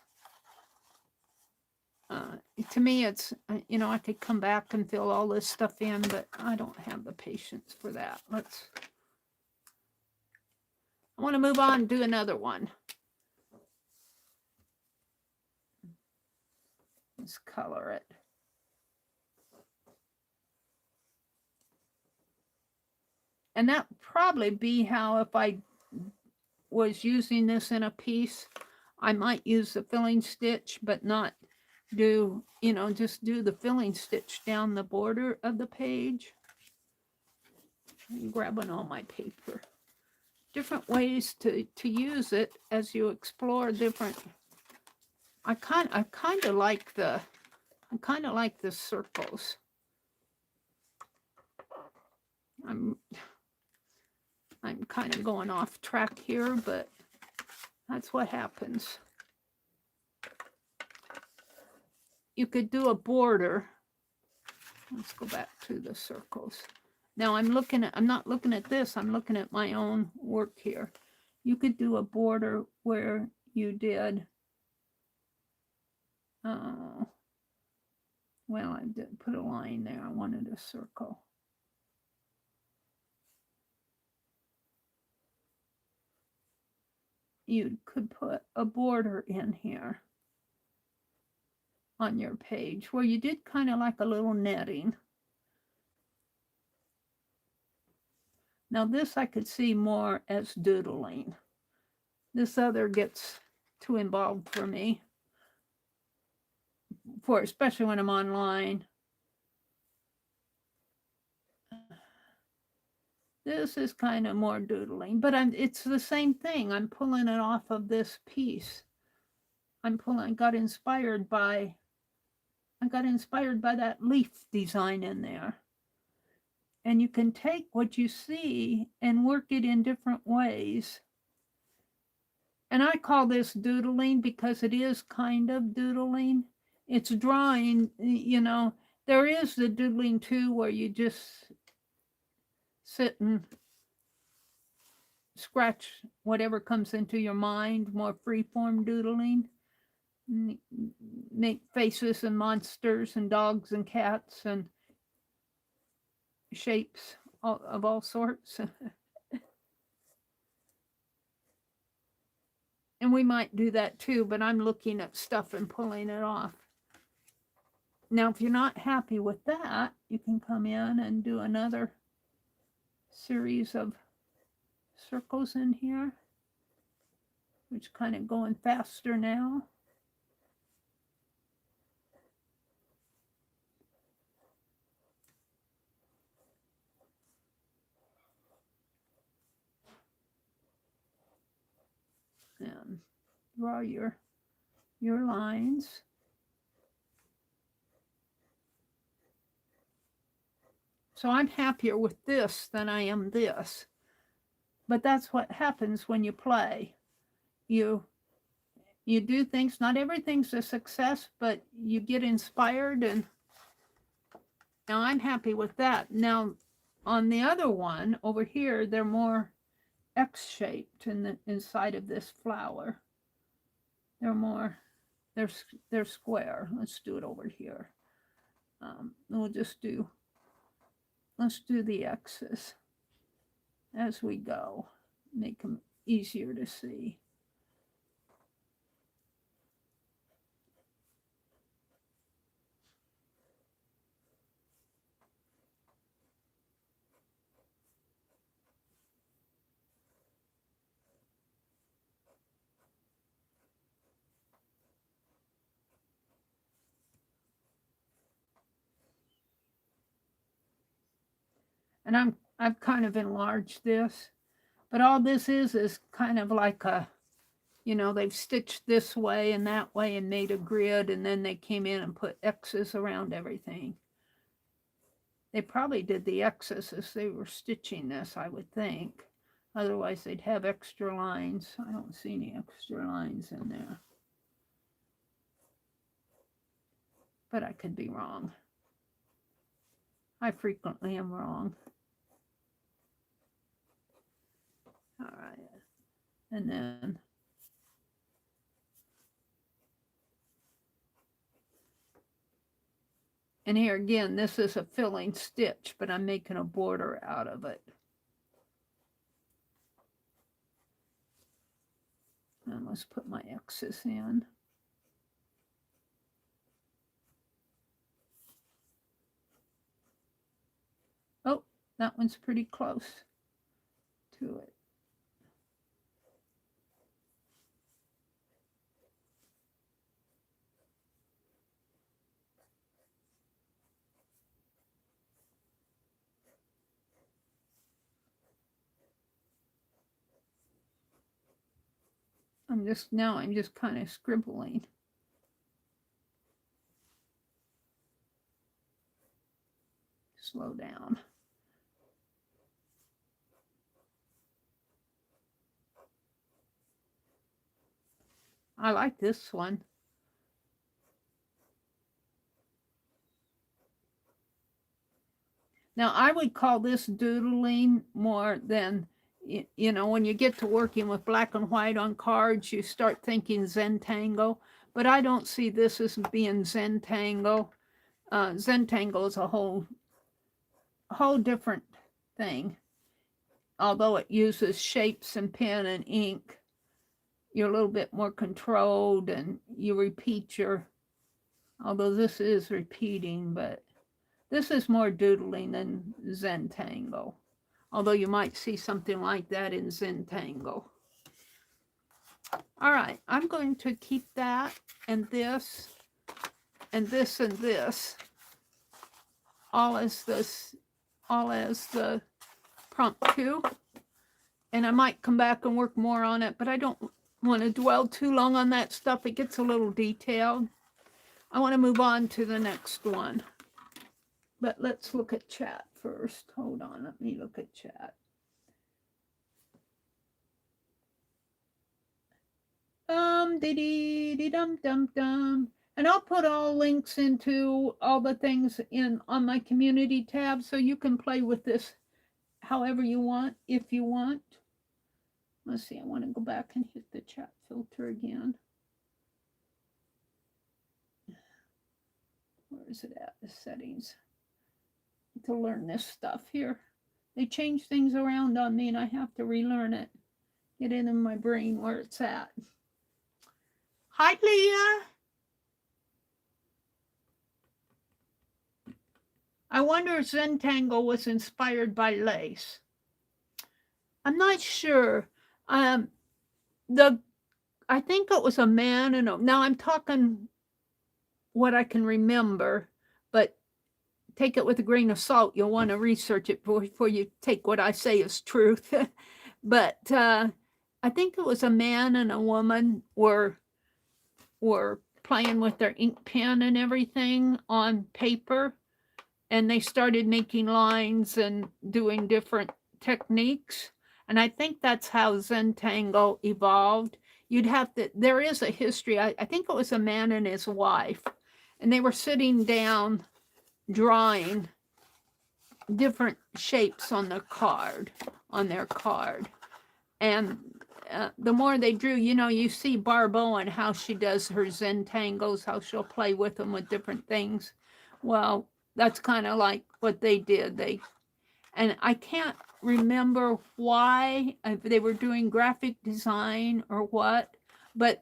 To me, it's, you know, I could come back and fill all this stuff in, but I don't have the patience for that. I want to move on and do another one. Let's color it. And that would probably be how, if I was using this in a piece, I might use the filling stitch, but not do, you know, just do the filling stitch down the border of the page. I'm grabbing all my paper. Different ways to use it as you explore different. I kind of like the circles. I'm kind of going off track here, but that's what happens. You could do a border. Let's go back to the circles. Now I'm not looking at this, I'm looking at my own work here. You could do a border where you did, well, I did put a line there, I wanted a circle. You could put a border in here on your page where you did kind of like a little netting. Now this I could see more as doodling. This other gets too involved for me, especially when I'm online. This is kind of more doodling, but it's the same thing. I'm pulling it off of this piece. I got inspired by that leaf design in there. And you can take what you see and work it in different ways. And I call this doodling because it is kind of doodling. It's drawing, you know, there is the doodling too, where you just sit and scratch whatever comes into your mind, more freeform doodling. Make faces and monsters and dogs and cats and shapes of all sorts. And we might do that too, but I'm looking at stuff and pulling it off. Now, if you're not happy with that, you can come in and do another series of circles in here, which kind of going faster now. And draw your lines. So I'm happier with this than I am this. But that's what happens when you play. You do things, not everything's a success, but you get inspired, and now I'm happy with that. Now on the other one over here, they're more X-shaped in the inside of this flower. They're square. Let's do it over here. Let's do the X's as we go. Make them easier to see. And I've kind of enlarged this, but all this is kind of like a, you know, they've stitched this way and that way and made a grid, and then they came in and put X's around everything. They probably did the X's as they were stitching this, I would think. Otherwise they'd have extra lines. I don't see any extra lines in there. But I could be wrong. I frequently am wrong. All right. And then and here again, this is a filling stitch, but I'm making a border out of it. And let's put my X's in. Oh, that one's pretty close to it. I'm just kind of scribbling. Slow down. I like this one. Now, I would call this doodling more than, you know, when you get to working with black and white on cards, you start thinking Zentangle, but I don't see this as being Zentangle. Zentangle is a whole different thing. Although it uses shapes and pen and ink, you're a little bit more controlled and you repeat although this is repeating, but this is more doodling than Zentangle. Although you might see something like that in Zentangle. All right, I'm going to keep that and this and this and this all as the prompt 2. And I might come back and work more on it, but I don't want to dwell too long on that stuff. It gets a little detailed. I want to move on to the next one. But let's look at chat first. Hold on, let me look at chat. Dum. And I'll put all links into all the things on my community tab, so you can play with this however you want, if you want. Let's see, I want to go back and hit the chat filter again. Where is it at? The settings. To learn this stuff here. They change things around on me and I have to relearn it. Get it in my brain where it's at. Hi, Leah. I wonder if Zentangle was inspired by lace. I'm not sure. I think it was a man and now I'm talking what I can remember, but take it with a grain of salt. You'll want to research it before you take what I say as truth. But I think it was a man and a woman were playing with their ink pen and everything on paper, and they started making lines and doing different techniques. And I think that's how Zentangle evolved. There is a history. I think it was a man and his wife, and they were sitting down drawing different shapes on their card. And the more they drew, you see Barb Owen, how she does her Zentangles, how she'll play with them with different things. Well, that's kind of like what they did. And I can't remember why, if they were doing graphic design or what, but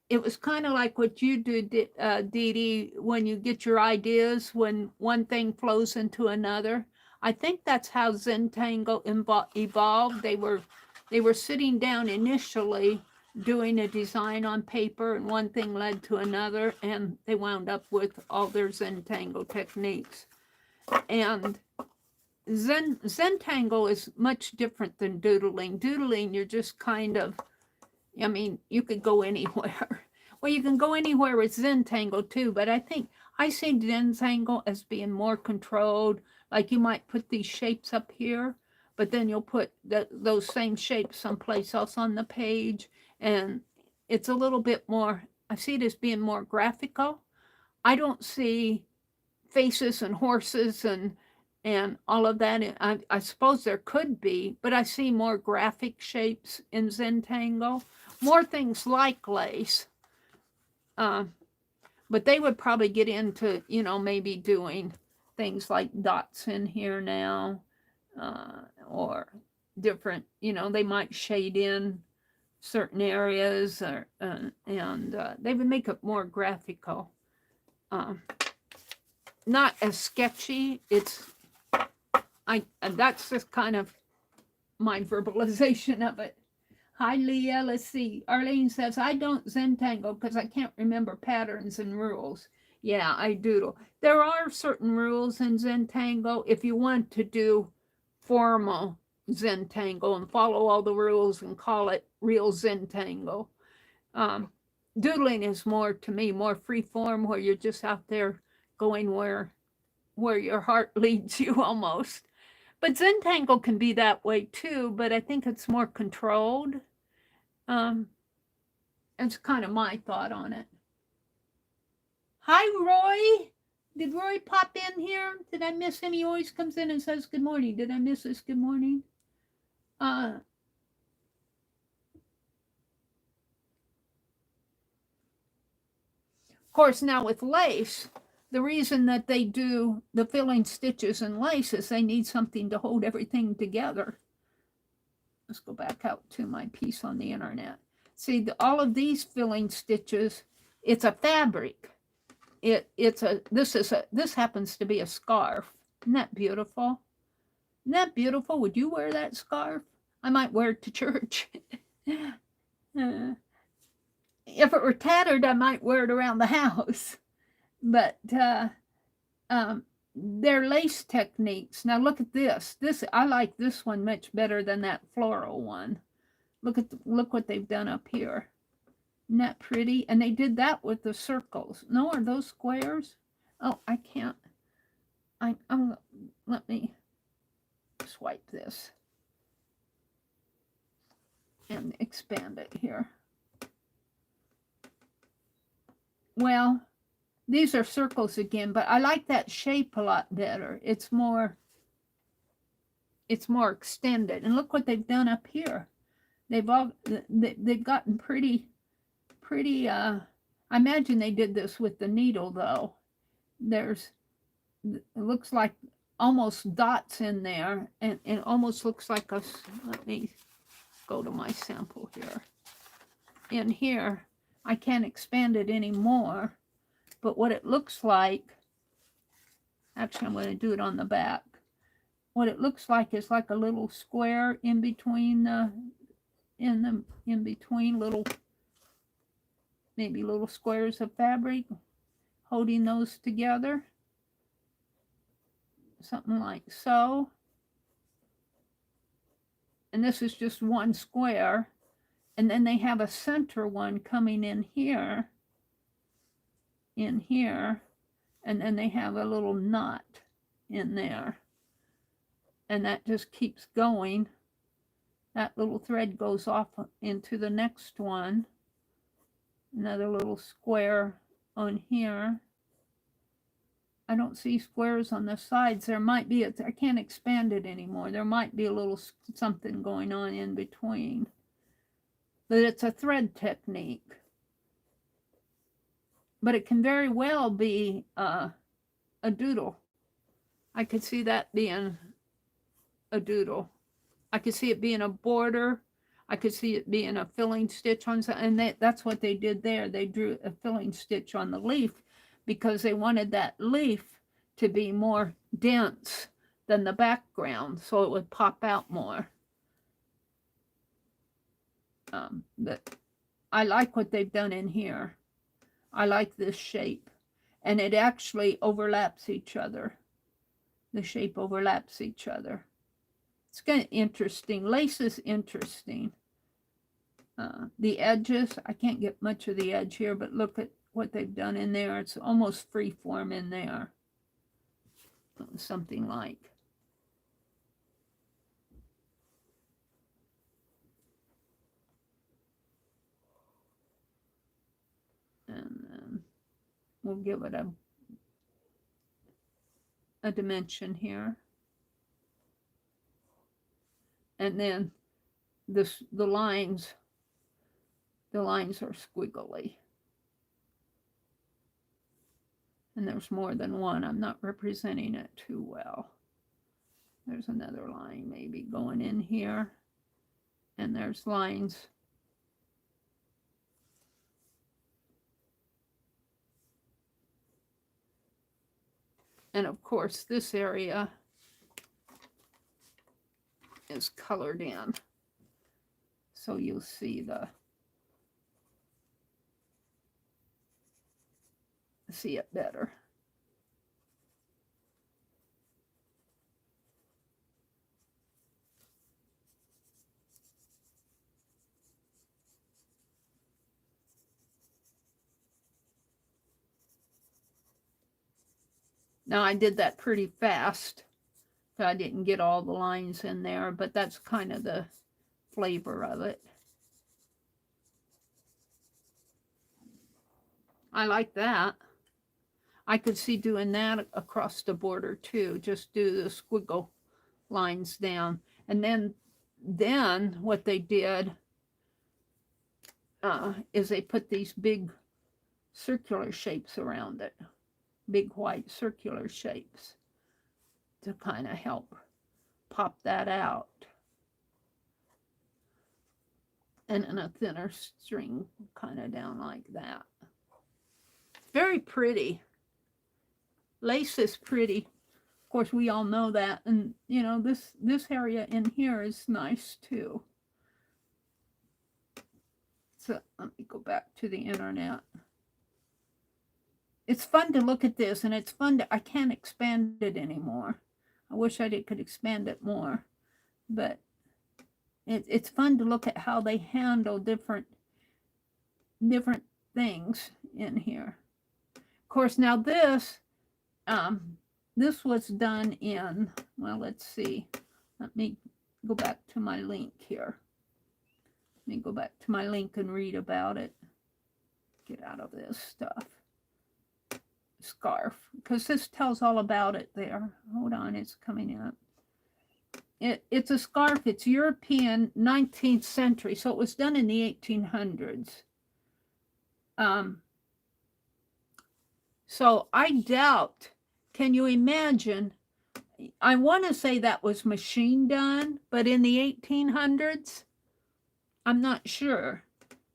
it was kind of like what you do, Dee Dee, when you get your ideas, when one thing flows into another. I think that's how Zentangle evolved. They were sitting down initially doing a design on paper, and one thing led to another, and they wound up with all their Zentangle techniques. And Zentangle is much different than doodling. Doodling, you're just kind of, you could go anywhere. Well, you can go anywhere with Zentangle too, but I think I see Zentangle as being more controlled. Like you might put these shapes up here, but then you'll put those same shapes someplace else on the page. And it's a little bit more, I see it as being more graphical. I don't see faces and horses and and all of that. I suppose there could be, but I see more graphic shapes in Zentangle, more things like lace. Uh, but they would probably get into, maybe doing things like dots in here now, or different, they might shade in certain areas, or and they would make it more graphical. Not as sketchy. That's just kind of my verbalization of it. Hi, Leah. Let's see. Arlene says, I don't Zentangle because I can't remember patterns and rules. Yeah, I doodle. There are certain rules in Zentangle if you want to do formal Zentangle and follow all the rules and call it real Zentangle. Doodling is more, to me, more free form, where you're just out there going where your heart leads you almost. But Zentangle can be that way too, but I think it's more controlled. It's kind of my thought on it. Hi, Roy. Did Roy pop in here? Did I miss him? He always comes in and says good morning. Did I miss this good morning? Of course, now with lace, the reason that they do the filling stitches and lace is they need something to hold everything together. Let's go back out to my piece on the internet. See, all of these filling stitches, it's a fabric. This happens to be a scarf. Isn't that beautiful? Isn't that beautiful? Would you wear that scarf? I might wear it to church. If it were tattered, I might wear it around the house. But they're lace techniques. Now look at this. I like this one much better than that floral one. Look what they've done up here. Isn't that pretty? And they did that with the circles. No, are those squares? Oh, I can't. Let me swipe this and expand it here. Well, these are circles again, but I like that shape a lot better. It's more extended. And look what they've done up here. They've gotten pretty. I imagine they did this with the needle though. It looks like almost dots in there, and it almost looks like a. Let me go to my sample here. In here, I can't expand it anymore, but what it looks like. Actually, I'm going to do it on the back. What it looks like is like a little square in between in between little. Maybe little squares of fabric, holding those together. Something like so. And this is just one square. And then they have a center one coming in here. And then they have a little knot in there. And that just keeps going. That little thread goes off into the next one. Another little square on here. I don't see squares on the sides. There might be, I can't expand it anymore. There might be a little something going on in between. But it's a thread technique. But it can very well be a doodle. I could see that being a doodle. I could see it being a border. I could see it being a filling stitch on, and that's what they did there. They drew a filling stitch on the leaf because they wanted that leaf to be more dense than the background, so it would pop out more. But I like what they've done in here. I like this shape, and it actually overlaps each other. The shape overlaps each other. It's kind of interesting. Lace is interesting. The edges, I can't get much of the edge here, but look at what they've done in there. It's almost free form in there. Something like. And then we'll give it a dimension here. and then the lines are squiggly. And there's more than one. I'm not representing it too well. There's another line maybe going in here. And there's lines. And of course, this area is colored in. So you'll see it better. Now I did that pretty fast, so I didn't get all the lines in there, but that's kind of the flavor of it. I like that. I could see doing that across the border too, just do the squiggle lines down. And then what they did is they put these big circular shapes around it. Big white circular shapes to kind of help pop that out. And then a thinner string kind of down like that. Very pretty. Lace is pretty. Of course, we all know that. And, you know, this area in here is nice too. So let me go back to the internet. It's fun to look at this, and it's fun to, I can't expand it anymore. I wish I could expand it more, but it's fun to look at how they handle different things in here. Of course, now this was done in, well, let's see. Let me go back to my link here. Let me go back to my link and read about it. Get out of this stuff. Scarf, because this tells all about it there. Hold on, it's coming up. It's a scarf. It's European 19th century, so it was done in the 1800s. So I doubt, can you imagine? I want to say that was machine done, but in the 1800s, I'm not sure.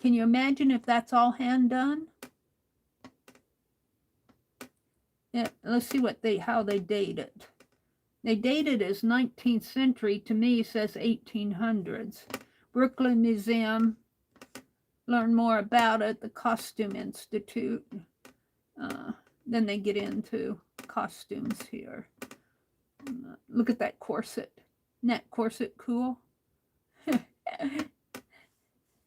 Can you imagine if that's all hand done? Yeah, let's see how they date it. They date it as 19th century. To me, it says 1800s. Brooklyn Museum. Learn more about it. The Costume Institute. Then they get into costumes here. Look at that corset. Isn't that corset cool?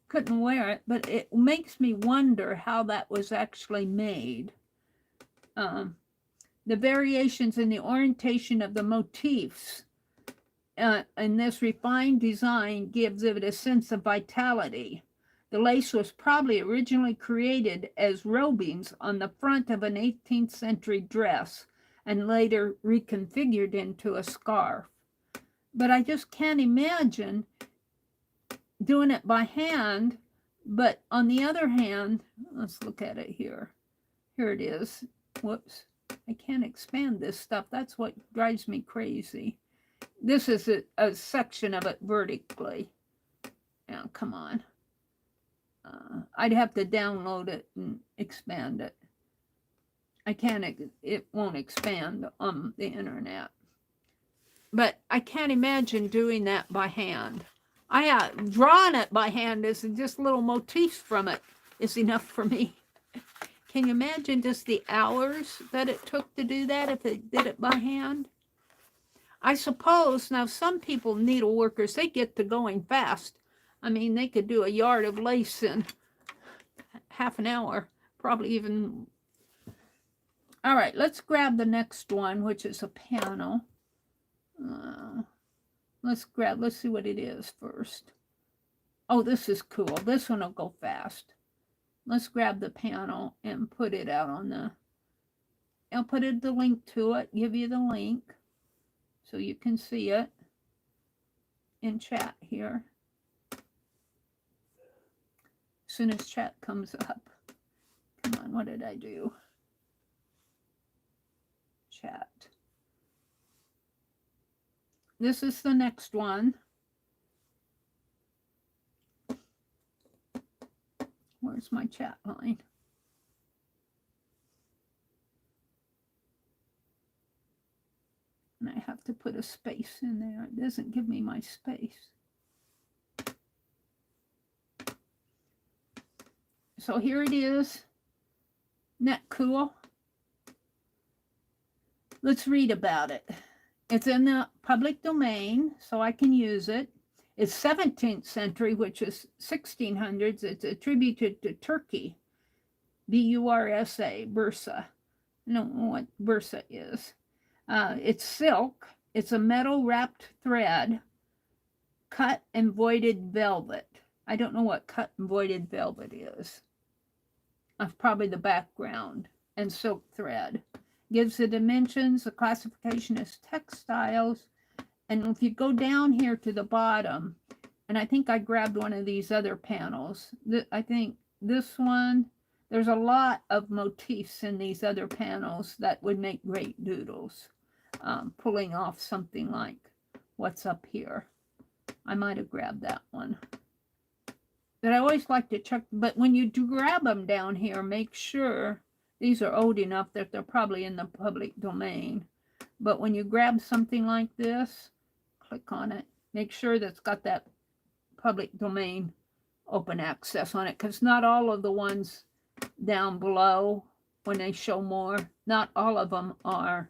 Couldn't wear it, but it makes me wonder how that was actually made. The variations in the orientation of the motifs in this refined design gives it a sense of vitality. The lace was probably originally created as robings on the front of an 18th century dress and later reconfigured into a scarf. But I just can't imagine doing it by hand. But on the other hand, let's look at it here. Here it is. Whoops. I can't expand this stuff. That's what drives me crazy. This is a section of it vertically. Now, come on. I'd have to download it and expand it. I can't, it won't expand on the internet. But I can't imagine doing that by hand. Drawing it by hand is just little motifs from it is enough for me. Can you imagine just the hours that it took to do that if it did it by hand? I suppose, now some people, needle workers, they get to going fast. I mean, they could do a yard of lace in half an hour, probably even. All right, let's grab the next one, which is a panel. Let's see what it is first. Oh, this is cool. This one will go fast. Let's grab the panel and put it out on the, I'll put the link to it, give you the link so you can see it. in chat here. As soon as chat comes up. Come on, what did I do? Chat. This is the next one. Where's my chat line? And I have to put a space in there. It doesn't give me my space. So here it is. Isn't that cool? Let's read about it. It's in the public domain, so I can use it. It's 17th century, which is 1600s. It's attributed to Turkey. B-U-R-S-A, Bursa. I don't know what Bursa is. It's silk. It's a metal wrapped thread, cut and voided velvet. I don't know what cut and voided velvet is. That's probably the background. And silk thread. Gives the dimensions. The classification is textiles. And if you go down here to the bottom, and I think I grabbed one of these other panels. I think this one, there's a lot of motifs in these other panels that would make great doodles. Pulling off something like what's up here. I might have grabbed that one. But I always like to check, but when you do grab them down here, make sure these are old enough that they're probably in the public domain. But when you grab something like this, click on it. Make sure that's got that public domain open access on it, because not all of the ones down below, when they show more, not all of them are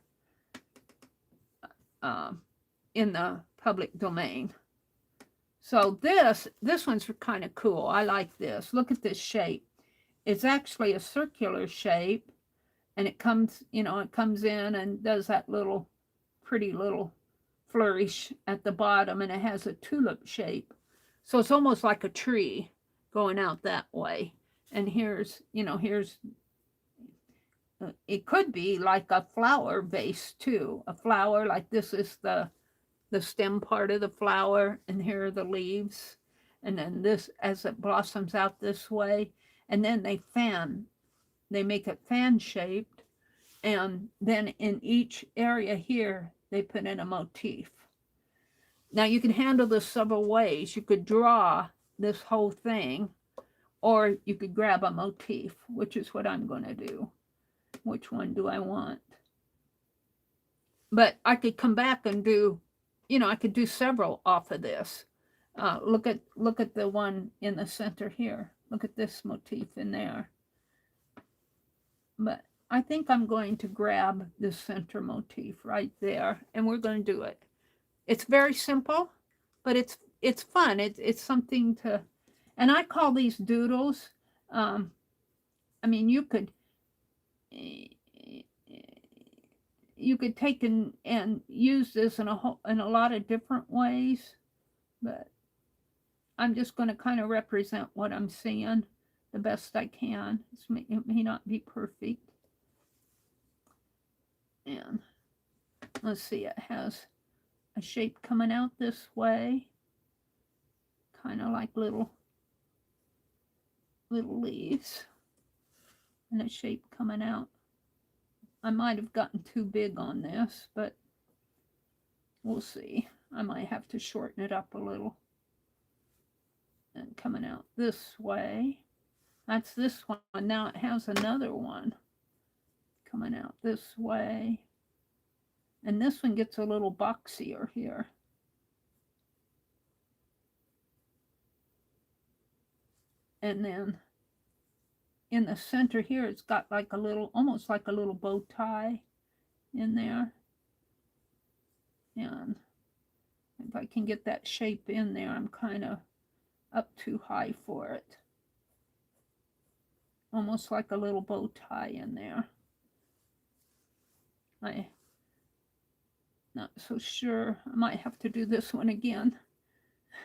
in the public domain. So this one's kind of cool. I like this. Look at this shape. It's actually a circular shape, and it comes, you know, it comes in and does that little pretty little flourish at the bottom, and it has a tulip shape. So it's almost like a tree going out that way. And here's, you know, here's, it could be like a flower vase too. A flower, like this is the stem part of the flower, and here are the leaves. And then this, as it blossoms out this way, and then they make it fan shaped. And then in each area here, they put in a motif. Now you can handle this several ways. You could draw this whole thing, or you could grab a motif, which is what I'm going to do. Which one do I want? But I could come back and do, you know, I could do several off of this. Look at the one in the center here. Look at this motif in there. But I think I'm going to grab this center motif right there, and we're going to do it. It's very simple, but it's fun. It's something to, and I call these doodles. I mean, you could take and use this in a lot of different ways, but I'm just going to kind of represent what I'm seeing the best I can. It may not be perfect. And let's see, it has a shape coming out this way, kind of like little leaves, and a shape coming out. I might have gotten too big on this, but we'll see. I might have to shorten it up a little. And coming out this way. That's this one. Now it has another one coming out this way. And this one gets a little boxier here. And then in the center here, it's got like a little, almost like a little bow tie in there. And if I can get that shape in there, I'm kind of up too high for it. Almost like a little bow tie in there. I'm not so sure. I might have to do this one again.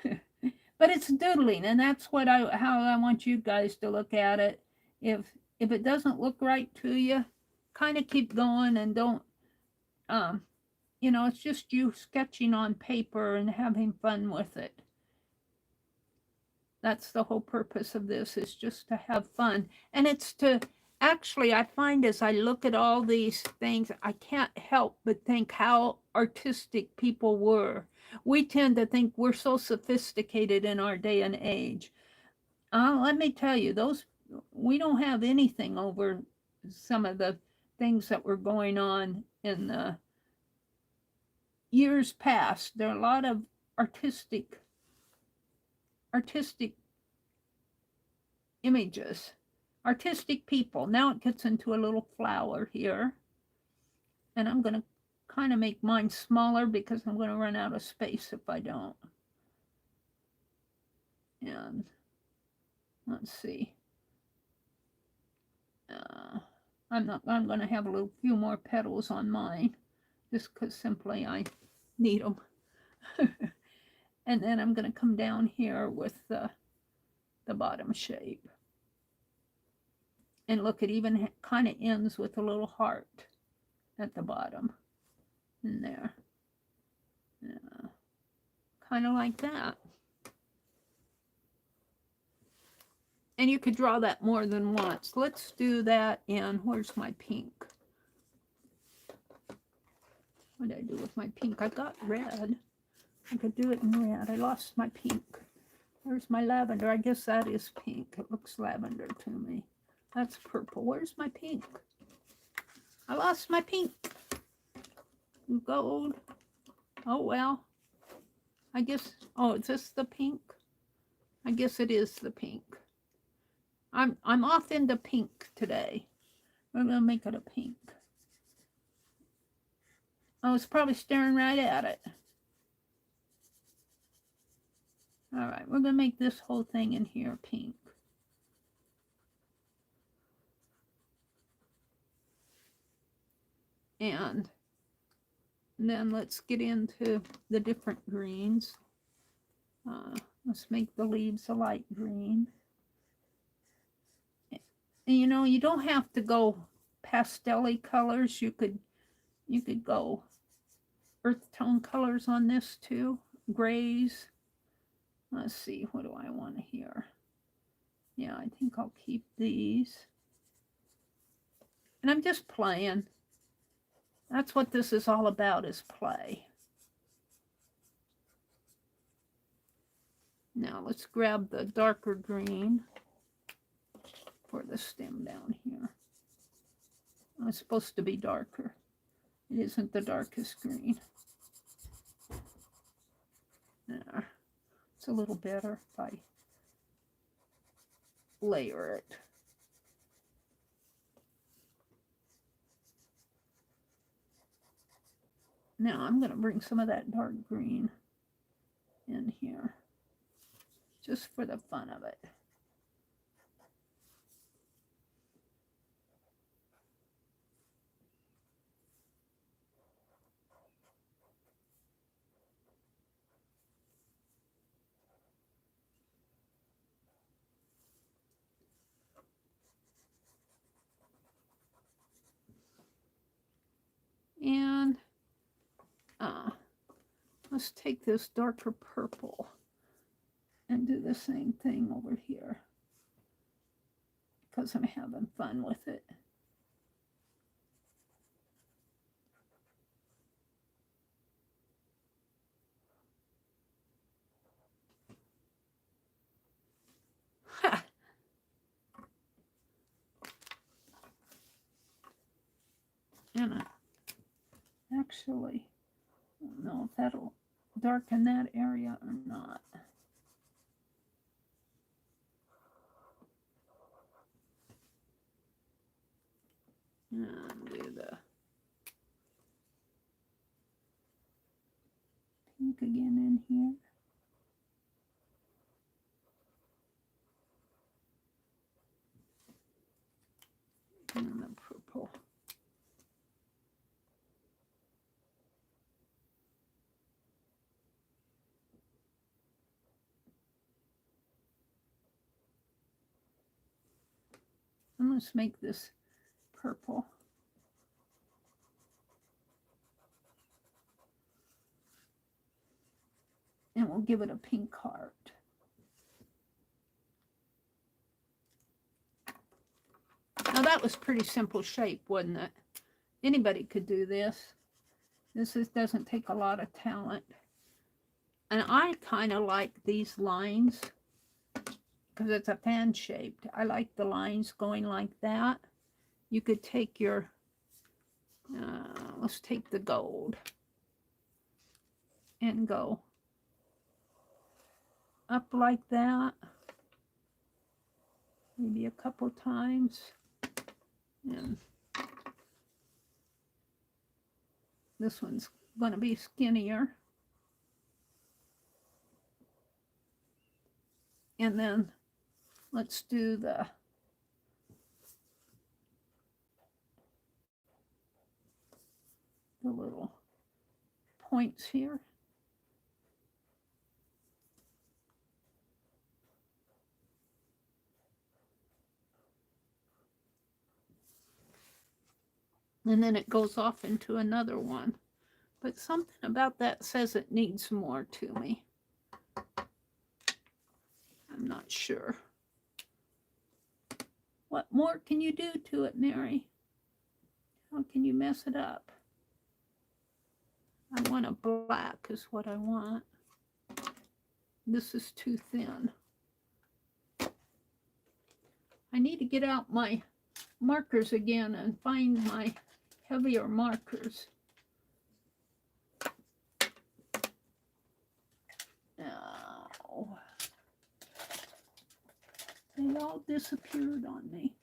But it's doodling, and that's what how I want you guys to look at it. If it doesn't look right to you, kind of keep going and don't you know, it's just you sketching on paper and having fun with it. That's the whole purpose of this, is just to have fun. And it's to, actually, I find as I look at all these things, I can't help but think how artistic people were. We tend to think we're so sophisticated in our day and age. Let me tell you, we don't have anything over some of the things that were going on in the years past. There are a lot of artistic images, artistic people. Now it gets into a little flower here, and I'm going to kind of make mine smaller because I'm going to run out of space if I don't. And let's see. I'm going to have a few more petals on mine, just because simply I need them. And then I'm going to come down here with the bottom shape. And look, it even kind of ends with a little heart at the bottom in there. Yeah. Kind of like that. And you could draw that more than once. Let's do that in, where's my pink? What did I do with my pink? I got red. I could do it in red. I lost my pink. Where's my lavender? I guess that is pink. It looks lavender to me. That's purple. Where's my pink? I lost my pink. Gold. Oh, well. I guess, oh, is this the pink? I guess it is the pink. I'm off into pink today. We're going to make it a pink. I was probably staring right at it. All right, we're going to make this whole thing in here pink. And then let's get into the different greens. Let's make the leaves a light green. And you know, you don't have to go pastel-y colors. You could go earth tone colors on this too. Grays. Let's see, what do I want here? Yeah, I think I'll keep these. And I'm just playing. That's what this is all about, is play. Now let's grab the darker green for the stem down here. Oh, it's supposed to be darker. It isn't the darkest green. There. It's a little better if I layer it. Now I'm going to bring some of that dark green in here, just for the fun of it. And let's take this darker purple and do the same thing over here, because I'm having fun with it. Ha! And actually, I don't know if that'll darken that area or not. And do the pink again in here. And the purple. And let's make this purple. we'll give it a pink heart. Now that was pretty simple shape, wasn't it? Anybody could do this. This doesn't take a lot of talent. And I kind of like these lines because it's a fan shaped. I like the lines going like that. You could take your, let's take the gold and go up like that. Maybe a couple times. And this one's going to be skinnier. And then let's do the little points here. And then it goes off into another one. But something about that says it needs more to me. I'm not sure. What more can you do to it, Meri? How can you mess it up? I want a black is what I want. This is too thin. I need to get out my markers again and find my heavier markers. Now, they all disappeared on me.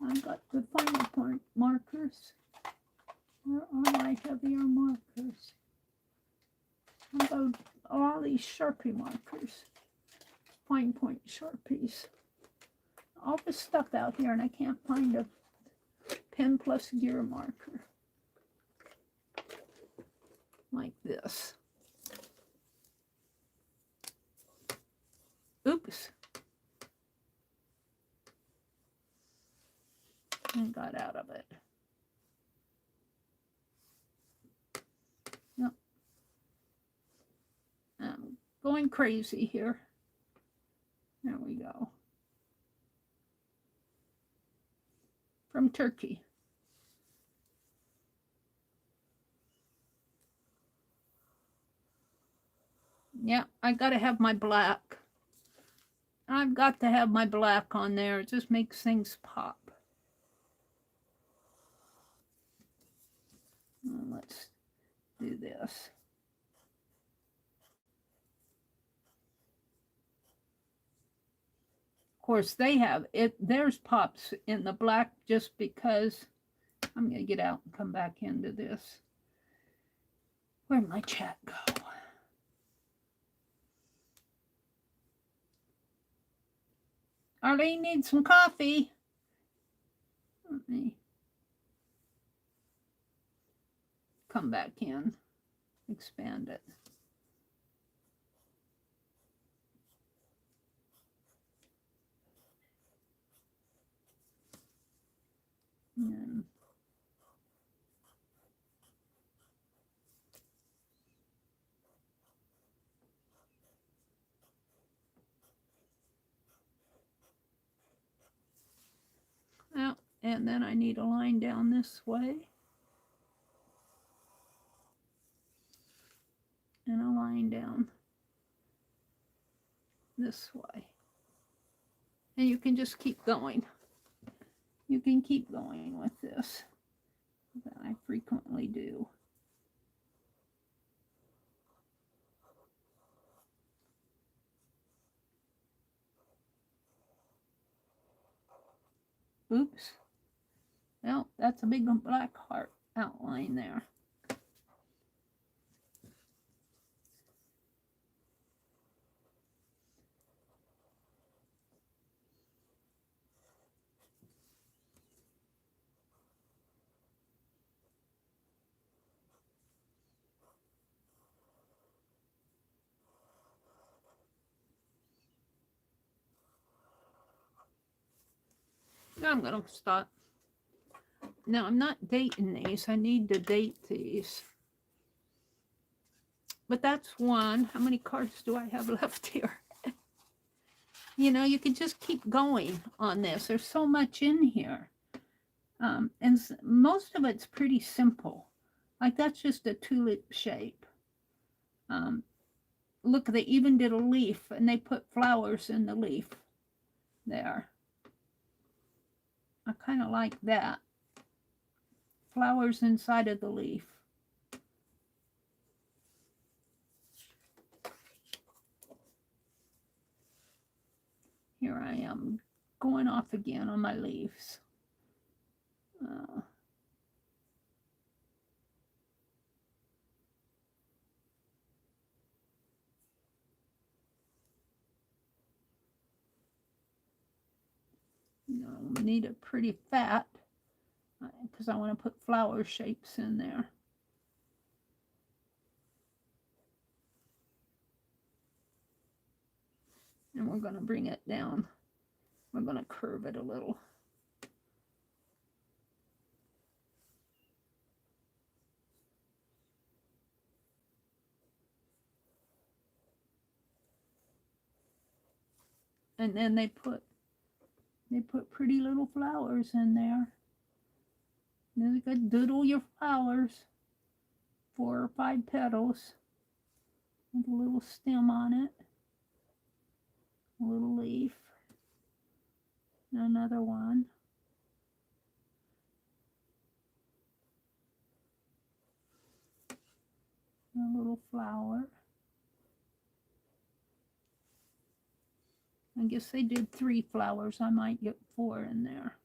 I've got good finer point markers. Where are my heavier markers? How about all these Sharpie markers? Fine point Sharpies. All this stuff out here, and I can't find a pen plus gear marker. Like this. Oops. And got out of it. Yep. I'm going crazy here. There we go. From Turkey. Yeah, I got to have my black. I've got to have my black on there. It just makes things pop. Let's do this. Of course, they have it. Theirs pops in the black just because. I'm going to get out and come back into this. Where'd my chat go? Arlene needs some coffee. Let me come back in, expand it. And well, and then I need a line down this way. And a line down this way. And you can just keep going. You can keep going with this. That I frequently do. Oops. Well, that's a big black heart outline there. I'm going to stop. Now, I'm not dating these. I need to date these. But that's one. How many cards do I have left here? You know, you can just keep going on this. There's so much in here. And most of it's pretty simple. Like that's just a tulip shape. Look, they even did a leaf and they put flowers in the leaf there. I kind of like that. Flowers inside of the leaf. Here I am going off again on my leaves. Need a pretty fat because I want to put flower shapes in there. And we're going to bring it down. We're going to curve it a little. And then they put pretty little flowers in there. Then you could doodle your flowers, 4 or 5 petals with a little stem on it, a little leaf, and another one. A little flower. I guess they did 3 flowers. I might get 4 in there.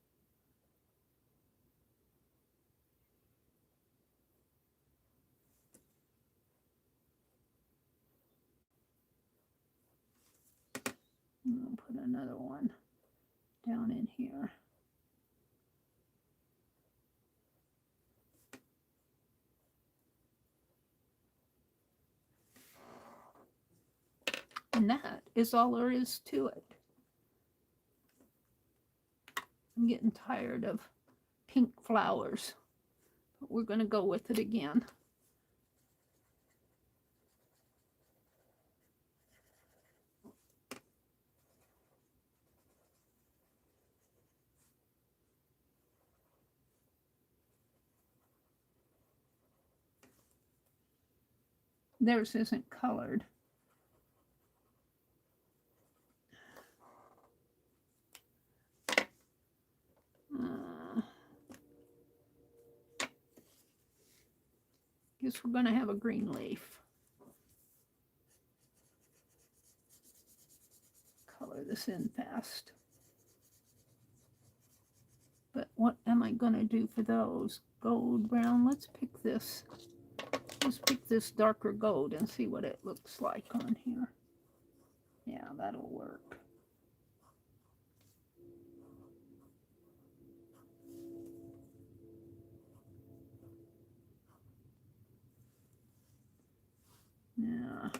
I'll put another one down in here. And that is all there is to it. I'm getting tired of pink flowers, but we're going to go with it again. Theirs isn't colored. Guess we're going to have a green leaf. Color this in fast. But what am I going to do for those? Gold, brown. Let's pick this. Let's pick this darker gold and see what it looks like on here. Yeah, that'll work. Yeah.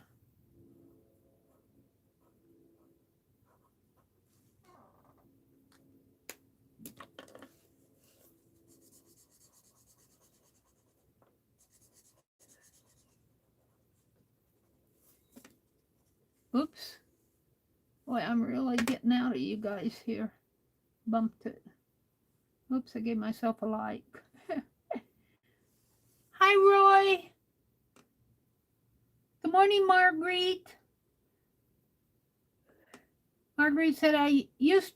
Oops. Boy, I'm really getting out of you guys here. Bumped it. Oops, I gave myself a like. Hi, Roy. Good morning, Marguerite. Marguerite said, I used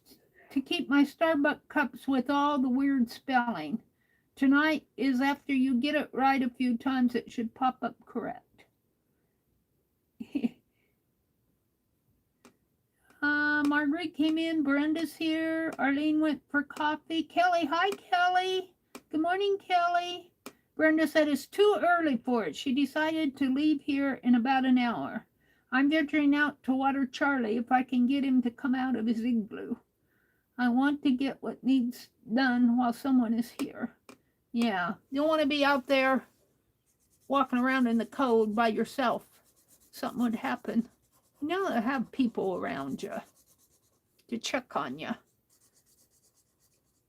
to keep my Starbucks cups with all the weird spelling. Tonight is after you get it right a few times, it should pop up correct. Marguerite came in. Brenda's here. Arlene went for coffee. Kelly, hi, Kelly. Good morning, Kelly. Brenda said it's too early for it. She decided to leave here in about an hour. I'm venturing out to water Charlie if I can get him to come out of his igloo. I want to get what needs done while someone is here. Yeah, you don't want to be out there walking around in the cold by yourself. Something would happen. You know, to have people around you to check on you.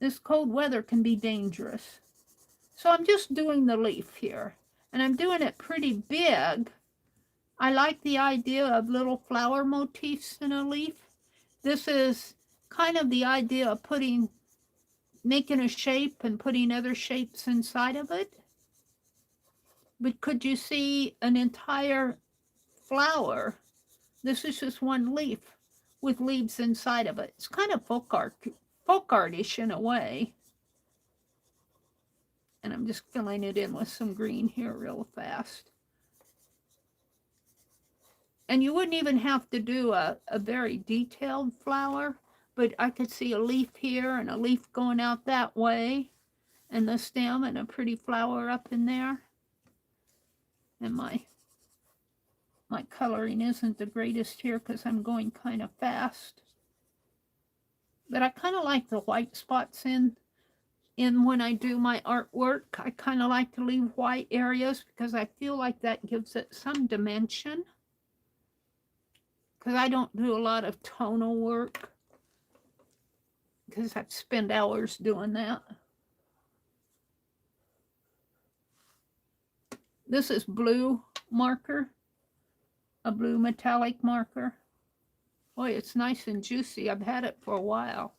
this cold weather can be dangerous. So I'm just doing the leaf here, and I'm doing it pretty big. I like the idea of little flower motifs in a leaf. This is kind of the idea of making a shape and putting other shapes inside of it. But could you see an entire flower? This is just one leaf with leaves inside of it. It's kind of folk artish in a way. And I'm just filling it in with some green here real fast. And you wouldn't even have to do a very detailed flower, but I could see a leaf here and a leaf going out that way, and the stem and a pretty flower up in there. And my coloring isn't the greatest here because I'm going kind of fast. But I kind of like the white spots in when I do my artwork. I kind of like to leave white areas because I feel like that gives it some dimension. Because I don't do a lot of tonal work, because I've spent hours doing that. This is blue marker, a blue metallic marker. Boy, it's nice and juicy. I've had it for a while.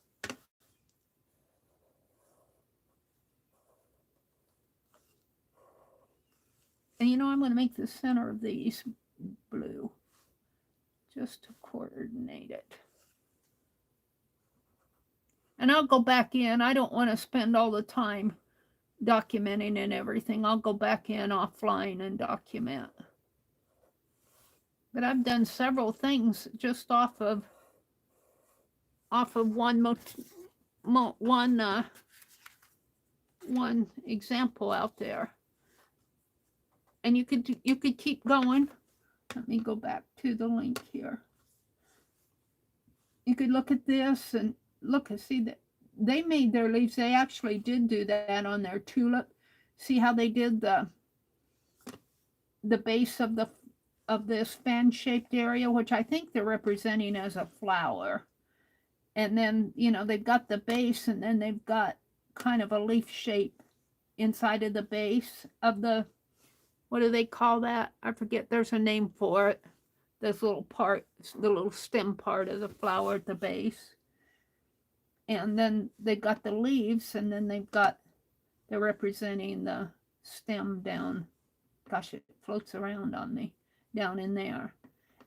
And you know, I'm going to make the center of these blue, just to coordinate it. And I'll go back in. I don't want to spend all the time documenting and everything. I'll go back in offline and document. But I've done several things just off of one example out there. And you could keep going. Let me go back to the link here. You could look at this and look and see that they made their leaves. They actually did do that on their tulip. See how they did the base of this fan-shaped area, which I think they're representing as a flower. And then, you know, they've got the base, and then they've got kind of a leaf shape inside of the base of the, what do they call that? I forget. There's a name for it. This little part, the little stem part of the flower at the base. And then they've got the leaves, and then they're representing the stem down. Gosh, it floats around on me down in there.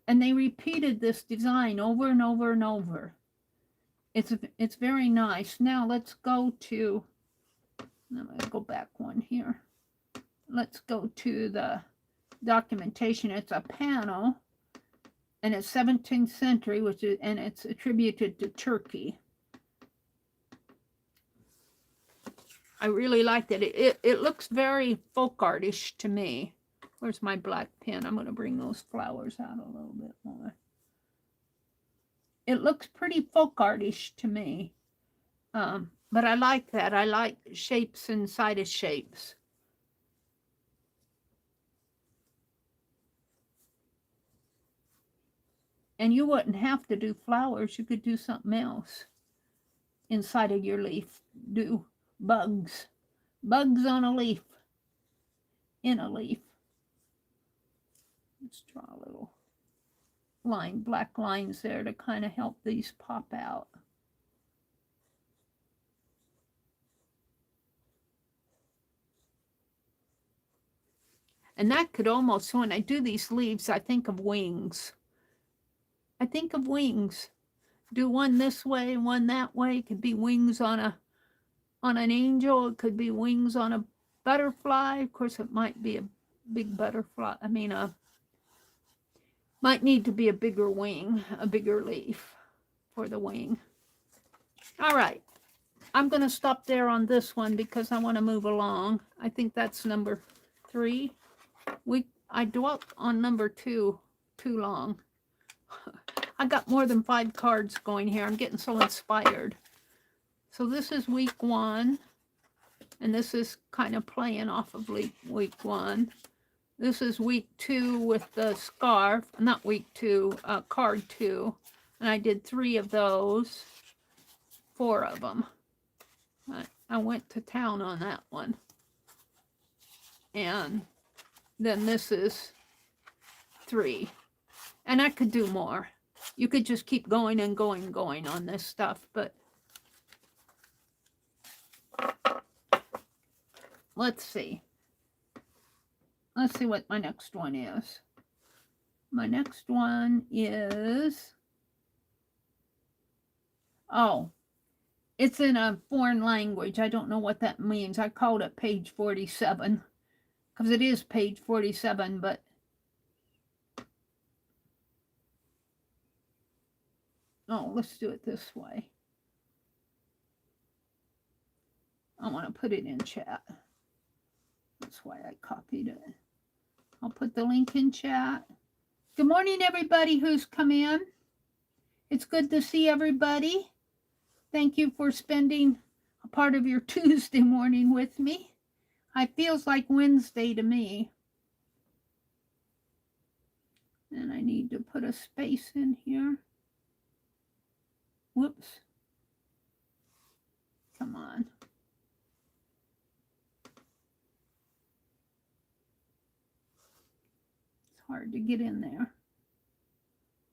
And they repeated this design over and over and over. It's very nice. Now let's go to, I'm going to go back one here. Let's go to the documentation. It's a panel, and it's 17th century, and it's attributed to Turkey. I really liked it. It looks very folk artish to me. Where's my black pen? I'm going to bring those flowers out a little bit more. It looks pretty folk artish to me. But I like that. I like shapes inside of shapes. And you wouldn't have to do flowers. You could do something else inside of your leaf. Do bugs. Bugs on a leaf. In a leaf. Let's draw a little line, black lines there to kind of help these pop out. And that could almost, when I do these leaves, I think of wings. I think of wings. Do one this way, one that way. It could be wings on an angel. It could be wings on a butterfly. Of course, it might be a big butterfly. I mean, might need to be a bigger wing, a bigger leaf for the wing. All right. I'm going to stop there on this one because I want to move along. I think that's number 3. I dwelt on number 2 too long. I got more than 5 cards going here. I'm getting so inspired. So this is week 1. And this is kind of playing off of week 1. This is week 2 with the scarf. Not week 2, card 2. And I did 3 of those. 4 of them. I went to town on that one. And then this is 3. And I could do more. You could just keep going and going and going on this stuff, but let's see. Let's see what my next one is. My next one is, oh, it's in a foreign language. I don't know what that means. I called it page 47 because it is page 47, but oh, let's do it this way. I want to put it in chat. That's why I copied it. I'll put the link in chat. Good morning, everybody who's come in. It's good to see everybody. Thank you for spending a part of your Tuesday morning with me. It feels like Wednesday to me. And I need to put a space in here. Whoops. Come on. It's hard to get in there.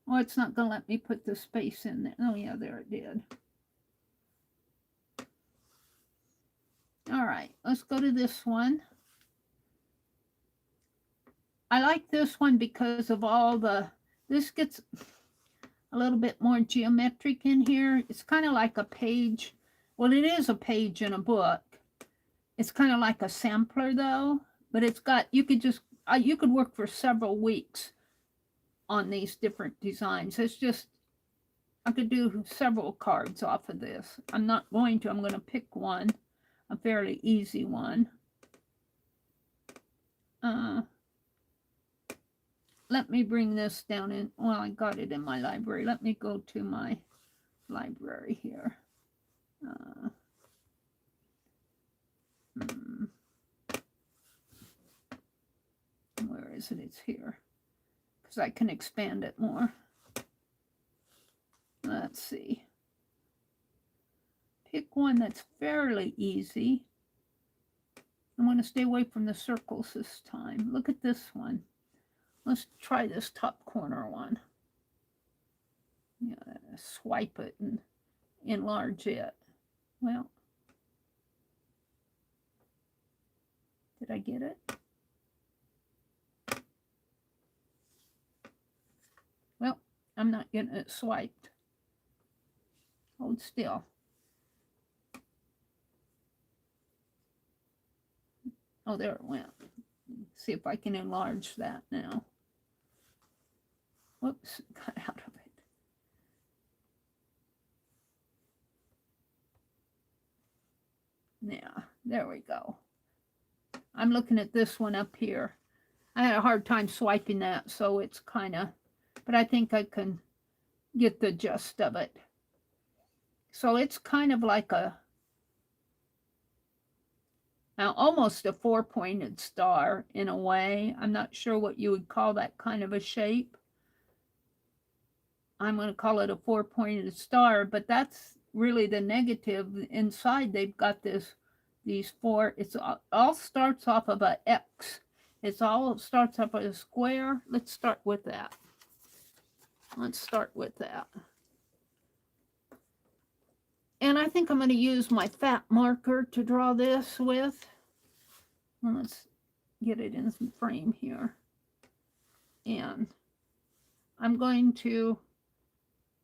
Oh, it's not going to let me put the space in there. Oh, yeah, there it did. All right, let's go to this one. I like this one because of all the, this gets a little bit more geometric in here. It's kind of like a page. Well, it is a page in a book. It's kind of like a sampler though, but it's got, you could just, you could work for several weeks on these different designs. It's just, I could do several cards off of this. I'm not going to, I'm going to pick one, a fairly easy one. Let me bring this down in, well, I got it in my library. Let me go to my library here. Where is it? It's here. Because I can expand it more. Let's see. Pick one that's fairly easy. I want to stay away from the circles this time. Look at this one. Let's try this top corner one. Yeah, swipe it and enlarge it. Well, did I get it? Well, I'm not getting it swiped. Hold still. Oh, there it went. See if I can enlarge that now. Whoops, got out of it. Yeah, there we go. I'm looking at this one up here. I had a hard time swiping that, so it's kind of, but I think I can get the gist of it. So it's kind of like a, now almost a 4-pointed star in a way. I'm not sure what you would call that kind of a shape. I'm going to call it a 4-pointed star, but that's really the negative. Inside they've got these 4, it's all starts off of a X. It starts off of a square. Let's start with that. Let's start with that. And I think I'm going to use my fat marker to draw this with. Well, let's get it in some frame here. And I'm going to,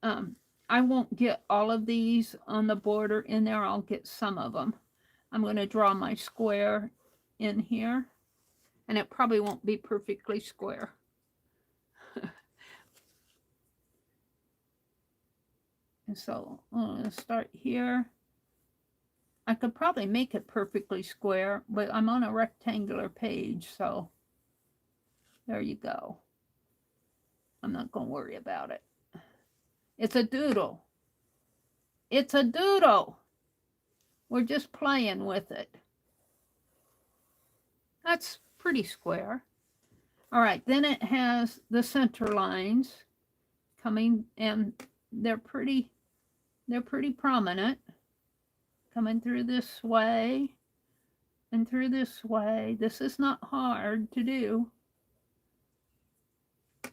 I won't get all of these on the border in there. I'll get some of them. I'm going to draw my square in here. And it probably won't be perfectly square. And so I'm going to start here. I could probably make it perfectly square, but I'm on a rectangular page, so there you go. I'm not going to worry about it. It's a doodle. It's a doodle. We're just playing with it. That's pretty square. All right, then it has the center lines coming, and they're pretty prominent. coming through this way and through this way. This is not hard to do.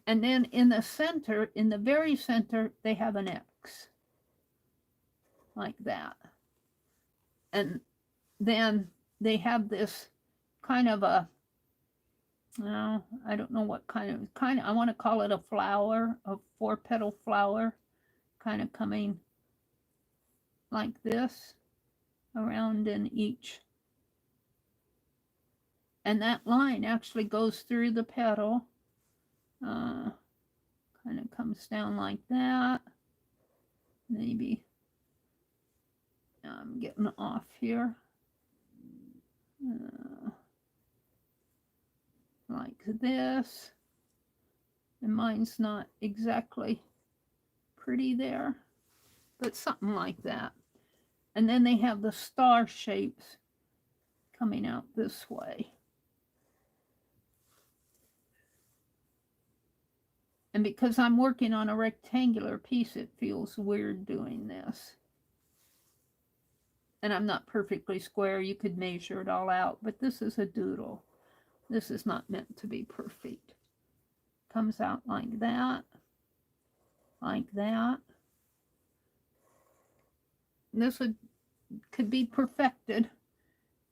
And then in the center, in the very center, they have an X. Like that. And then they have this kind of a, I don't know what kind of, I want to call it a flower, a 4-petal flower, kind of coming like this around in each. And that line actually goes through the petal, kind of comes down like that. Maybe I'm getting off here. Like this. And mine's not exactly pretty there, but something like that. And then they have the star shapes coming out this way. And because I'm working on a rectangular piece, it feels weird doing this. And I'm not perfectly square. You could measure it all out, but this is a doodle. This is not meant to be perfect. Comes out like that. Like that. This could be perfected.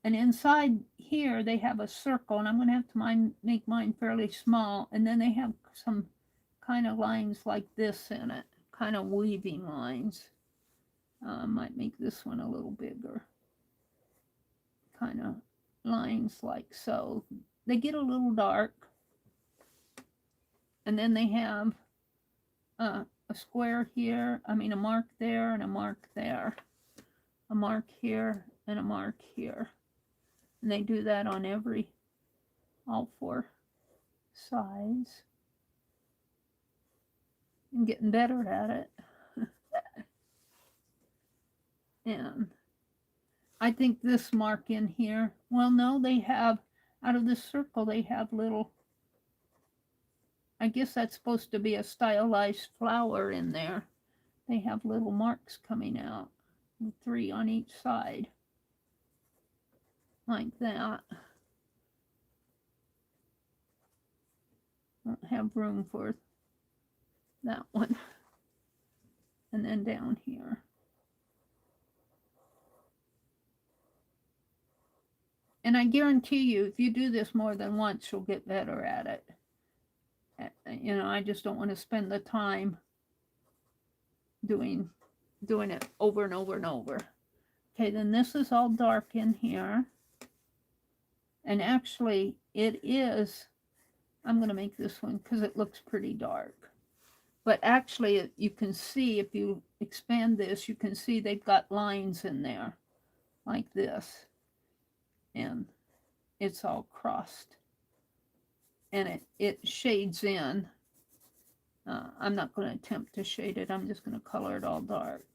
And inside here, they have a circle, and I'm going to have to make mine fairly small. And then they have some kind of lines like this in it, kind of weaving lines. Might make this one a little bigger. Kind of lines like so. They get a little dark. And then they have a square here, a mark there and a mark there. A mark here and a mark here. And they do that on all 4 sides. I'm getting better at it. And I think this mark in here, well, no, they have, out of this circle, they have little, I guess that's supposed to be a stylized flower in there. They have little marks coming out, 3 on each side, like that. Don't have room for that one. And then down here. And I guarantee you, if you do this more than once, you'll get better at it. I just don't want to spend the time doing it over and over and over. Okay, then this is all dark in here. And actually, it is, I'm going to make this one because it looks pretty dark. But actually, you can see, if you expand this, you can see they've got lines in there, like this. And it's all crossed. And it shades in. I'm not going to attempt to shade it. I'm just going to color it all dark.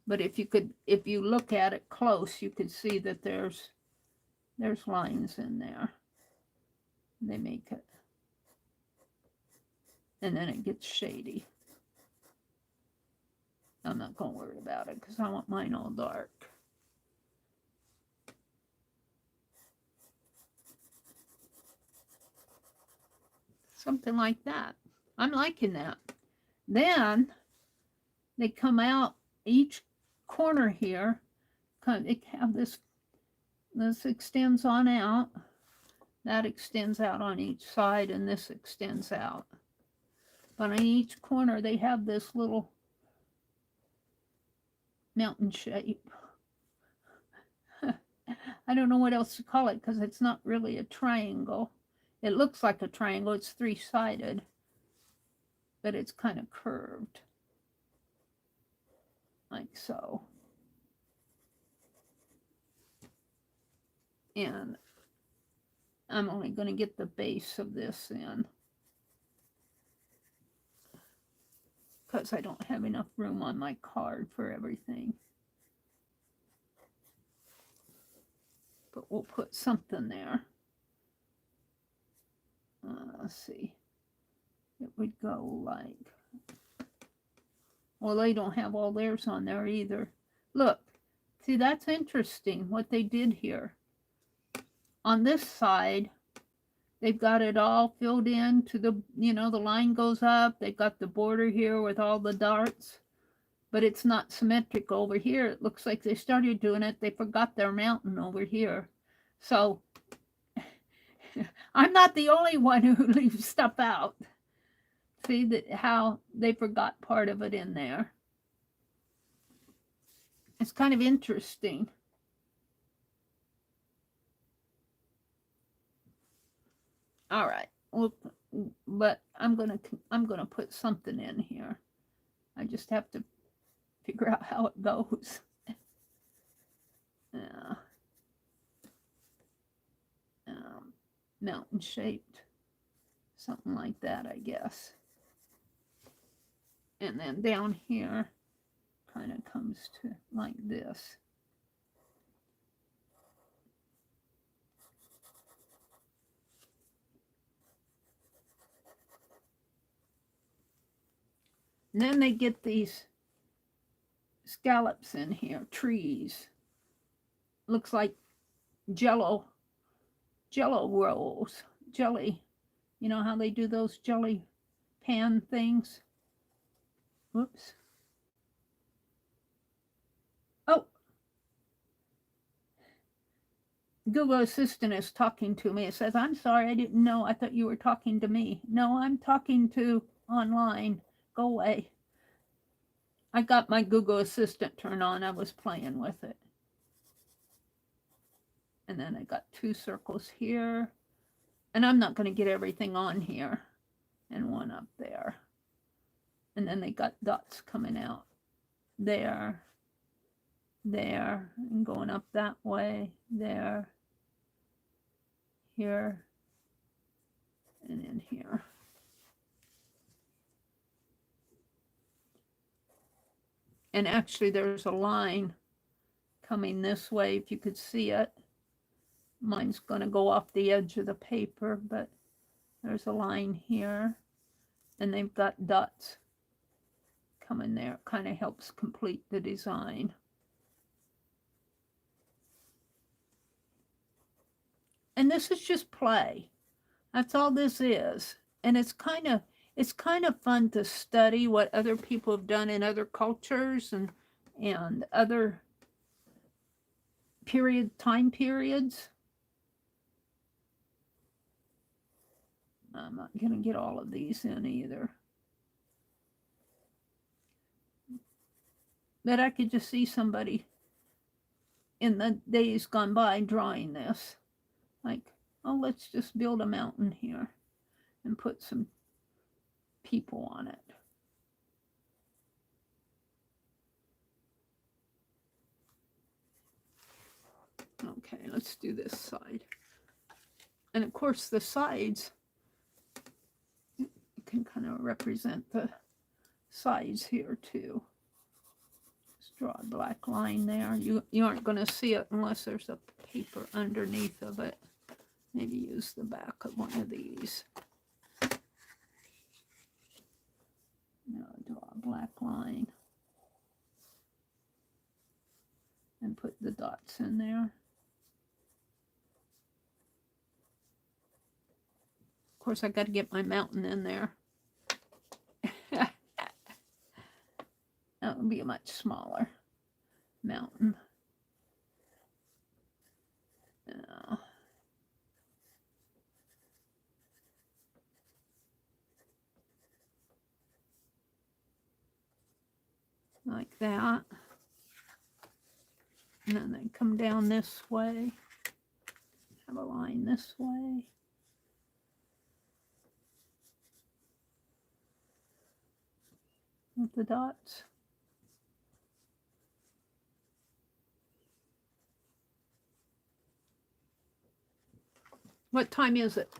But if you look at it close, you could see that there's lines in there. They make it. And then it gets shady. I'm not going to worry about it because I want mine all dark. Something like that. I'm liking that. Then they come out each corner here. They have this extends on out. That extends out on each side, and this extends out. But on each corner, they have this little mountain shape. I don't know what else to call it because it's not really a triangle. It looks like a triangle. It's 3-sided, but it's kind of curved, like so. And I'm only going to get the base of this in because I don't have enough room on my card for everything. But we'll put something there. Let's see. It would go like, well, they don't have all theirs on there either. Look, See, that's interesting what they did here. On this side, they've got it all filled in to the, you know, the line goes up. They've got the border here with all the darts, but it's not symmetric over here. It looks like they started doing it. They forgot their mountain over here. So I'm not the only one who leaves stuff out. See that how they forgot part of it in there. It's kind of interesting. All right. Well, but I'm gonna put something in here. I just have to figure out how it goes. Yeah. Mountain shaped, something like that, I guess. And then down here kind of comes to like this. And then they get these scallops in here, trees. Looks like jello rolls, jelly. You know how they do those jelly pan things? Whoops. Oh. Google Assistant is talking to me. It says, I'm sorry, I didn't know. I thought you were talking to me. No, I'm talking to online. Go away. I got my Google Assistant turned on. I was playing with it. And then I got 2 circles here. And I'm not going to get everything on here. And 1 up there. And then they got dots coming out there, there, and going up that way, there, here, and in here. And actually there's a line coming this way, if you could see it. Mine's going to go off the edge of the paper, but there's a line here. And they've got dots coming there. It kind of helps complete the design. And this is just play. That's all this is. And it's kind of fun to study what other people have done in other cultures and other time periods. I'm not going to get all of these in either. But I could just see somebody in the days gone by drawing this. Like, oh, let's just build a mountain here and put some people on it. Okay, let's do this side. And of course the sides can kind of represent the sides here too. Just draw a black line there. You aren't going to see it unless there's a paper underneath of it. Maybe use the back of one of these. Now draw a black line and put the dots in there. Of course, I got to get my mountain in there. That would be a much smaller mountain. Like that. And then they come down this way. Have a line this way. With the dots. What time is it?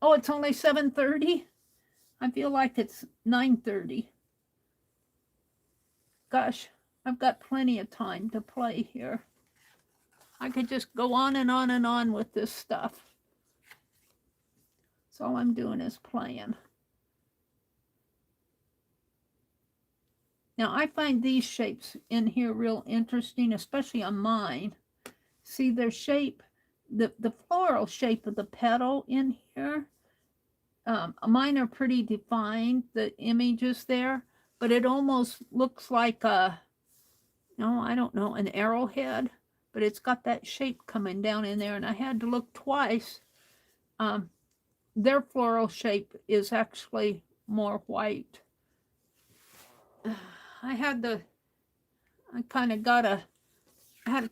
Oh, it's only 7:30? I feel like it's 9:30. Gosh, I've got plenty of time to play here. I could just go on and on and on with this stuff. So all I'm doing is playing. Now I find these shapes in here real interesting, especially on mine. See their shape, the floral shape of the petal in here. Mine are pretty defined, the images there, but it almost looks like a, no, I don't know, an arrowhead, but it's got that shape coming down in there, and I had to look twice. Their floral shape is actually more white. I had to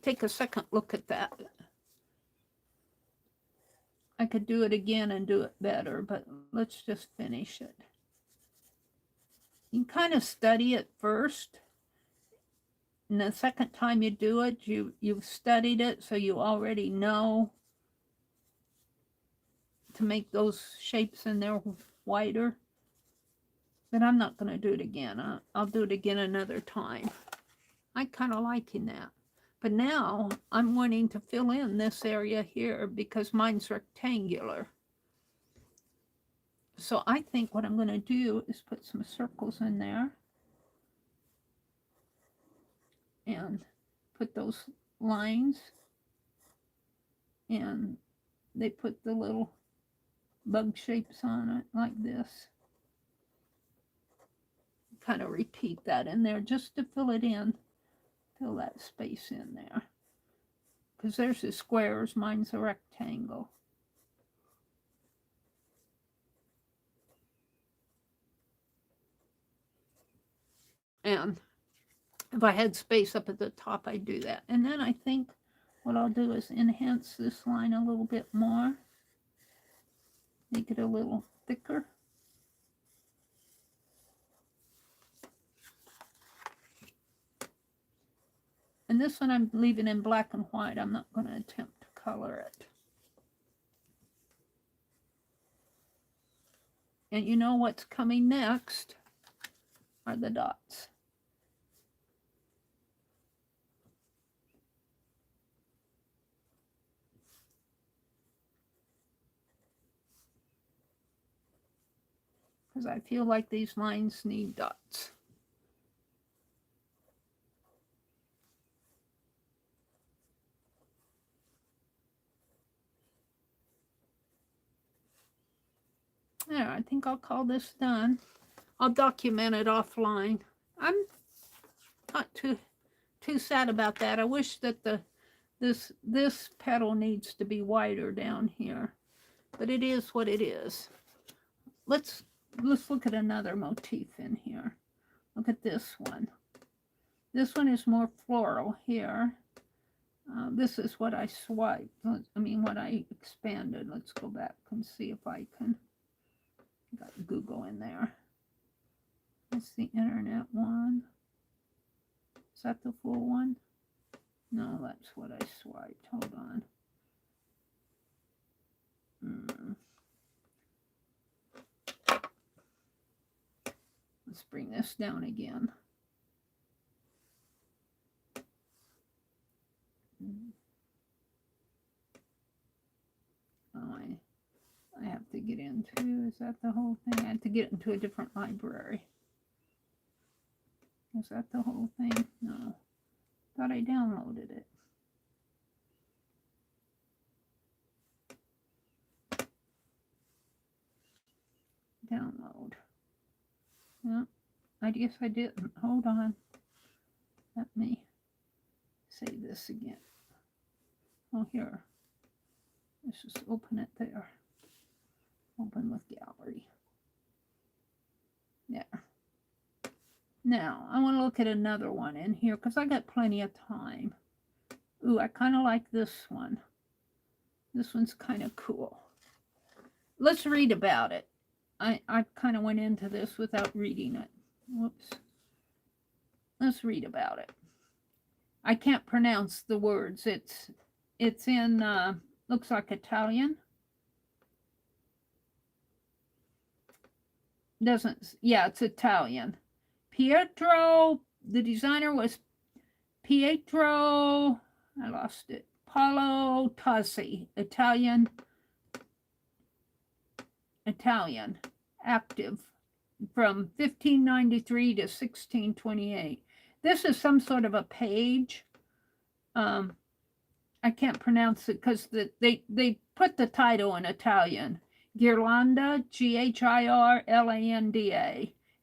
take a second look at that. I could do it again and do it better, but let's just finish it. You can kind of study it first, and the second time you do it, you've studied it, so you already know to make those shapes in there whiter. But I'm not going to do it again. I'll do it again another time. I kind of liking that. But now I'm wanting to fill in this area here because mine's rectangular. So I think what I'm going to do is put some circles in there and put those lines, and they put the little bug shapes on it like this. Kind of repeat that in there just to fill it in, fill that space in there. Because there's the squares, mine's a rectangle. And if I had space up at the top, I'd do that. And then I think what I'll do is enhance this line a little bit more. Make it a little thicker. And this one I'm leaving in black and white. I'm not going to attempt to color it. And you know what's coming next are the dots. Because I feel like these lines need dots. There, I think I'll call this done. I'll document it offline. I'm not too sad about that. I wish that this petal needs to be wider down here, but it is what it is. Let's look at another motif in here. Look at this one. This one is more floral here. This is what I swiped. What I expanded. Let's go back and see if I can. Got Google in there. That's the internet one. Is that the full one? No, that's what I swiped. Hold on. Let's bring this down again. Oh, I have to get into, is that the whole thing? I have to get into a different library. Is that the whole thing? No. Thought I downloaded it. Download. Yeah, I guess I didn't. Hold on. Let me save this again. Oh, here. Let's just open it there. Open with gallery. There. Now, I want to look at another one in here because I got plenty of time. Ooh, I kind of like this one. This one's kind of cool. Let's read about it. I kind of went into this without reading it. Whoops. Let's read about it. I can't pronounce the words. It's in, looks like Italian. It's Italian. Pietro, the designer was Pietro, I lost it, Paolo Tozzi, Italian, active from 1593 to 1628. This is some sort of a page. I can't pronounce it because they put the title in Italian. Ghirlanda, Ghirlanda.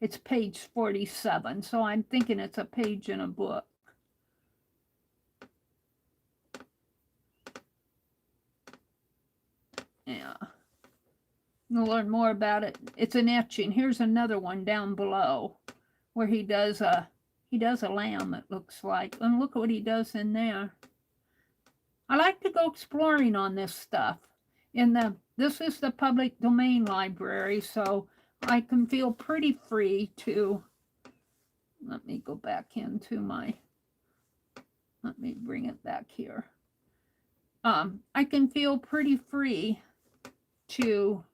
It's page 47, so I'm thinking it's a page in a book. Yeah. You'll learn more about it. It's an etching. Here's another one down below where he does a lamb, it looks like. And look at what he does in there. I like to go exploring on this stuff. This is the public domain library, so I can feel pretty free to, let me go back into my, let me bring it back here. I can feel pretty free to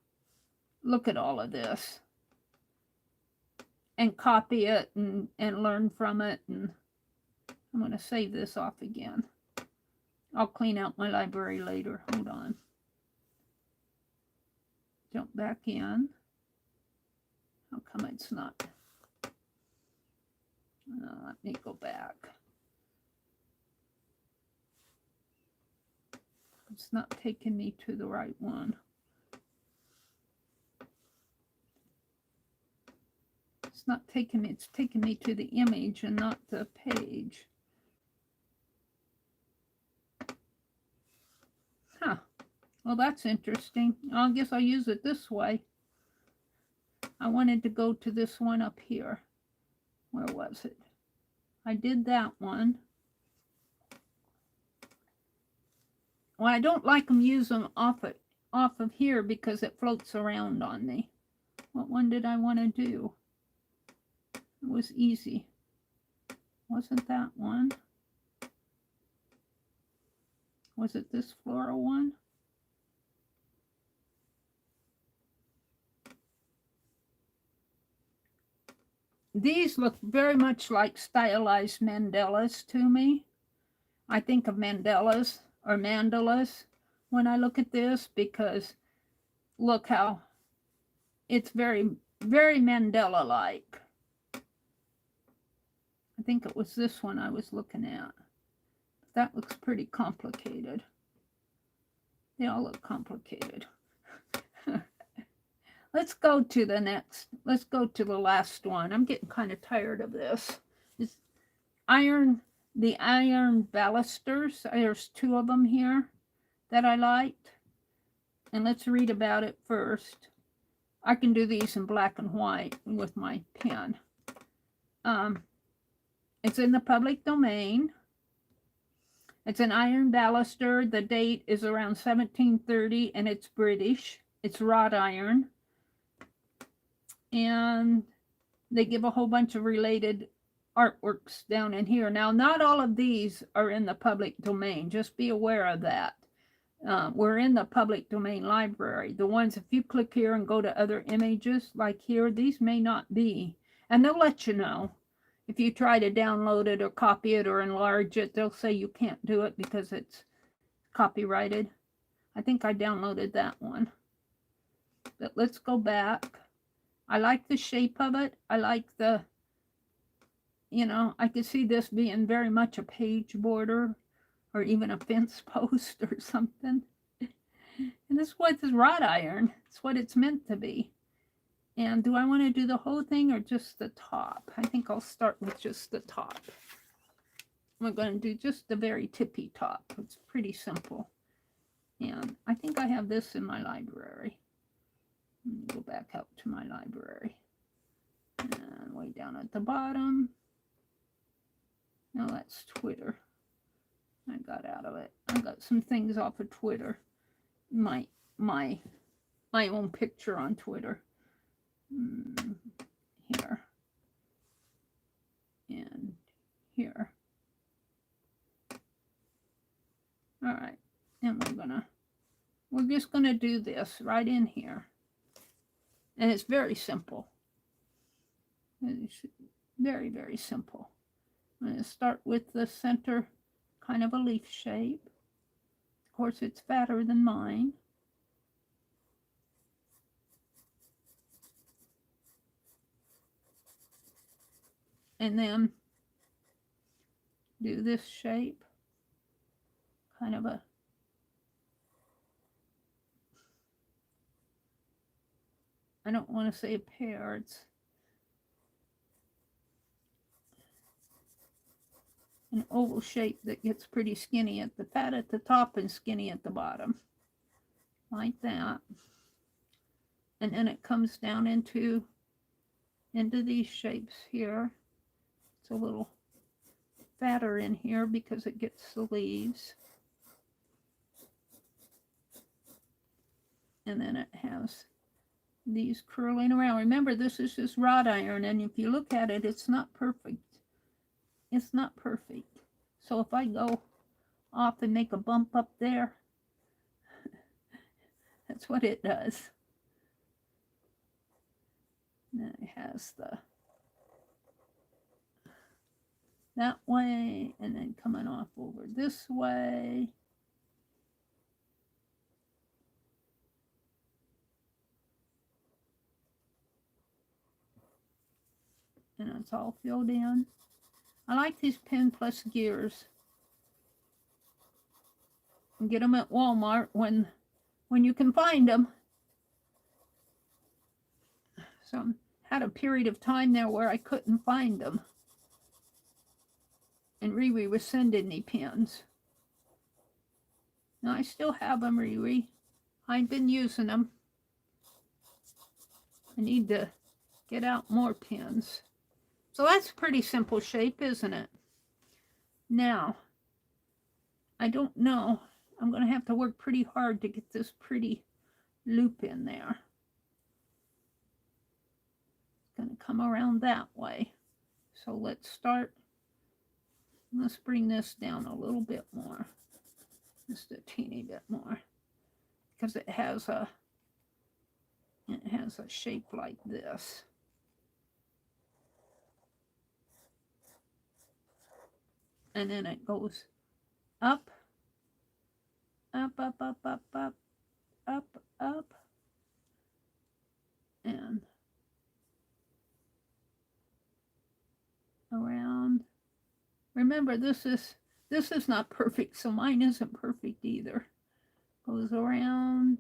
look at all of this and copy it and learn from it. And I'm going to save this off again. I'll clean out my library later. Hold on. Jump back in. How come it's not? Let me go back. It's not taking me to the right one. It's not taking me, it's taking me to the image and not the page. Huh. Well, that's interesting. I guess I'll use it this way. I wanted to go to this one up here. Where was it? I did that one. Well, I don't like them using off of here because it floats around on me. What one did I want to do? It was easy. Wasn't that one? Was it this floral one? These look very much like stylized mandalas to me. I think of mandalas or mandalas when I look at this because look how it's very, very mandala-like. I think it was this one I was looking at. That looks pretty complicated. They all look complicated. Let's go to the next. Let's go to the last one. I'm getting kind of tired of this. It's the iron balusters. There's two of them here that I liked. And let's read about it first. I can do these in black and white with my pen. It's in the public domain. It's an iron baluster. The date is around 1730 and it's British. It's wrought iron. And they give a whole bunch of related artworks down in here. Now, not all of these are in the public domain. Just be aware of that. We're in the public domain library. The ones, if you click here and go to other images, like here, these may not be. And they'll let you know. If you try to download it or copy it or enlarge it, they'll say you can't do it because it's copyrighted. I think I downloaded that one. But let's go back. I like the shape of it. I like the, you know, I could see this being very much a page border or even a fence post or something. And this is what is wrought iron. It's what it's meant to be. And do I want to do the whole thing or just the top? I think I'll start with just the top. I'm going to do just the very tippy top. It's pretty simple. And I think I have this in my library. Let me go back out to my library. And way down at the bottom. Now that's Twitter. I got out of it. I got some things off of Twitter. My own picture on Twitter. Here. And here. All right. And we're just gonna do this right in here. And it's very simple. It's very, very simple. I'm going to start with the center, kind of a leaf shape. Of course, it's fatter than mine. and then do this shape, kind of a, I don't want to say a pear, it's an oval shape that gets pretty skinny at the fat at the top and skinny at the bottom, like that. And then it comes down into these shapes here. It's a little fatter in here because it gets the leaves. And then it has these curling around. Remember, this is just wrought iron, and if you look at it, it's not perfect. It's not perfect. So if I go off and make a bump up there, that's what it does. And then it has the that way, and then coming off over this way. And it's all filled in. I like these Pen Plus gears. And get them at Walmart when you can find them. So I had a period of time there where I couldn't find them. And Riri was sending me pins. Now I still have them, Riri. I've been using them. I need to get out more pins. So that's a pretty simple shape, isn't it? Now, I don't know. I'm going to have to work pretty hard to get this pretty loop in there. It's going to come around that way. So let's start. Let's bring this down a little bit more. Just a teeny bit more. Because it has a shape like this. And then it goes up, up, up, up, up, up, up, up, and around. Remember, this is not perfect, so mine isn't perfect either. Goes around,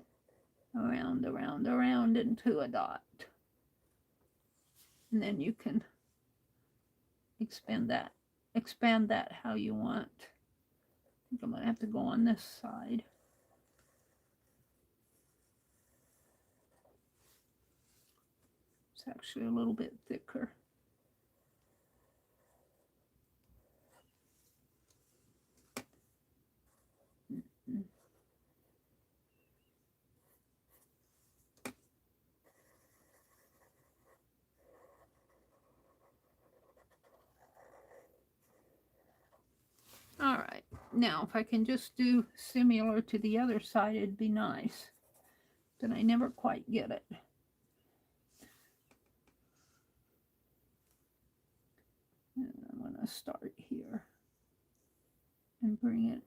around, around, around into a dot. And then you can expand that how you want. I think I'm going to have to go on this side. It's actually a little bit thicker. All right, now if I can just do similar to the other side, it'd be nice. But I never quite get it. And I'm going to start here and bring it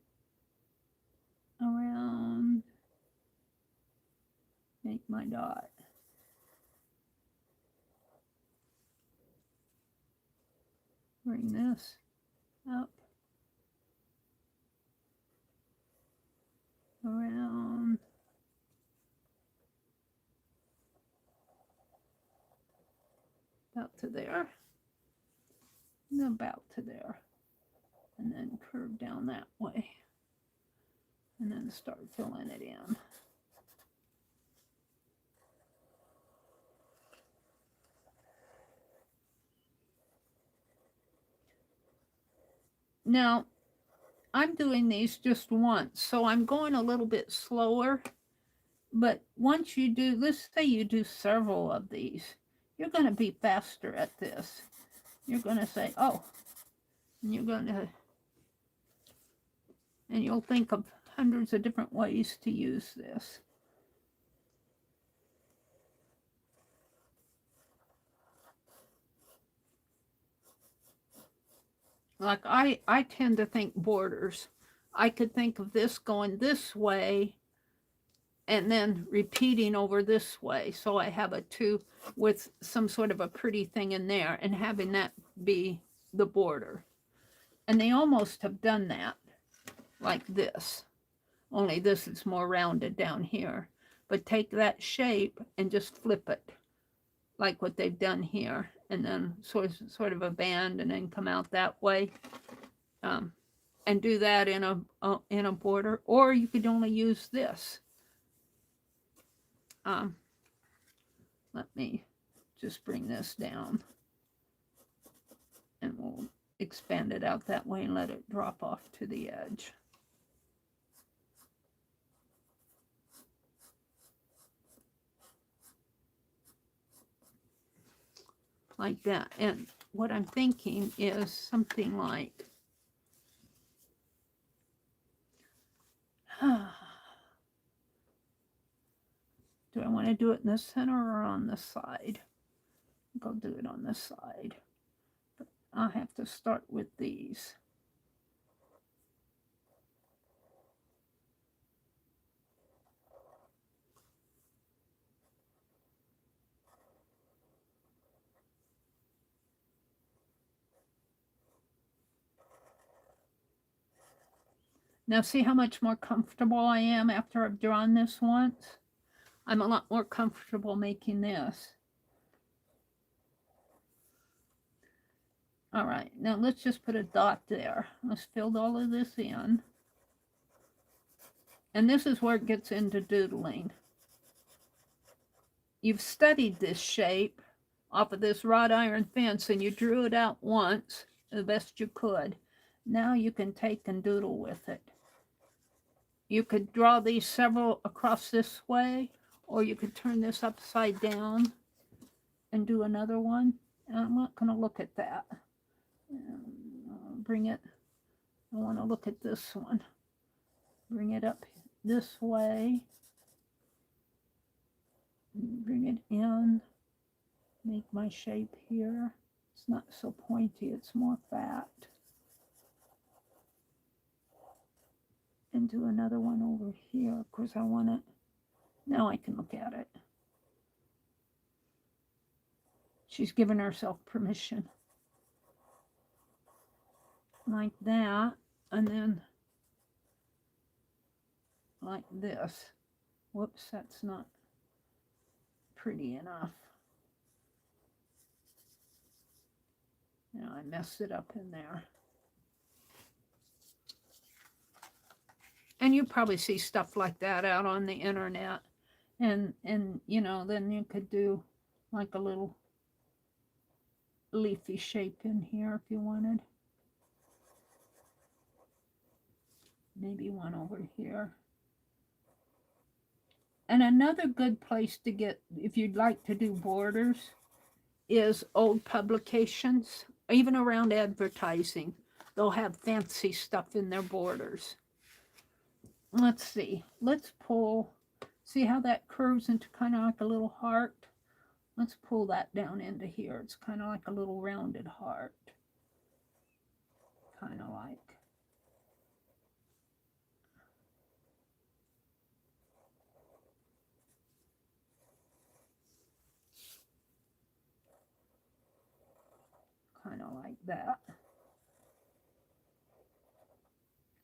around, make my dot. Bring this up. Around, about to there, and about to there, and then curve down that way, and then start filling it in. Now, I'm doing these just once, so I'm going a little bit slower. But once you do, let's say you do several of these, you're going to be faster at this. You're going to say, oh, and you'll think of hundreds of different ways to use this. Like I tend to think borders. I could think of this going this way and then repeating over this way. So I have a 2 with some sort of a pretty thing in there and having that be the border. And they almost have done that like this, only this is more rounded down here. But take that shape and just flip it like what they've done here, and then sort of a band and then come out that way. And do that in a border, or you could only use this. Let me just bring this down, and we'll expand it out that way and let it drop off to the edge. Like that. And what I'm thinking is something like, do I want to do it in the center or on the side? I'll do it on the side. But I'll have to start with these. Now see how much more comfortable I am after I've drawn this once? I'm a lot more comfortable making this. All right, now let's just put a dot there. Let's fill all of this in. And this is where it gets into doodling. You've studied this shape off of this wrought iron fence and you drew it out once the best you could. Now you can take and doodle with it. You could draw these several across this way, or you could turn this upside down and do another one. And I'm not going to look at that. Bring it, I want to look at this one. Bring it up this way. Bring it in. Make my shape here. It's not so pointy, it's more fat. And do another one over here. Of course, I want it. Now I can look at it. She's given herself permission. Like that. And then like this. Whoops, that's not pretty enough. Now I messed it up in there. And you probably see stuff like that out on the internet. And you know, then you could do like a little leafy shape in here if you wanted. Maybe one over here. And another good place to get, if you'd like to do borders, is old publications, even around advertising. They'll have fancy stuff in their borders. Let's see. Let's pull. See how that curves into kind of like a little heart? Let's pull that down into here. It's kind of like a little rounded heart. Kind of like. Kind of like that.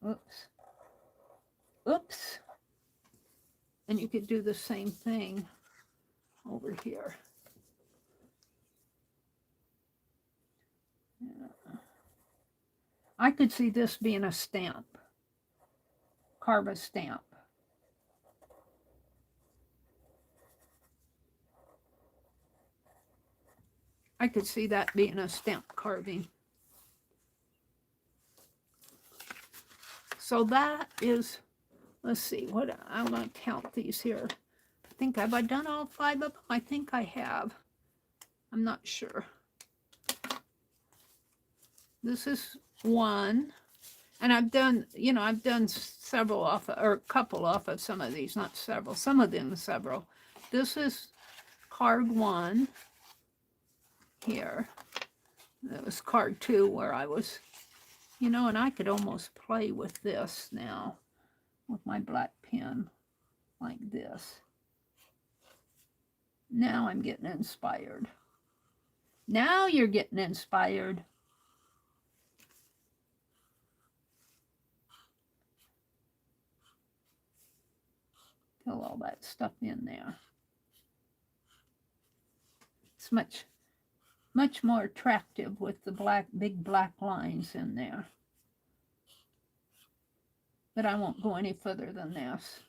Oops. Oops. And you could do the same thing over here. Yeah. I could see this being a stamp. Carve a stamp. I could see that being a stamp carving. So that is, let's see, what I'm going to count these here. I think, have I done all 5 of them? I think I have. I'm not sure. This is 1. And I've done, you know, I've done several off, or a couple off of some of these, not several. Some of them several. This is card 1 here. That was card 2 where I was, you know, and I could almost play with this now with my black pen. like this. Now I'm getting inspired. Now you're getting inspired. Fill all that stuff in there. It's much more attractive with the big black lines in there. But I won't go any further than this.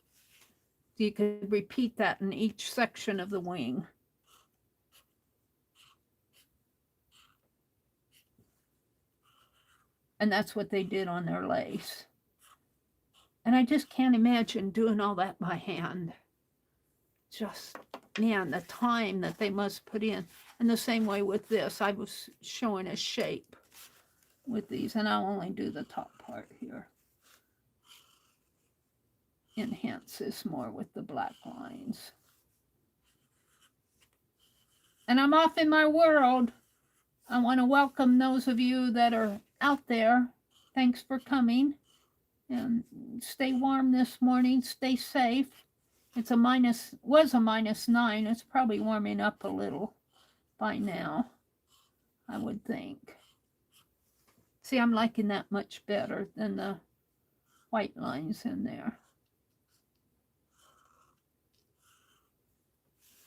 You could repeat that in each section of the wing. And that's what they did on their lace. And I just can't imagine doing all that by hand. Just, man, the time that they must put in. And the same way with this, I was showing a shape with these, and I'll only do the top part here. Enhance this more with the black lines. And I'm off in my world. I want to welcome those of you that are out there. Thanks for coming. And stay warm this morning. Stay safe. It's was a -9. It's probably warming up a little by now, I would think. See, I'm liking that much better than the white lines in there.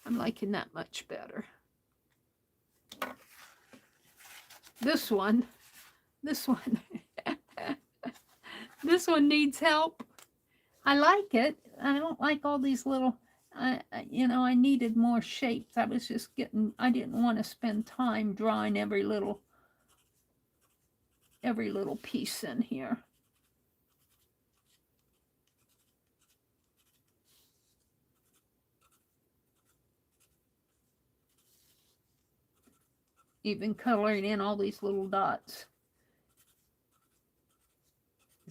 I'm liking that much better. This one, this one needs help. I like it. I don't like all these little, you know, I needed more shapes. I was just I didn't want to spend time drawing every little piece in here. Even coloring in all these little dots.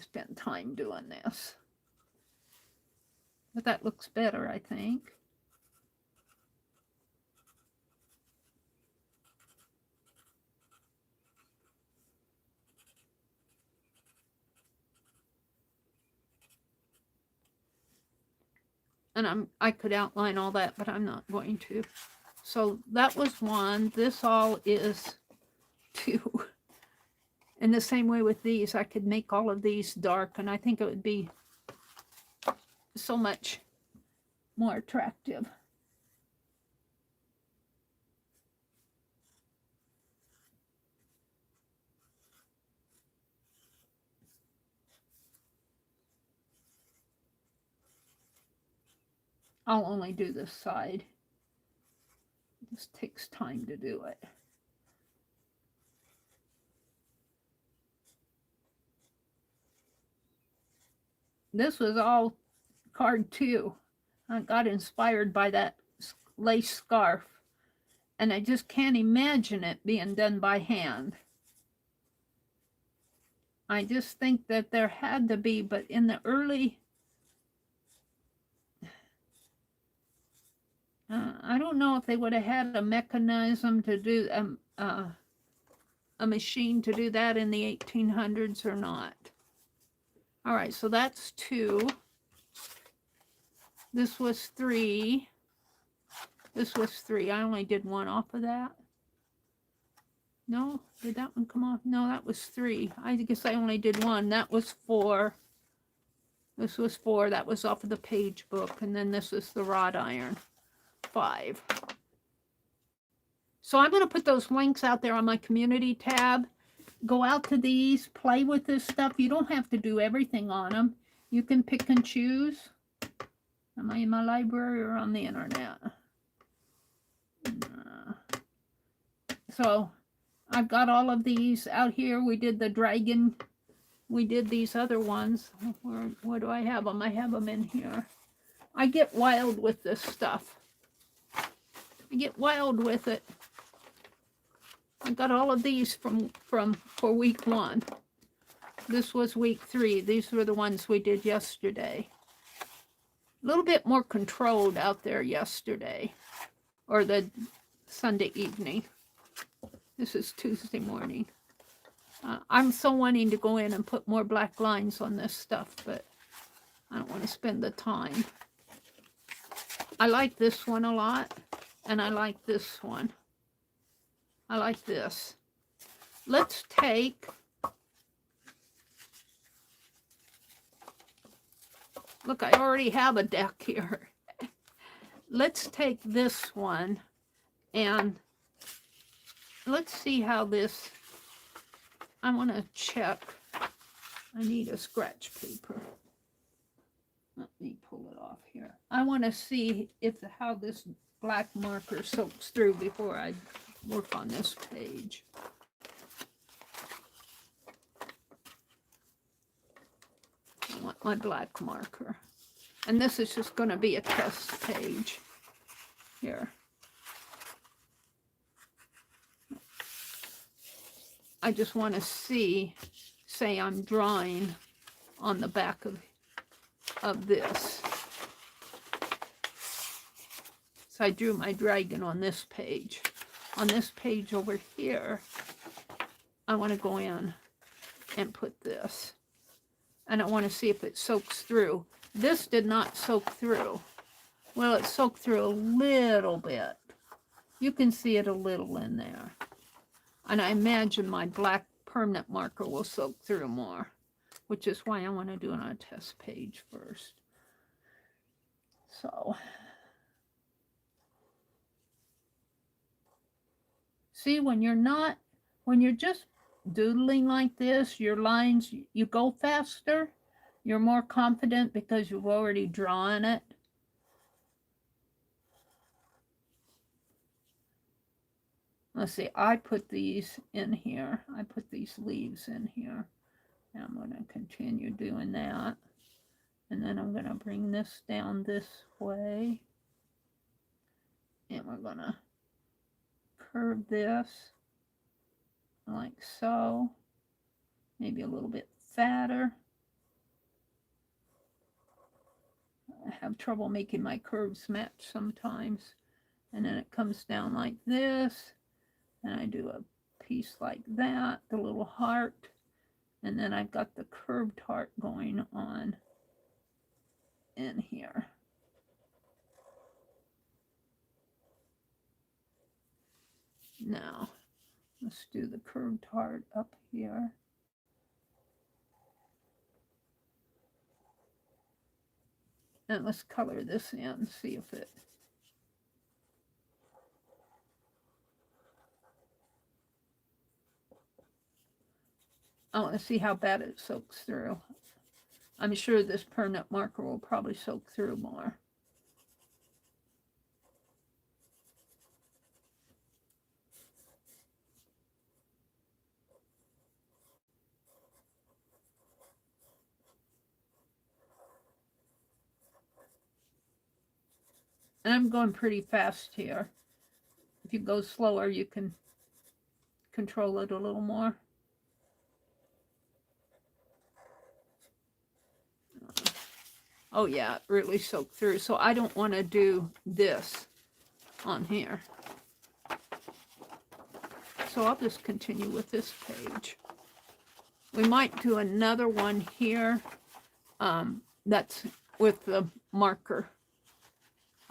Spend time doing this. But that looks better, I think. And I could outline all that, but I'm not going to. So that was one. This all is two. In the same way with these, I could make all of these dark, and I think it would be so much more attractive. I'll only do this side. It just takes time to do it. This was all card 2. I got inspired by that lace scarf, and I just can't imagine it being done by hand. I just think that there had to be, but in the early, I don't know if they would have had a mechanism to do, a machine to do that in the 1800s or not. All right, so that's 2. This was 3. This was 3. I only did 1 off of that. No, did that one come off? No, that was 3. I guess I only did 1. That was 4. This was 4. That was off of the page book. And then this is the wrought iron. 5. So I'm going to put those links out there on my community tab. Go out to these, play with this stuff. You don't have to do everything on them. You can pick and choose. Am I in my library or on the internet? So I've got all of these out here. We did the dragon. We did these other ones. Where do I have them? I have them in here. I get wild with this stuff. I get wild with it. I got all of these for week 1. This was week 3. These were the ones we did yesterday. A little bit more controlled out there yesterday, or the Sunday evening. This is Tuesday morning. I'm so wanting to go in and put more black lines on this stuff, but I don't want to spend the time. I like this one a lot, and I like this one. I like this. Let's take, look, I already have a deck here. Let's take this one and let's see how this, I want to check. I need a scratch paper. Let me pull it off here. I want to see if how this black marker soaks through before I work on this page. I want my black marker. And this is just going to be a test page here. I just want to see, say I'm drawing on the back of this. So I drew my dragon on this page. On this page over here, I want to go in and put this. And I want to see if it soaks through. This did not soak through. Well, it soaked through a little bit. You can see it a little in there. And I imagine my black permanent marker will soak through more, which is why I want to do it on a test page first. So, see, when you're just doodling like this, your lines, you go faster, you're more confident because you've already drawn it. Let's see, I put these in here. I put these leaves in here. And I'm going to continue doing that. And then I'm going to bring this down this way. And we're going to curve this like so. Maybe a little bit fatter. I have trouble making my curves match sometimes. And then it comes down like this. And I do a piece like that, the little heart. And then I've got the curved heart going on in here. Now, let's do the curved heart up here. And let's color this in, see if it... I want to see how bad it soaks through. I'm sure this permanent marker will probably soak through more. And I'm going pretty fast here. If you go slower, you can control it a little more. Oh yeah, it really soaked through. So I don't want to do this on here. So I'll just continue with this page. We might do another one here. That's with the marker.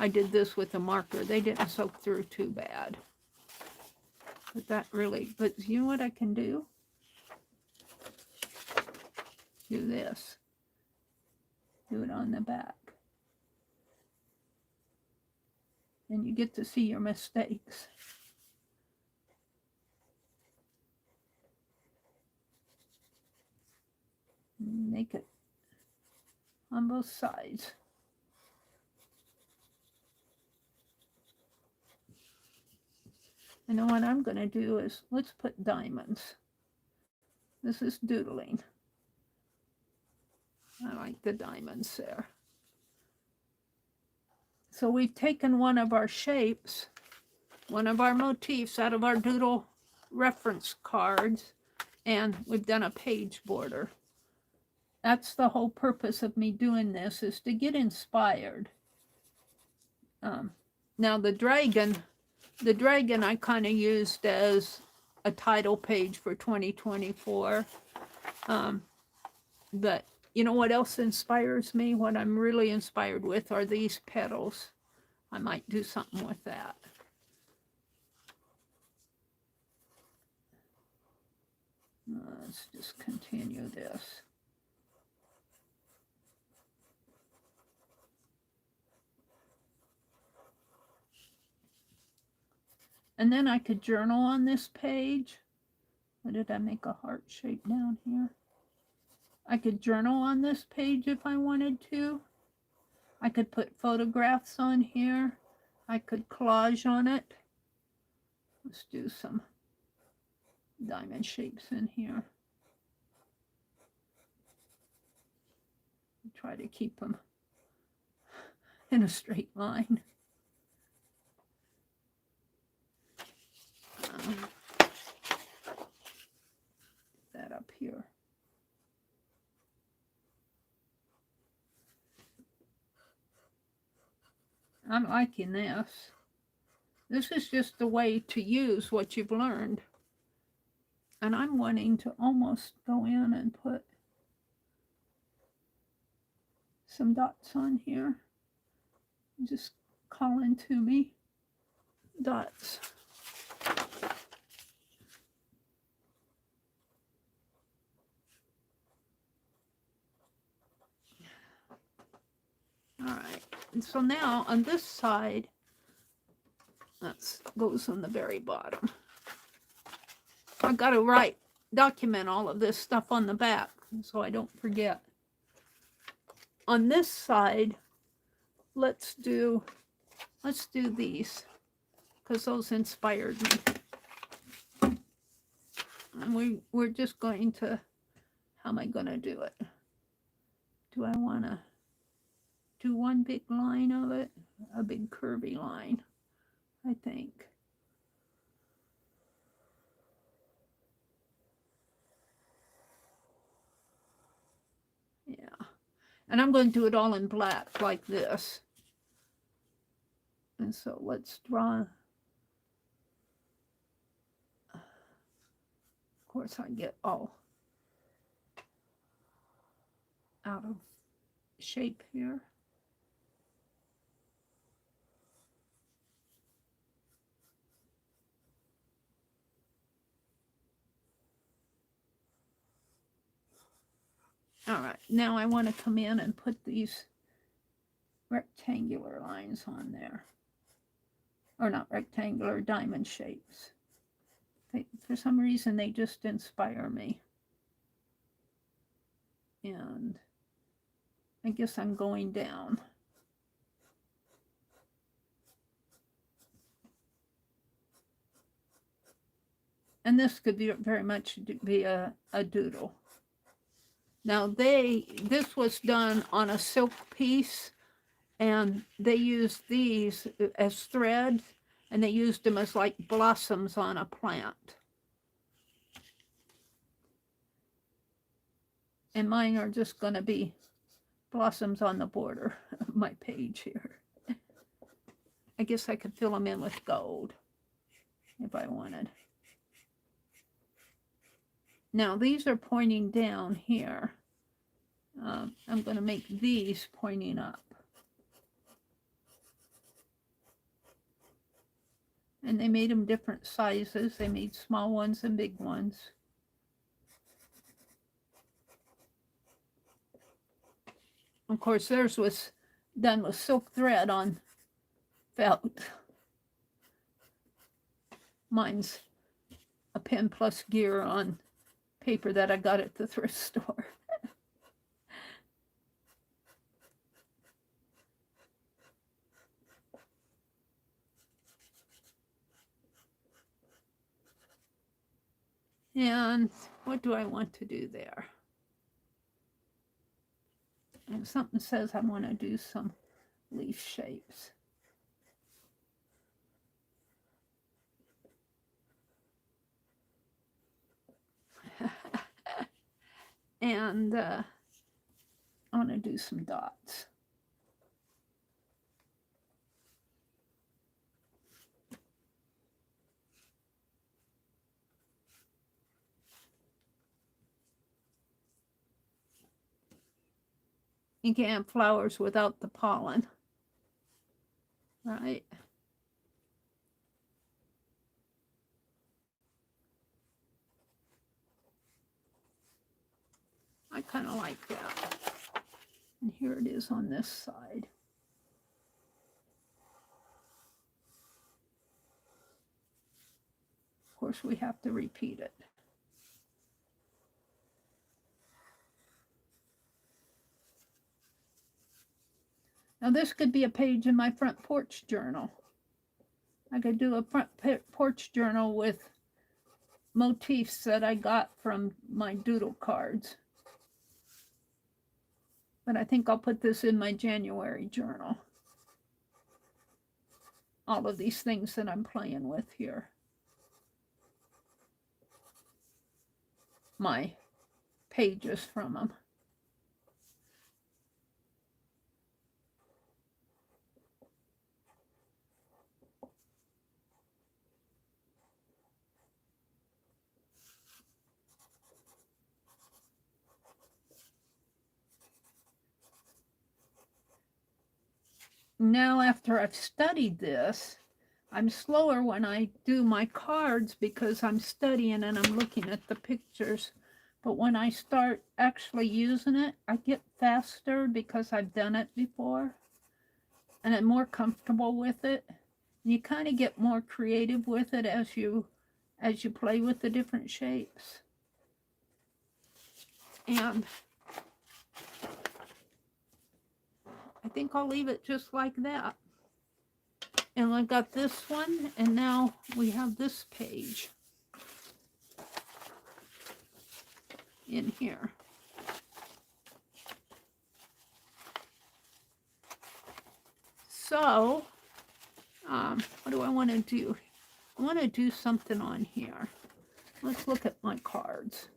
I did this with the marker. They didn't soak through too bad. But that really, but you know what I can do? Do this. Do it on the back. And you get to see your mistakes. Make it on both sides. And then what I'm going to do is, let's put diamonds. This is doodling. I like the diamonds there. So we've taken one of our shapes, one of our motifs out of our doodle reference cards, and we've done a page border. That's the whole purpose of me doing this, is to get inspired. Now the dragon I kind of used as a title page for 2024. But you know what else inspires me? What I'm really inspired with are these petals. I might do something with that. Let's just continue this. And then I could journal on this page. Or did I make a heart shape down here? I could journal on this page if I wanted to. I could put photographs on here. I could collage on it. Let's do some diamond shapes in here. Try to keep them in a straight line. That up here. I'm liking this. This is just the way to use what you've learned. And I'm wanting to almost go in and put some dots on here. Just calling to me dots. All right, and so now on this side, that goes on the very bottom. I got to document all of this stuff on the back so I don't forget. On this side, let's do these because those inspired me. And we're just going to, how am I going to do it? Do I want to do one big line of it? A big curvy line, I think. Yeah. And I'm going to do it all in black like this. And so let's draw. Of course, I get all out of shape here. All right, now I want to come in and put these rectangular lines on there. Or not rectangular, diamond shapes. For some reason, they just inspire me. And I guess I'm going down. And this could be very much be a doodle. Now this was done on a silk piece, and they used these as thread, and they used them as like blossoms on a plant. And mine are just going to be blossoms on the border of my page here. I guess I could fill them in with gold if I wanted. Now these are pointing down here. I'm going to make these pointing up. And they made them different sizes. They made small ones and big ones. Of course, theirs was done with silk thread on felt. Mine's a pen plus gear on paper that I got at the thrift store. And what do I want to do there? And something says I want to do some leaf shapes. And I want to do some dots. You can't have flowers without the pollen. right? I kind of like that. And here it is on this side. Of course, we have to repeat it. Now this could be a page in my front porch journal. I could do a front porch journal with motifs that I got from my doodle cards. But I think I'll put this in my January journal. All of these things that I'm playing with here. My pages from them. Now, after I've studied this, I'm slower when I do my cards because I'm studying and I'm looking at the pictures. But when I start actually using it, I get faster because I've done it before. And I'm more comfortable with it. And you kind of get more creative with it as you play with the different shapes. And I think I'll leave it just like that. And I got this one, and now we have this page in here. So, what do I want to do? I want to do something on here. Let's look at my cards.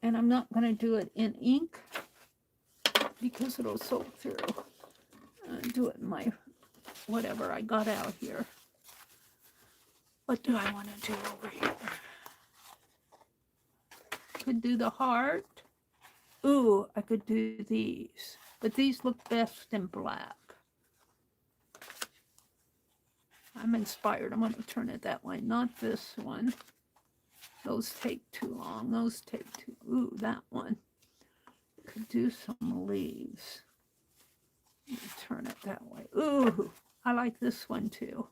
And I'm not going to do it in ink because it'll soak through. Do it in my whatever I got out here. What do I want to do over here? Could do the heart. Ooh, I could do these. But these look best in black. I'm inspired. I'm going to turn it that way, not this one. Those take too long. Those take too... Ooh, that one. Could do some leaves. Turn it that way. Ooh, I like this one too.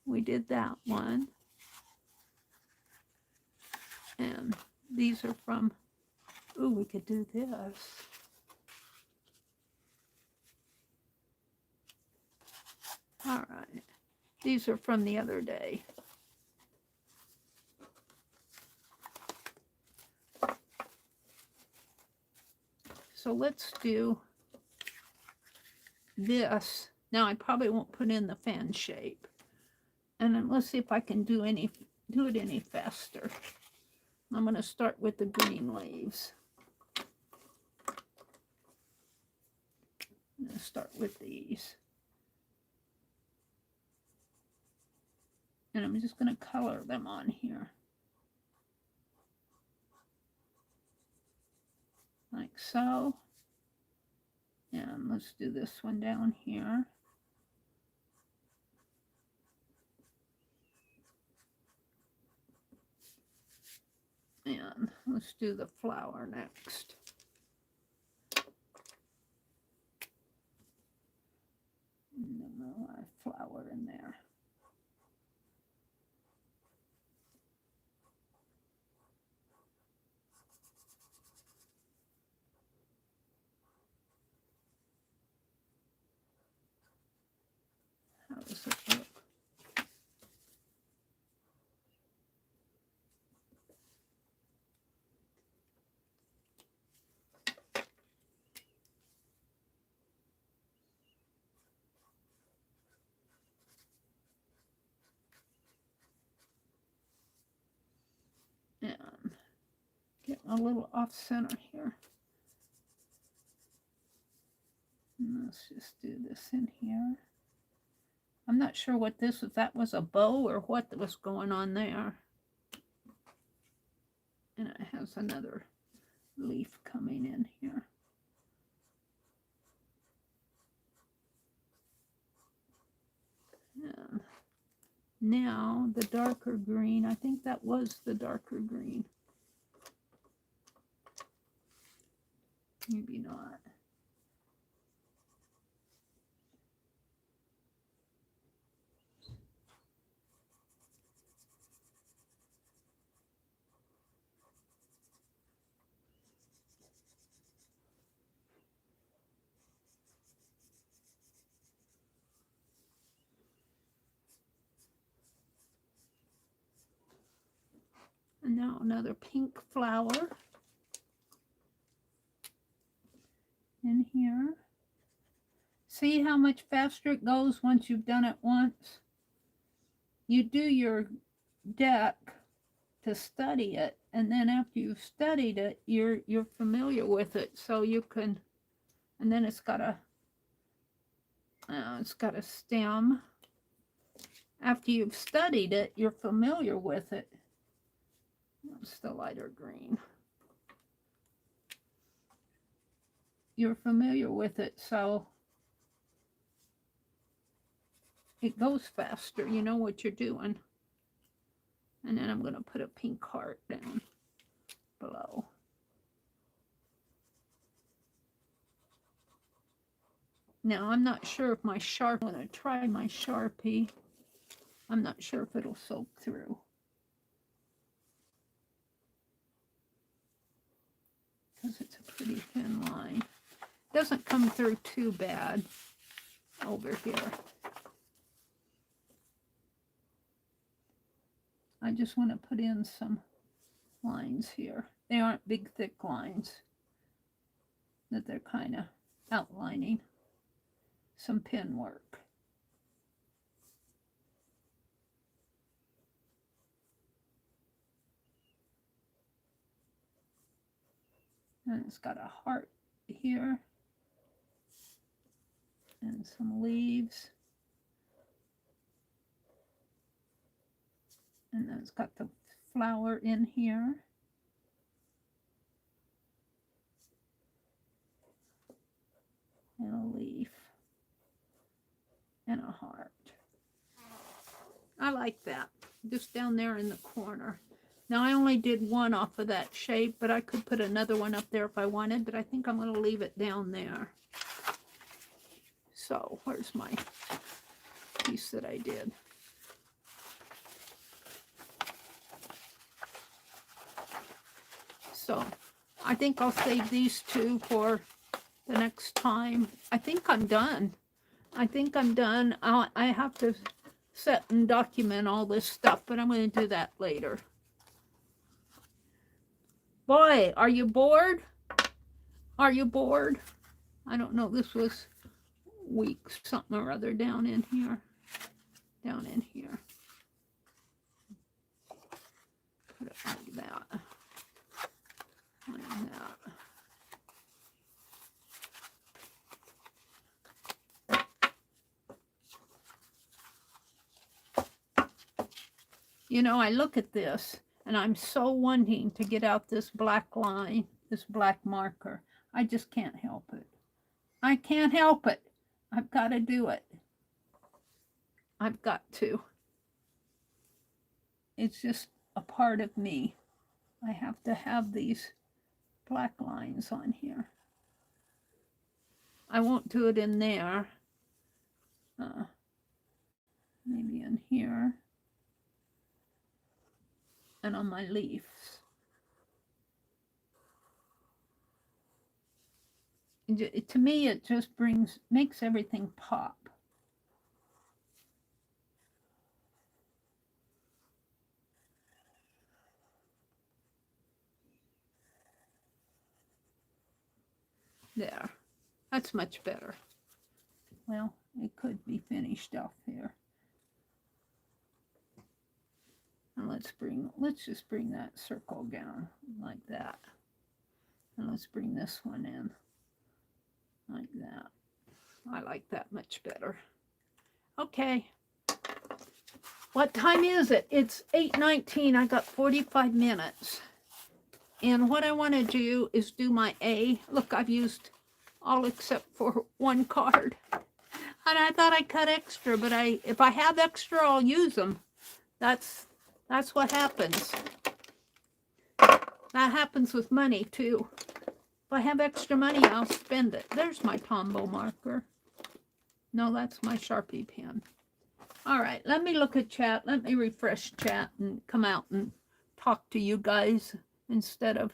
We did that one. And these are from... Ooh, we could do this. All right. These are from the other day. So let's do this. Now I probably won't put in the fan shape. And then let's see if I can do it any faster. I'm going to start with the green leaves. I'm going to start with these. And I'm just going to color them on here. Like so. And let's do this one down here. And let's do the flower next. And then we'll add a flower in there. How does it look? And getting a little off center here. And let's just do this in here. I'm not sure what this was. That was a bow or what was going on there. And it has another leaf coming in here. Now the darker green, I think that was the darker green. Maybe not. And now another pink flower in here. See how much faster it goes once you've done it once? You do your deck to study it, and then after you've studied it, you're familiar with it, so you can. And then it's got a stem. After you've studied it, you're familiar with it. That's the lighter green. You're familiar with it, so it goes faster. You know what you're doing. And then I'm going to put a pink heart down below. Now, I'm not sure if my Sharpie, I'm going to try my Sharpie. I'm not sure if it'll soak through. Because it's a pretty thin line. Doesn't come through too bad over here. I just want to put in some lines here. They aren't big, thick lines, that they're kind of outlining some pen work. And it's got a heart here and some leaves. And then it's got the flower in here. And a leaf. And a heart. I like that. Just down there in the corner. Now I only did one off of that shape, but I could put another one up there if I wanted, but I think I'm going to leave it down there. So where's my piece that I did? So I think I'll save these two for the next time. I think I'm done. I have to set and document all this stuff, but I'm going to do that later. Boy, are you bored? Are you bored? I don't know. This was week something or other down in here. Down in here. Put it like that. Like that. You know, I look at this and I'm so wanting to get out this black line, this black marker. I just can't help it. I can't help it. I've got to do it. I've got to. It's just a part of me. I have to have these black lines on here. I won't do it in there. Maybe in here. And on my leaves. To me, it just makes everything pop. There. That's much better. Well, it could be finished off here. And let's just bring that circle down like that. And let's bring this one in like that. I like that much better. Okay. What time is it? It's 8:19. I got 45 minutes. And what I want to do is do my A. Look, I've used all except for one card. And I thought I cut extra, but if I have extra, I'll use them. That's what happens. That happens with money too. If I have extra money, I'll spend it. There's my Tombow marker. No, that's my Sharpie pen. All right, let me look at chat. Let me refresh chat and come out and talk to you guys instead of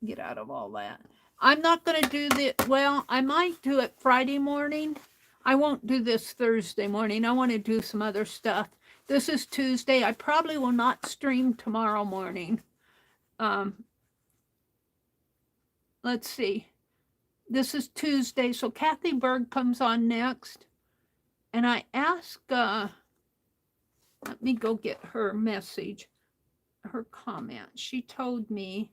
get out of all that. I'm not going to do the, well, I might do it Friday morning. I won't do this Thursday morning. I want to do some other stuff. This is Tuesday. I probably will not stream tomorrow morning. Let's see. This is Tuesday, so Kathy Berg comes on next. And I asked, let me go get her message, her comment. She told me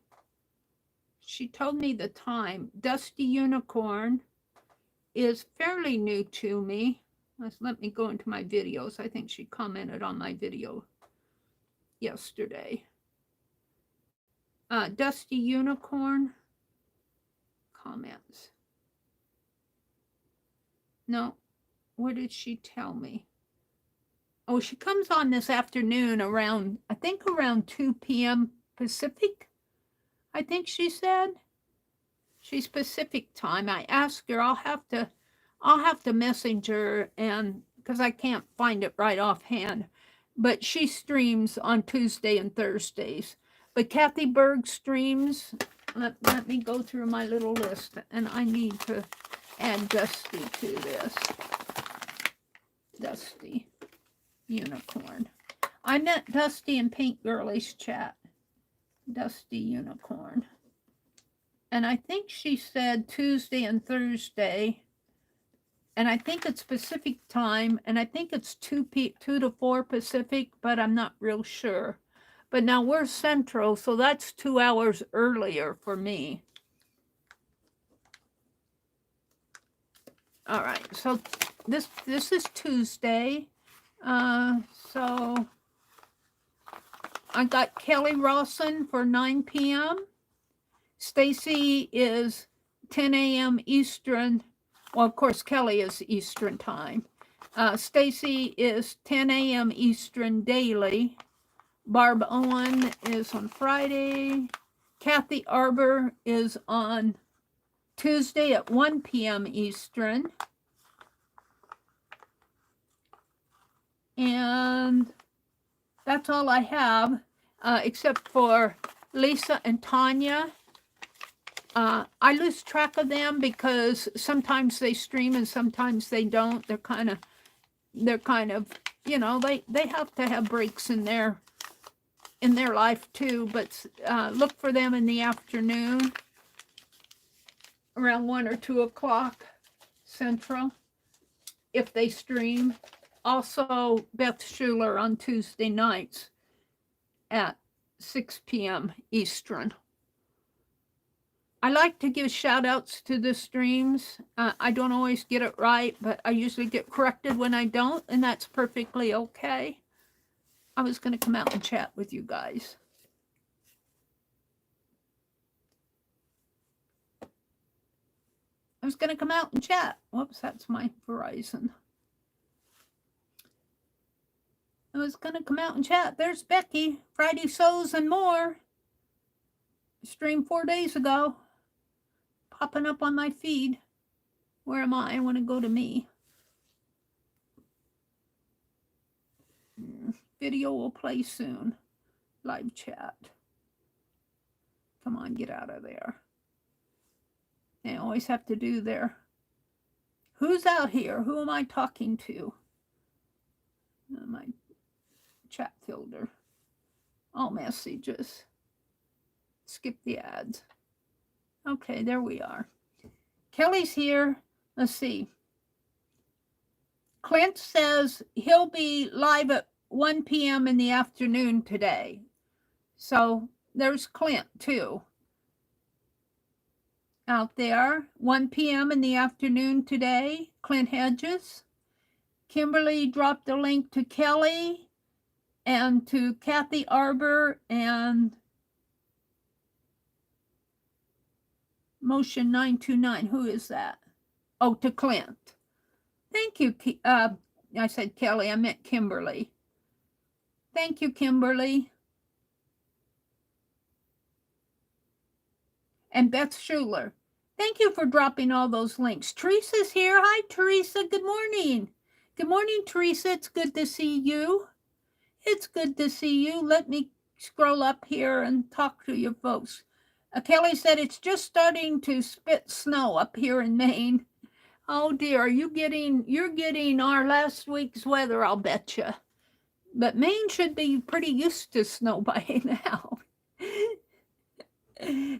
the time. Dusty Unicorn is fairly new to me. Let me go into my videos. I think she commented on my video yesterday. Dusty Unicorn comments. No, what did she tell me? Oh, she comes on this afternoon around, I think around 2 p.m. Pacific. I think she said. She's Pacific time. I asked her, I'll have to message her, and because I can't find it right offhand. But she streams on Tuesday and Thursdays. But Kathy Berg streams. Let me go through my little list, and I need to add Dusty to this. Dusty Unicorn. I met Dusty in Pink Girlies chat. Dusty Unicorn. And I think she said Tuesday and Thursday. And I think it's Pacific time. And I think it's 2 to 4 Pacific, but I'm not real sure. But now we're Central, so that's 2 hours earlier for me. All right, so this is Tuesday. So I got Kelly Rawson for 9 p.m. Stacy is 10 a.m. Eastern. Well, of course, Kelly is Eastern time. Stacy is 10 a.m. Eastern daily. Barb Owen is on Friday. Kathy Arbor is on Tuesday at 1 p.m. Eastern. And that's all I have, except for Lisa and Tanya. I lose track of them because sometimes they stream and sometimes they don't. They're kind of, you know, they have to have breaks in their life too. But look for them in the afternoon, around 1 or 2 o'clock Central, if they stream. Also, Beth Schuler on Tuesday nights at 6 p.m. Eastern. I like to give shout outs to the streams. I don't always get it right, but I usually get corrected when I don't, and that's perfectly okay. I was going to come out and chat with you guys. I was going to come out and chat. Whoops, that's my Verizon. I was going to come out and chat. There's Becky, Friday Sews and More. Streamed 4 days ago. Popping up on my feed. Where am I? I want to go to me. Video will play soon. Live chat. Come on, get out of there. They always have to do their... Who's out here? Who am I talking to? My chat filter. All messages. Skip the ads. Okay, there we are. Kelly's here. Let's see. Clint says he'll be live at 1 p.m. in the afternoon today. So there's Clint too. Out there, 1 p.m. in the afternoon today, Clint Hedges. Kimberly dropped a link to Kelly and to Kathy Arbor and Motion 929. Who is that? Oh, to Clint. Thank you, I said Kelly, I meant Kimberly. Thank you, Kimberly. And Beth Schuler. Thank you for dropping all those links. Teresa's here. Hi, Teresa. Good morning. Good morning, Teresa. It's good to see you. It's good to see you. Let me scroll up here and talk to you folks. Kelly said it's just starting to spit snow up here in Maine. Oh dear, you're getting our last week's weather, I'll bet you. But Maine should be pretty used to snow by now.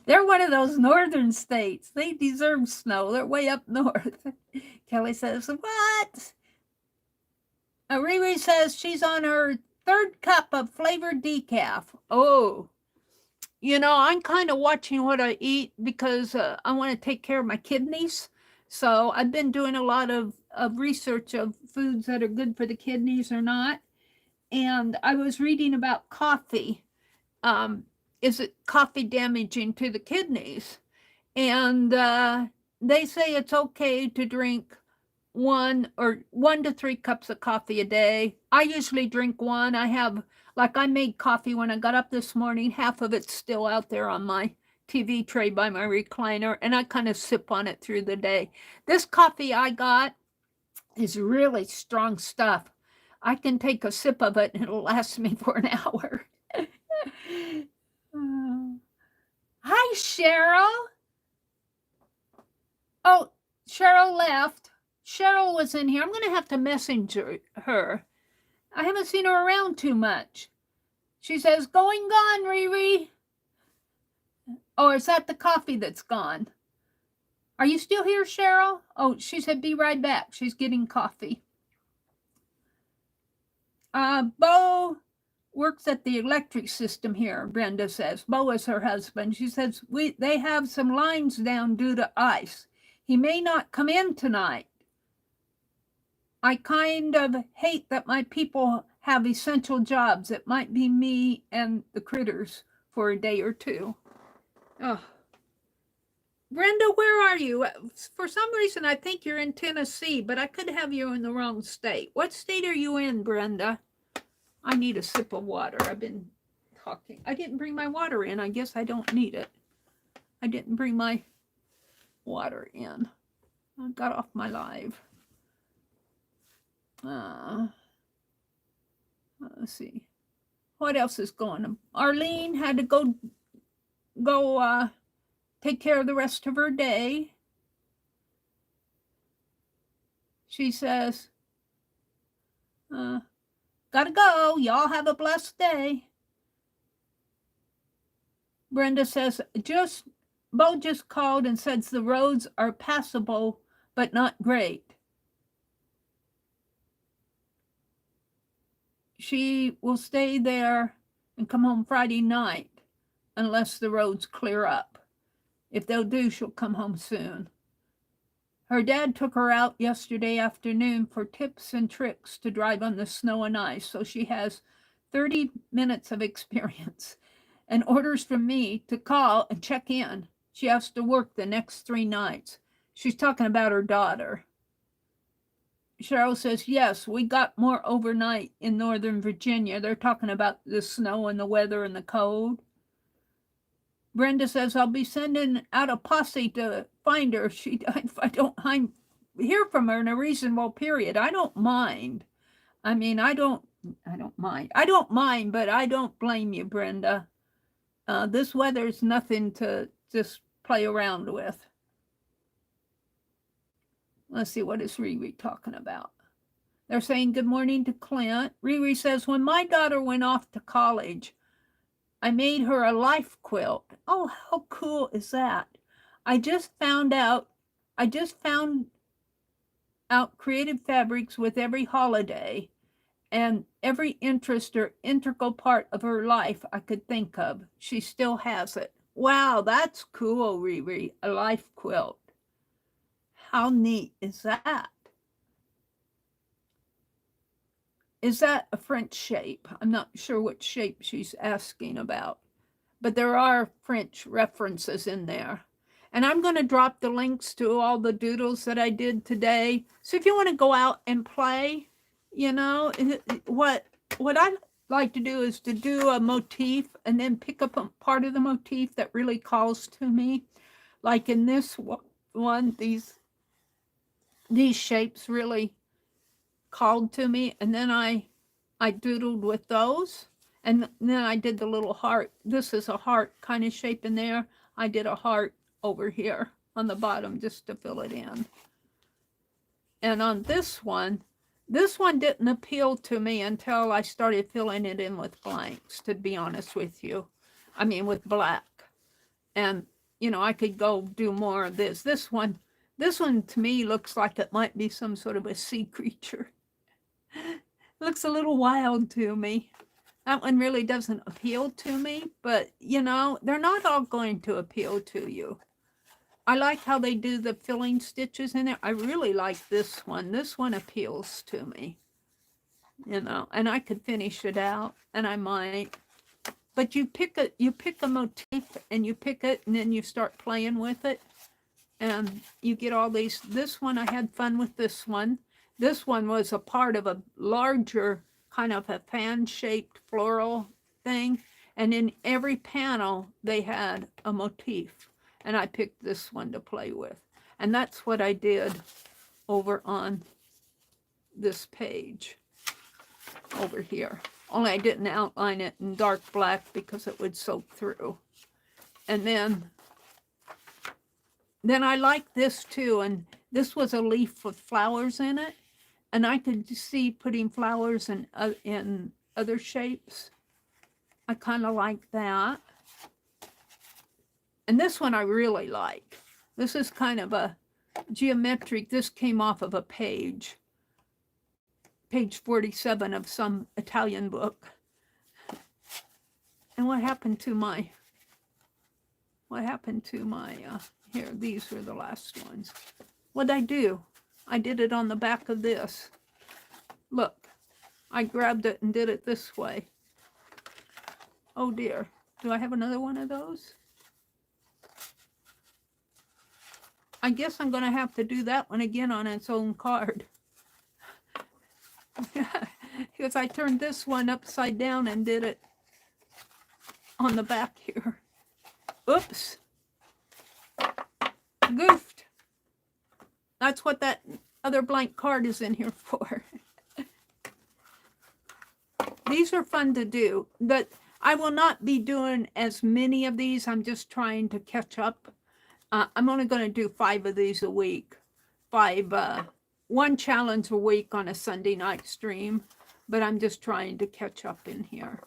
They're one of those northern states. They deserve snow. They're way up north. Kelly says, what? Riri says she's on her 3rd cup of flavored decaf. Oh, I'm kind of watching what I eat because I want to take care of my kidneys. So I've been doing a lot of research of foods that are good for the kidneys or not. And I was reading about coffee. Is it coffee damaging to the kidneys? And they say it's okay to drink 1 to 3 cups of coffee a day. I usually drink 1. I made coffee when I got up this morning. Half of it's still out there on my TV tray by my recliner, and I kind of sip on it through the day. This coffee I got is really strong stuff. I can take a sip of it and it'll last me for an hour. Hi, Cheryl. Oh, Cheryl left. Cheryl was in here. I'm going to have to message her. I haven't seen her around too much. She says, going gone, Riri. Oh, is that the coffee that's gone? Are you still here, Cheryl? Oh, she said, be right back. She's getting coffee. Bo works at the electric system here, Brenda says. Bo is her husband. She says, they have some lines down due to ice. He may not come in tonight. I kind of hate that my people have essential jobs. It might be me and the critters for a day or two. Oh. Brenda, where are you? For some reason, I think you're in Tennessee, but I could have you in the wrong state. What state are you in, Brenda? I need a sip of water. I've been talking. I didn't bring my water in. I guess I don't need it. I didn't bring my water in. I got off my live. Let's see. What else is going on? Arlene had to go take care of the rest of her day. She says, gotta go. Y'all have a blessed day. Brenda says, Bo just called and says the roads are passable, but not great. She will stay there and come home Friday night unless the roads clear up. If they'll do, she'll come home soon. Her dad took her out yesterday afternoon for tips and tricks to drive on the snow and ice, so she has 30 minutes of experience and orders from me to call and check in. She has to work the next 3 nights. She's talking about her daughter. Cheryl says, yes, we got more overnight in Northern Virginia. They're talking about the snow and the weather and the cold. Brenda says, I'll be sending out a posse to find her if I don't hear from her in a reasonable period. I don't mind. I mean, I don't mind. I don't mind, but I don't blame you, Brenda. This weather is nothing to just play around with. Let's see, what is Riri talking about? They're saying good morning to Clint. Riri says, when my daughter went off to college, I made her a life quilt. Oh, how cool is that? I just found out creative fabrics with every holiday and every interest or integral part of her life I could think of. She still has it. Wow, that's cool, Riri, a life quilt. How neat is that? Is that a French shape? I'm not sure what shape she's asking about, but there are French references in there. And I'm going to drop the links to all the doodles that I did today. So if you want to go out and play, You know, what I like to do is to do a motif and then pick up a part of the motif that really calls to me. Like in this one, these shapes really called to me, and then I doodled with those, and then I did the little heart. This is a heart kind of shape in there. I did a heart over here on the bottom just to fill it in. And on this one didn't appeal to me until I started filling it in with blanks, to be honest with you. I mean, with black. And, you know, I could go do more of this. This one to me looks like it might be some sort of a sea creature. Looks a little wild to me. That one really doesn't appeal to me, but, you know, they're not all going to appeal to you. I like how they do the filling stitches in there. I really like this one. This one appeals to me, you know, and I could finish it out, and I might. But you pick a motif, and you pick it, and then you start playing with it, and you get all these. This one, I had fun with this one. This one was a part of a larger kind of a fan-shaped floral thing, and in every panel they had a motif, and I picked this one to play with. And that's what I did over on this page over here. Only I didn't outline it in dark black because it would soak through. And then I like this too, and this was a leaf with flowers in it. And I could see putting flowers in other shapes. I kind of like that. And this one I really like. This is kind of a geometric. This came off of a page 47 of some Italian book. And what happened to my, here, these were the last ones. What'd I do? I did it on the back of this. Look, I grabbed it and did it this way. Oh dear, do I have another one of those? I guess I'm gonna have to do that one again on its own card. Because I turned this one upside down and did it on the back here. Oops. Goofed. That's what that other blank card is in here for. These are fun to do, but I will not be doing as many of these. I'm just trying to catch up. I'm only going to do 5 of these a week. 5, one challenge a week on a Sunday night stream, but I'm just trying to catch up in here.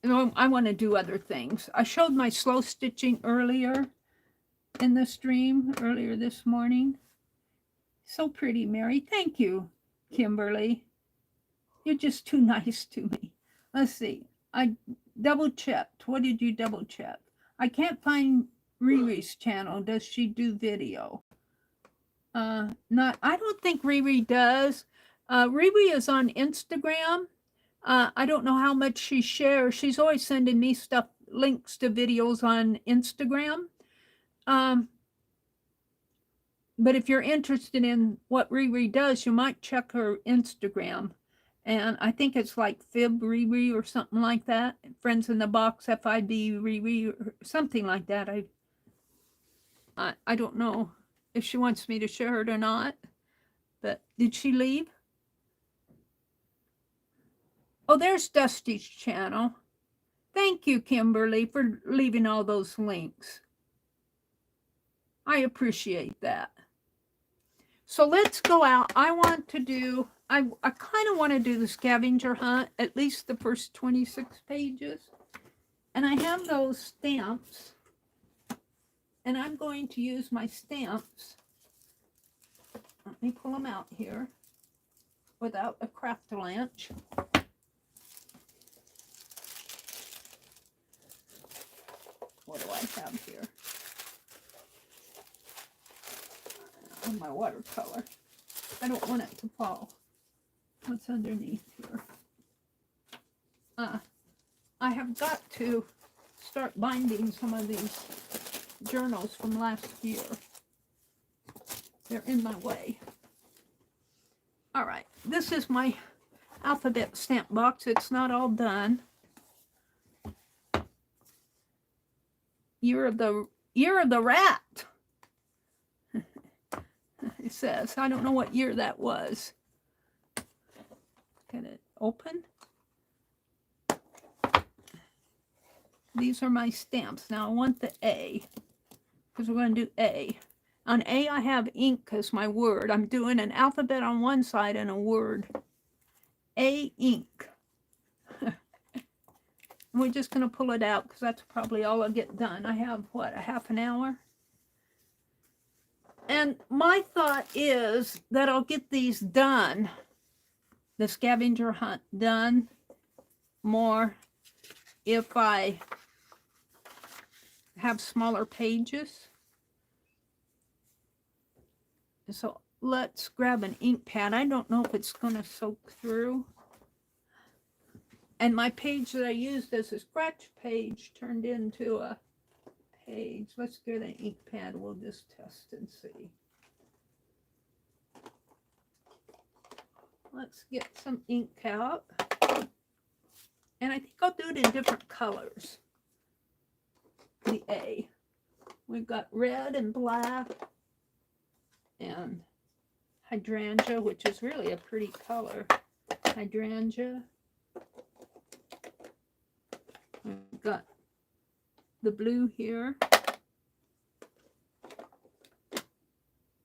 And I want to do other things. I showed my slow stitching earlier in the stream, earlier this morning. So pretty, Mary. Thank you, Kimberly. You're just too nice to me. Let's see. I double checked. What did you double check? I can't find Riri's channel. Does she do video? I don't think Riri does. Riri is on Instagram. I don't know how much she shares. She's always sending me stuff, links to videos on Instagram. But if you're interested in what Riri does, you might check her Instagram. And I think it's like Fib Riri or something like that. Friends in the Box, FIB Riri, or something like that. I don't know if she wants me to share it or not. But did she leave? Oh, there's Dusty's channel. Thank you, Kimberly, for leaving all those links. I appreciate that. So let's go out. I want to do, I kind of want to do the scavenger hunt, at least the first 26 pages. And I have those stamps. And I'm going to use my stamps. Let me pull them out here without a craft-a-lanch. What do I have here? On my watercolor. I don't want it to fall. What's underneath here? I have got to start binding some of these journals from last year. They're in my way. All right, this is my alphabet stamp box. It's not all done. Year of the rat. It says, I don't know what year that was. Can it open? These are my stamps. Now I want the A, because we're going to do A. On A, I have ink as my word. I'm doing an alphabet on one side and a word. A, ink. We're just going to pull it out because that's probably all I'll get done. I have, what, a half an hour? And my thought is that I'll get these done, the scavenger hunt done more if I have smaller pages. So let's grab an ink pad. I don't know if it's going to soak through. And my page that I used as a scratch page turned into a page. Let's get an ink pad. We'll just test and see. Let's get some ink out. And I think I'll do it in different colors. The A. We've got red and black and hydrangea, which is really a pretty color. Hydrangea. We've got the blue here.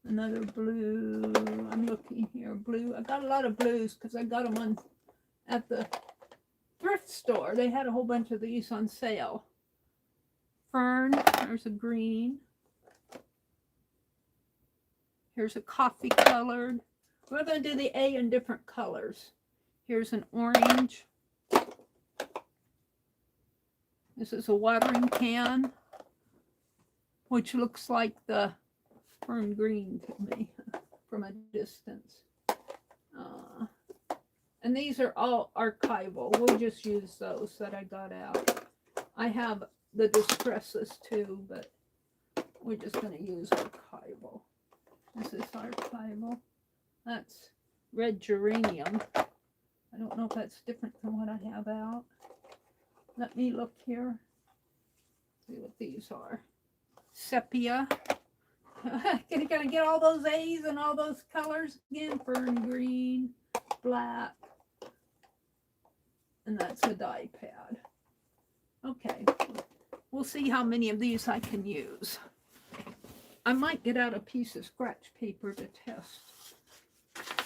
Another blue. I'm looking here. Blue. I got a lot of blues because I got them at the thrift store. They had a whole bunch of these on sale. Fern. There's a green. Here's a coffee colored. We're going to do the A in different colors. Here's an orange. This is a watering can, which looks like the fern green to me from a distance. And these are all archival. We'll just use those that I got out. I have the distresses too, but we're just going to use archival. This is archival. That's red geranium. I don't know if that's different from what I have out. Let me look here. See what these are. Sepia. Can I get all those A's and all those colors again? Fern green, black. And that's a die pad. Okay. We'll see how many of these I can use. I might get out a piece of scratch paper to test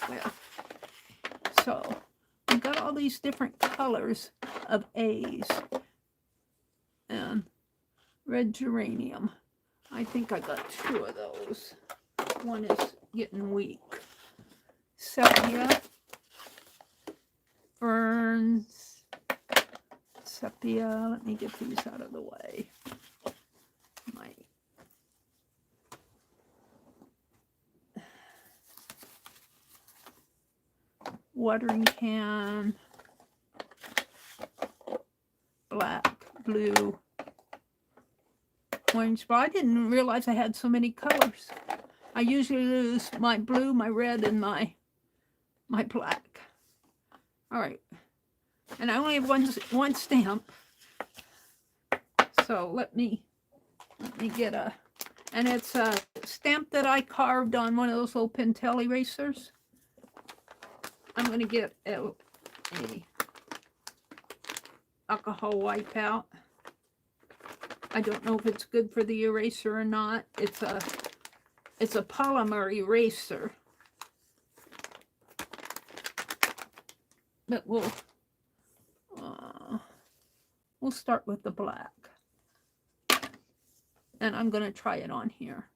with. So, I've got all these different colors of A's. And red geranium. I think I got 2 of those. One is getting weak. Sepia. Ferns. Sepia. Let me get these out of the way. My watering can. Black, blue, orange. But I didn't realize I had so many colors. I usually use my blue, my red, and my black. All right. And I only have one stamp. So let me get a, and it's a stamp that I carved on one of those little Pentel erasers. I'm going to get a alcohol wipeout. I don't know if it's good for the eraser or not. It's a polymer eraser. But we'll start with the black. And I'm going to try it on here.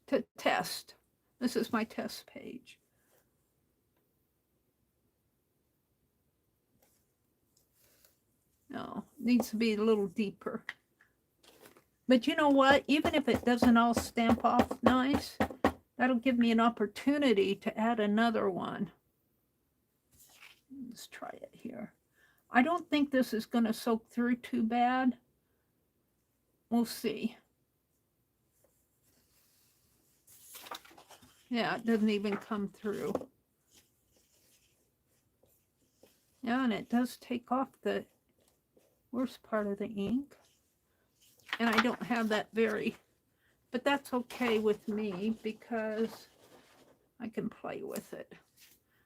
To test. This is my test page. No, it needs to be a little deeper. But you know what? Even if it doesn't all stamp off nice, that'll give me an opportunity to add another one. Let's try it here. I don't think this is going to soak through too bad. We'll see. Yeah, it doesn't even come through. Yeah, and it does take off the worst part of the ink. And I don't have that very, but that's okay with me because I can play with it.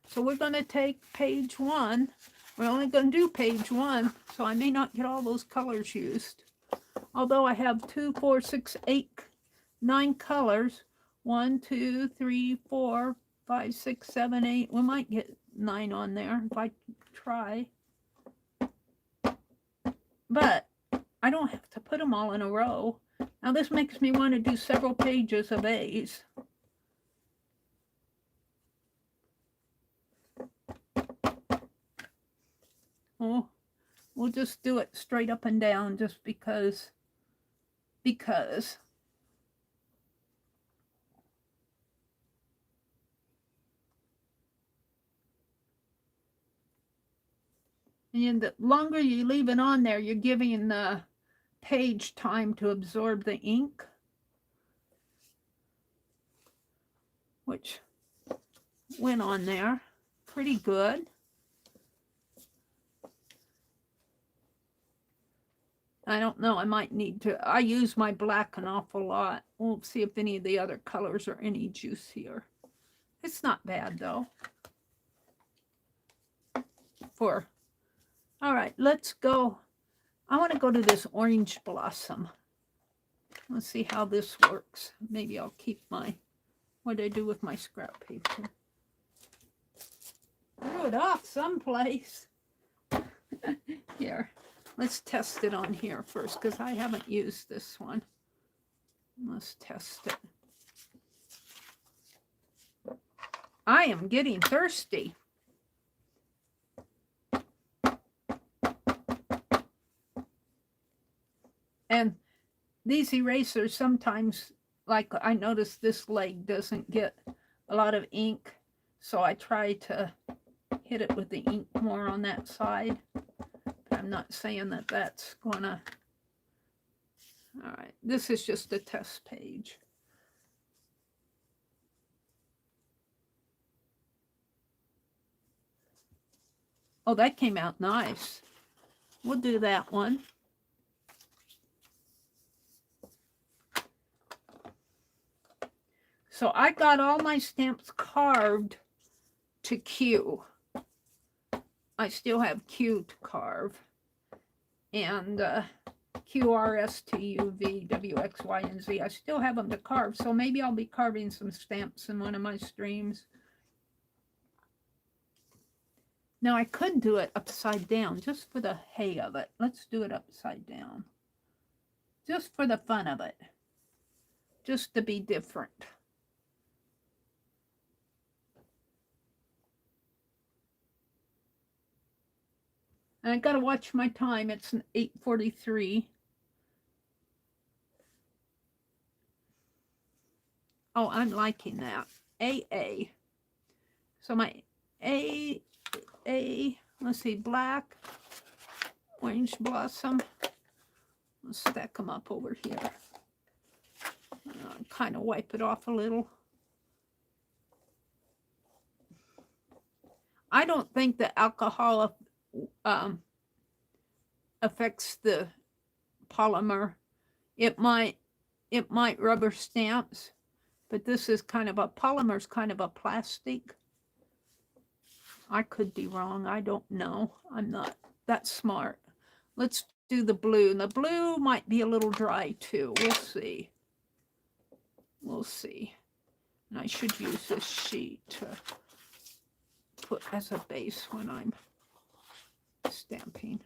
So we're going to take page 1. We're only going to do page 1, so I may not get all those colors used. Although I have 2, 4, 6, 8, 9 colors. 1, 2, 3, 4, 5, 6, 7, 8. We might get 9 on there if I try. But I don't have to put them all in a row. Now this makes me want to do several pages of A's. Oh, we'll just do it straight up and down just because. And the longer you leave it on there, you're giving the page time to absorb the ink, which went on there pretty good. I don't know, I might need to, I use my black an awful lot. We'll see if any of the other colors are any juicier. It's not bad though. All right, let's go. I want to go to this orange blossom. Let's see how this works. Maybe I'll keep my, what did I do with my scrap paper? Threw it off someplace. Here, let's test it on here first because I haven't used this one. Let's test it. I am getting thirsty. And these erasers sometimes, like I noticed this leg doesn't get a lot of ink, so I try to hit it with the ink more on that side. But I'm not saying that that's gonna. All right, this is just a test page. Oh, that came out nice. We'll do that one. So I got all my stamps carved to Q. I still have Q to carve. And Q, R, S, T, U, V, W, X, Y, and Z. I still have them to carve. So maybe I'll be carving some stamps in one of my streams. Now I could do it upside down just for the hay of it. Let's do it upside down. Just for the fun of it. Just to be different. And I got to watch my time. It's 8:43. Oh, I'm liking that. AA. So my A, let's see, black, orange blossom. Let's stack them up over here. Kind of wipe it off a little. I don't think the alcohol affects the polymer. It might rubber stamps, but this is kind of a polymer's kind of a plastic. I could be wrong. I don't know. I'm not that smart. Let's do the blue. And the blue might be a little dry too. We'll see. We'll see. And I should use this sheet to put as a base when I'm stamping.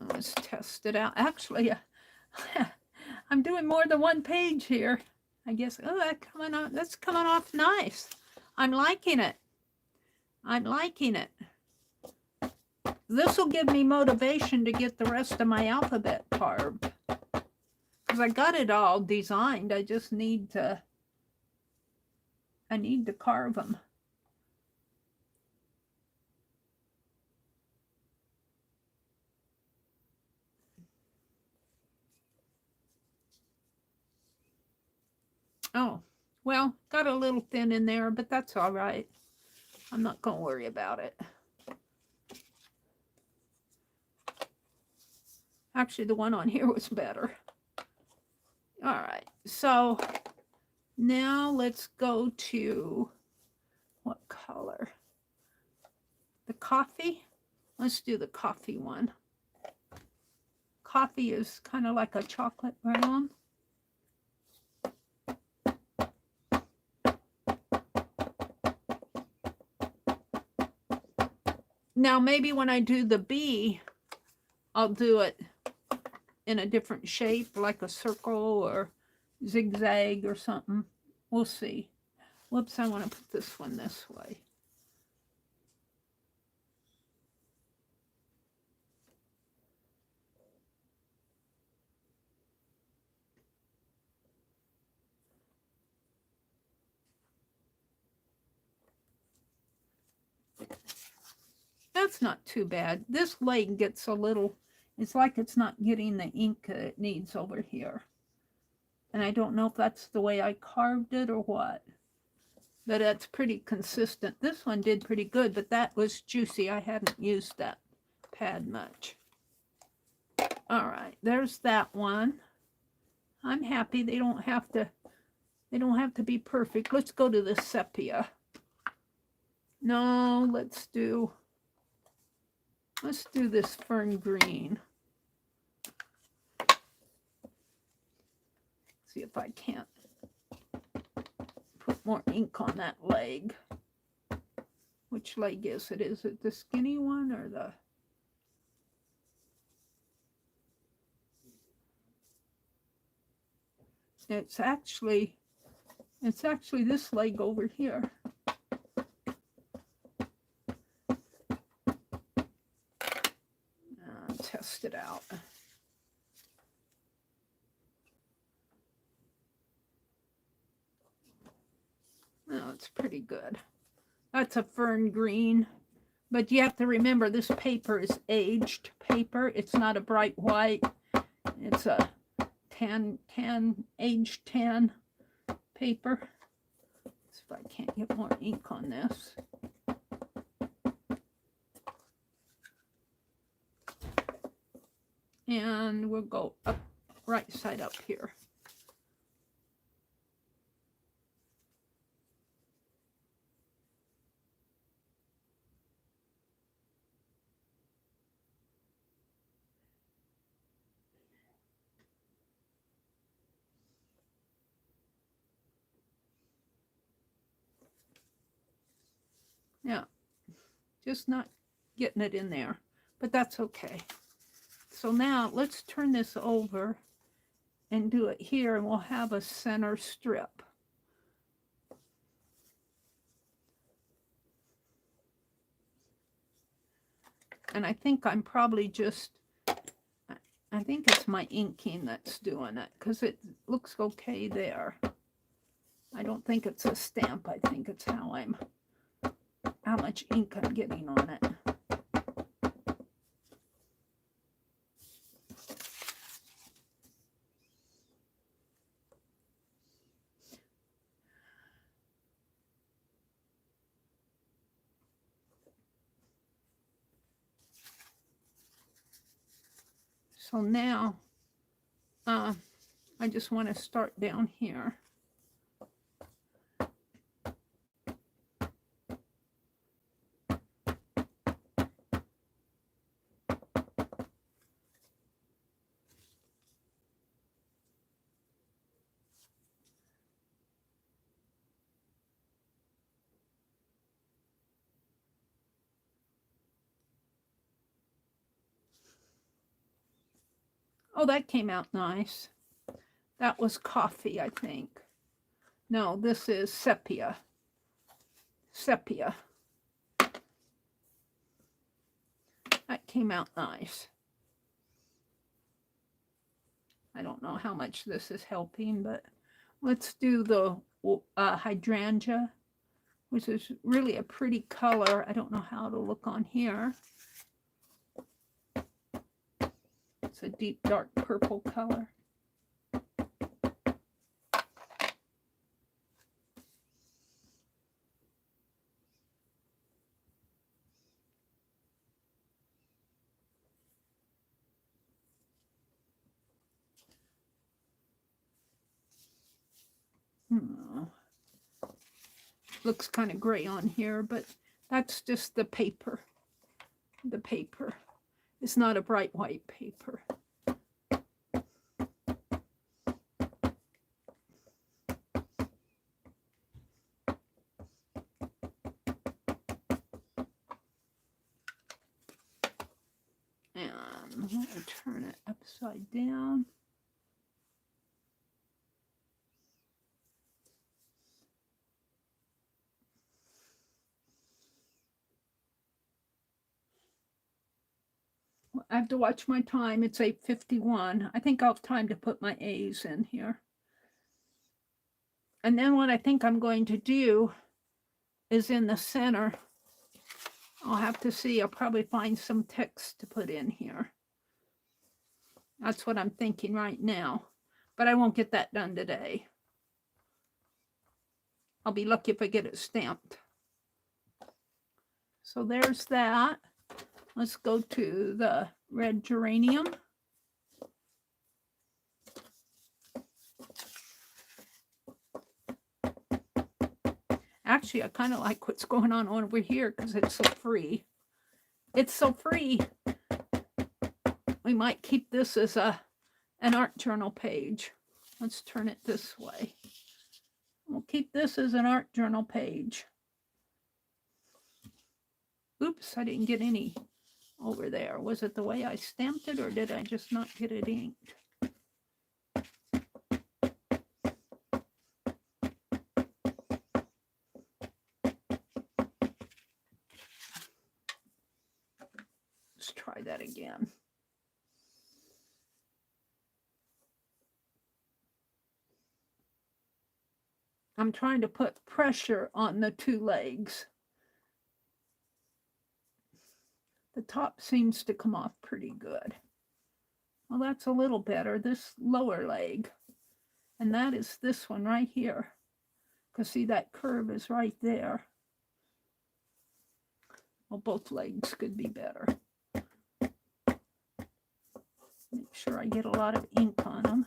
Let's test it out. Actually, I'm doing more than one page here. I guess, oh, that's coming off nice. I'm liking it. I'm liking it. This will give me motivation to get the rest of my alphabet carved. Because I got it all designed. I just need to, carve them. Oh, well, got a little thin in there, but that's all right. I'm not going to worry about it. Actually, the one on here was better. All right, so now let's go to what color? The coffee. Let's do the coffee one. Coffee is kind of like a chocolate brown. Now, maybe when I do the bee, I'll do it in a different shape, like a circle or zigzag or something. We'll see. Whoops, I want to put this one this way. That's not too bad. This leg gets a little, it's like it's not getting the ink it needs over here. And I don't know if that's the way I carved it or what. But that's pretty consistent. This one did pretty good, but that was juicy. I hadn't used that pad much. All right, there's that one. I'm happy they don't have to be perfect. Let's go to the sepia. No, let's do this fern green. See if I can't put more ink on that leg. Which leg is it? Is it the skinny one or the... It's actually this leg over here. Test it out. Oh, it's pretty good. That's a fern green. But you have to remember this paper is aged paper. It's not a bright white. It's a aged tan paper. Let's see if I can't get more ink on this. And we'll go up, right side up here. Yeah, just not getting it in there, but that's okay. So now let's turn this over and do it here, and we'll have a center strip. And I think I'm probably just, I think it's my inking that's doing it, because it looks okay there. I don't think it's a stamp. I think it's how much ink I'm getting on it. So now, I just want to start down here. Oh, that came out nice. That was coffee, I think. No, this is sepia. Sepia. That came out nice. I don't know how much this is helping, but let's do the hydrangea, which is really a pretty color. I don't know how to look on here. It's a deep dark purple color. Looks kind of gray on here, but that's just the paper. The paper. It's not a bright white paper. And I'm going to turn it upside down. I have to watch my time. It's 8:51. I think I'll have time to put my A's in here. And then what I think I'm going to do is in the center, I'll have to see. I'll probably find some text to put in here. That's what I'm thinking right now. But I won't get that done today. I'll be lucky if I get it stamped. So there's that. Let's go to the red geranium. Actually, I kind of like what's going on over here because it's so free. It's so free. We might keep this as an art journal page. Let's turn it this way. We'll keep this as an art journal page. Oops, I didn't get any over there. Was it the way I stamped it, or did I just not get it inked? Let's try that again. I'm trying to put pressure on the two legs. The top seems to come off pretty good. Well, that's a little better, this lower leg. And that is this one right here. Because see, that curve is right there. Well, both legs could be better. Make sure I get a lot of ink on them.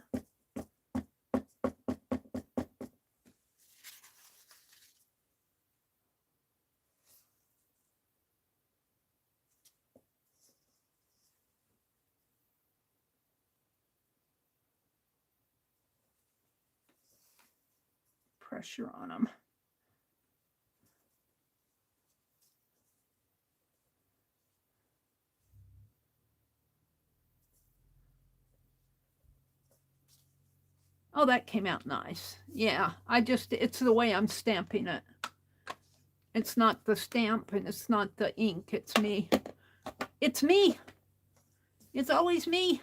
Pressure on them. Oh, that came out nice. Yeah, it's the way I'm stamping it. It's not the stamp and it's not the ink. It's me. It's me. It's always me.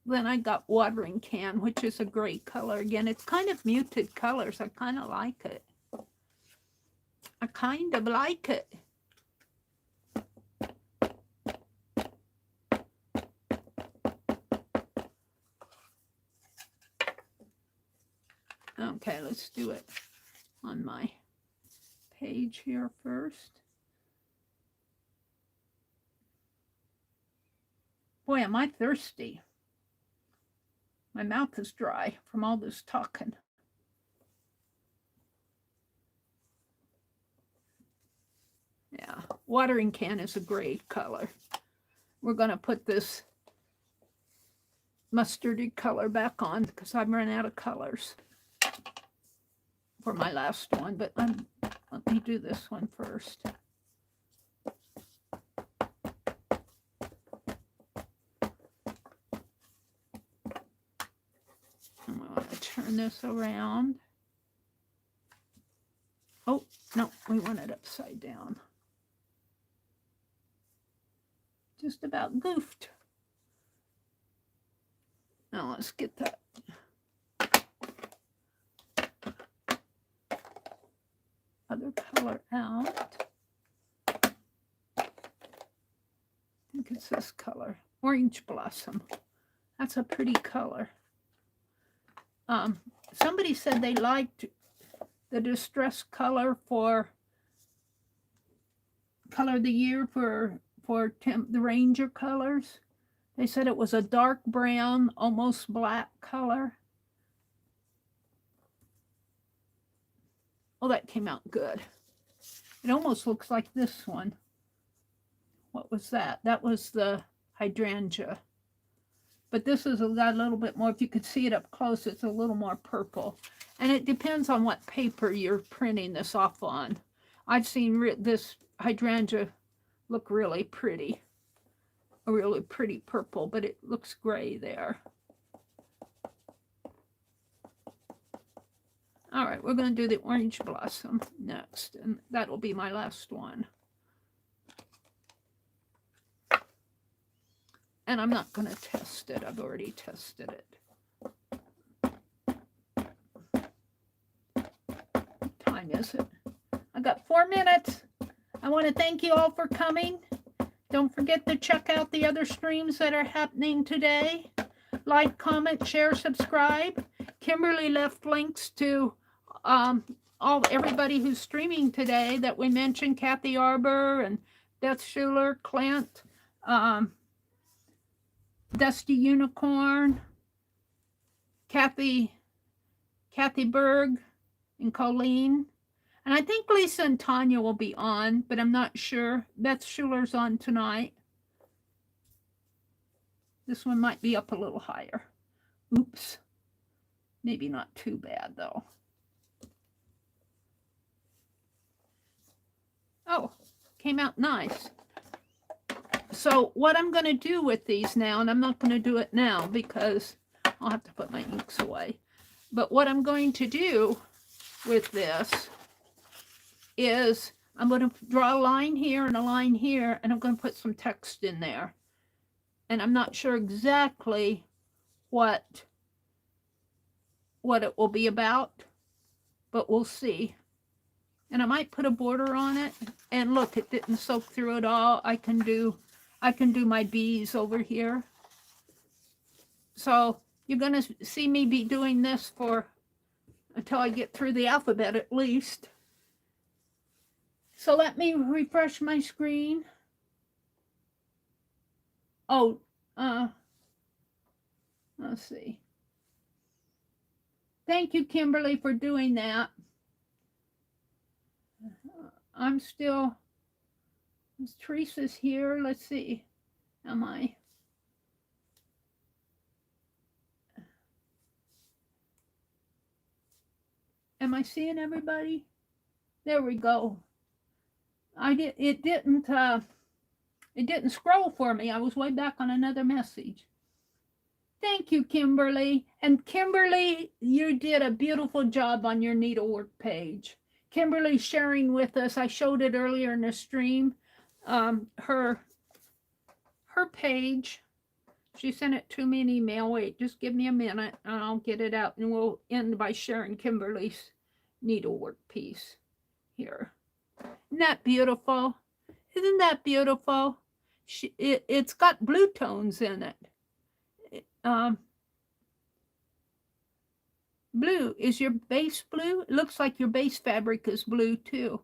Then I got watering can, which is a gray color. Again, it's kind of muted colors. I kind of like it. I kind of like it. Okay, let's do it on my page here first. Boy, am I thirsty. My mouth is dry from all this talking. Yeah, watering can is a gray color. We're going to put this mustardy color back on because I'm running out of colors for my last one. But let me do this one first. I'm going to turn this around. Oh, no, we want it upside down. Just about goofed. Now let's get that other color out. I think it's this color, Orange Blossom. That's a pretty color. Somebody said they liked the distress color for color of the year for the Ranger colors. They said it was a dark brown, almost black color. Oh, that came out good. It almost looks like this one. What was that? That was the hydrangea. But this is got a little bit more. If you could see it up close, it's a little more purple. And it depends on what paper you're printing this off on. I've seen this hydrangea look really pretty. A really pretty purple, but it looks gray there. All right, we're going to do the orange blossom next, and that'll be my last one. And I'm not going to test it. I've already tested it. What time is it? I got 4 minutes. I want to thank you all for coming. Don't forget to check out the other streams that are happening today. Like, comment, share, subscribe. Kimberly left links to everybody who's streaming today that we mentioned. Kathy Arbor and Beth Schuler, Clint, Dusty Unicorn, Kathy Berg, and Colleen. And I think Lisa and Tanya will be on, but I'm not sure. Beth Schuler's on tonight. This one might be up a little higher. Oops. Maybe not too bad, though. Oh, came out nice. So what I'm going to do with these now, and I'm not going to do it now because I'll have to put my inks away. But what I'm going to do with this is I'm going to draw a line here and a line here, and I'm going to put some text in there. And I'm not sure exactly what it will be about, but we'll see. And I might put a border on it. And look, it didn't soak through at all. I can do my bees over here. So you're going to see me be doing this for until I get through the alphabet at least. So let me refresh my screen. Oh, let's see. Thank you, Kimberly, for doing that. I'm still, Teresa's here. Let's see. Am I? Am I seeing everybody? There we go. It didn't scroll for me. I was way back on another message. Thank you, Kimberly. And Kimberly, you did a beautiful job on your needlework page. Kimberly sharing with us, I showed it earlier in the stream, her page. She sent it to me in email. Wait, just give me a minute and I'll get it out, and we'll end by sharing Kimberly's needlework piece here. Isn't that beautiful? Isn't that beautiful? It's got blue tones in it. Blue, is your base blue? It looks like your base fabric is blue too.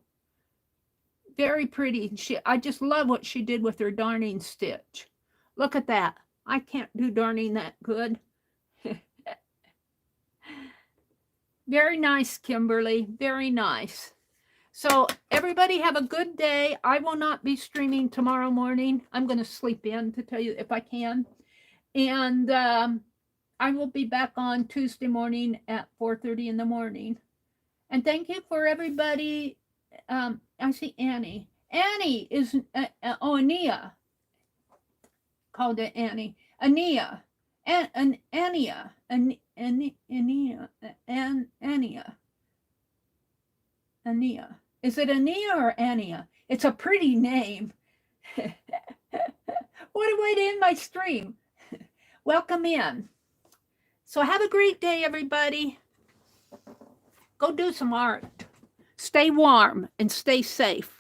Very pretty. I just love what she did with her darning stitch. Look at that. I can't do darning that good. Very nice, Kimberly. Very nice. So everybody have a good day. I will not be streaming tomorrow morning. I'm going to sleep in, to tell you, if I can. And I will be back on Tuesday morning at 4:30 in the morning. And thank you for everybody. I see Annie. Annie is, Ania. Called it Annie. Ania. Ania. Ania. Is it Ania or Ania? It's a pretty name. What a way to end my stream. Welcome in. So have a great day, everybody. Go do some art. Stay warm and stay safe.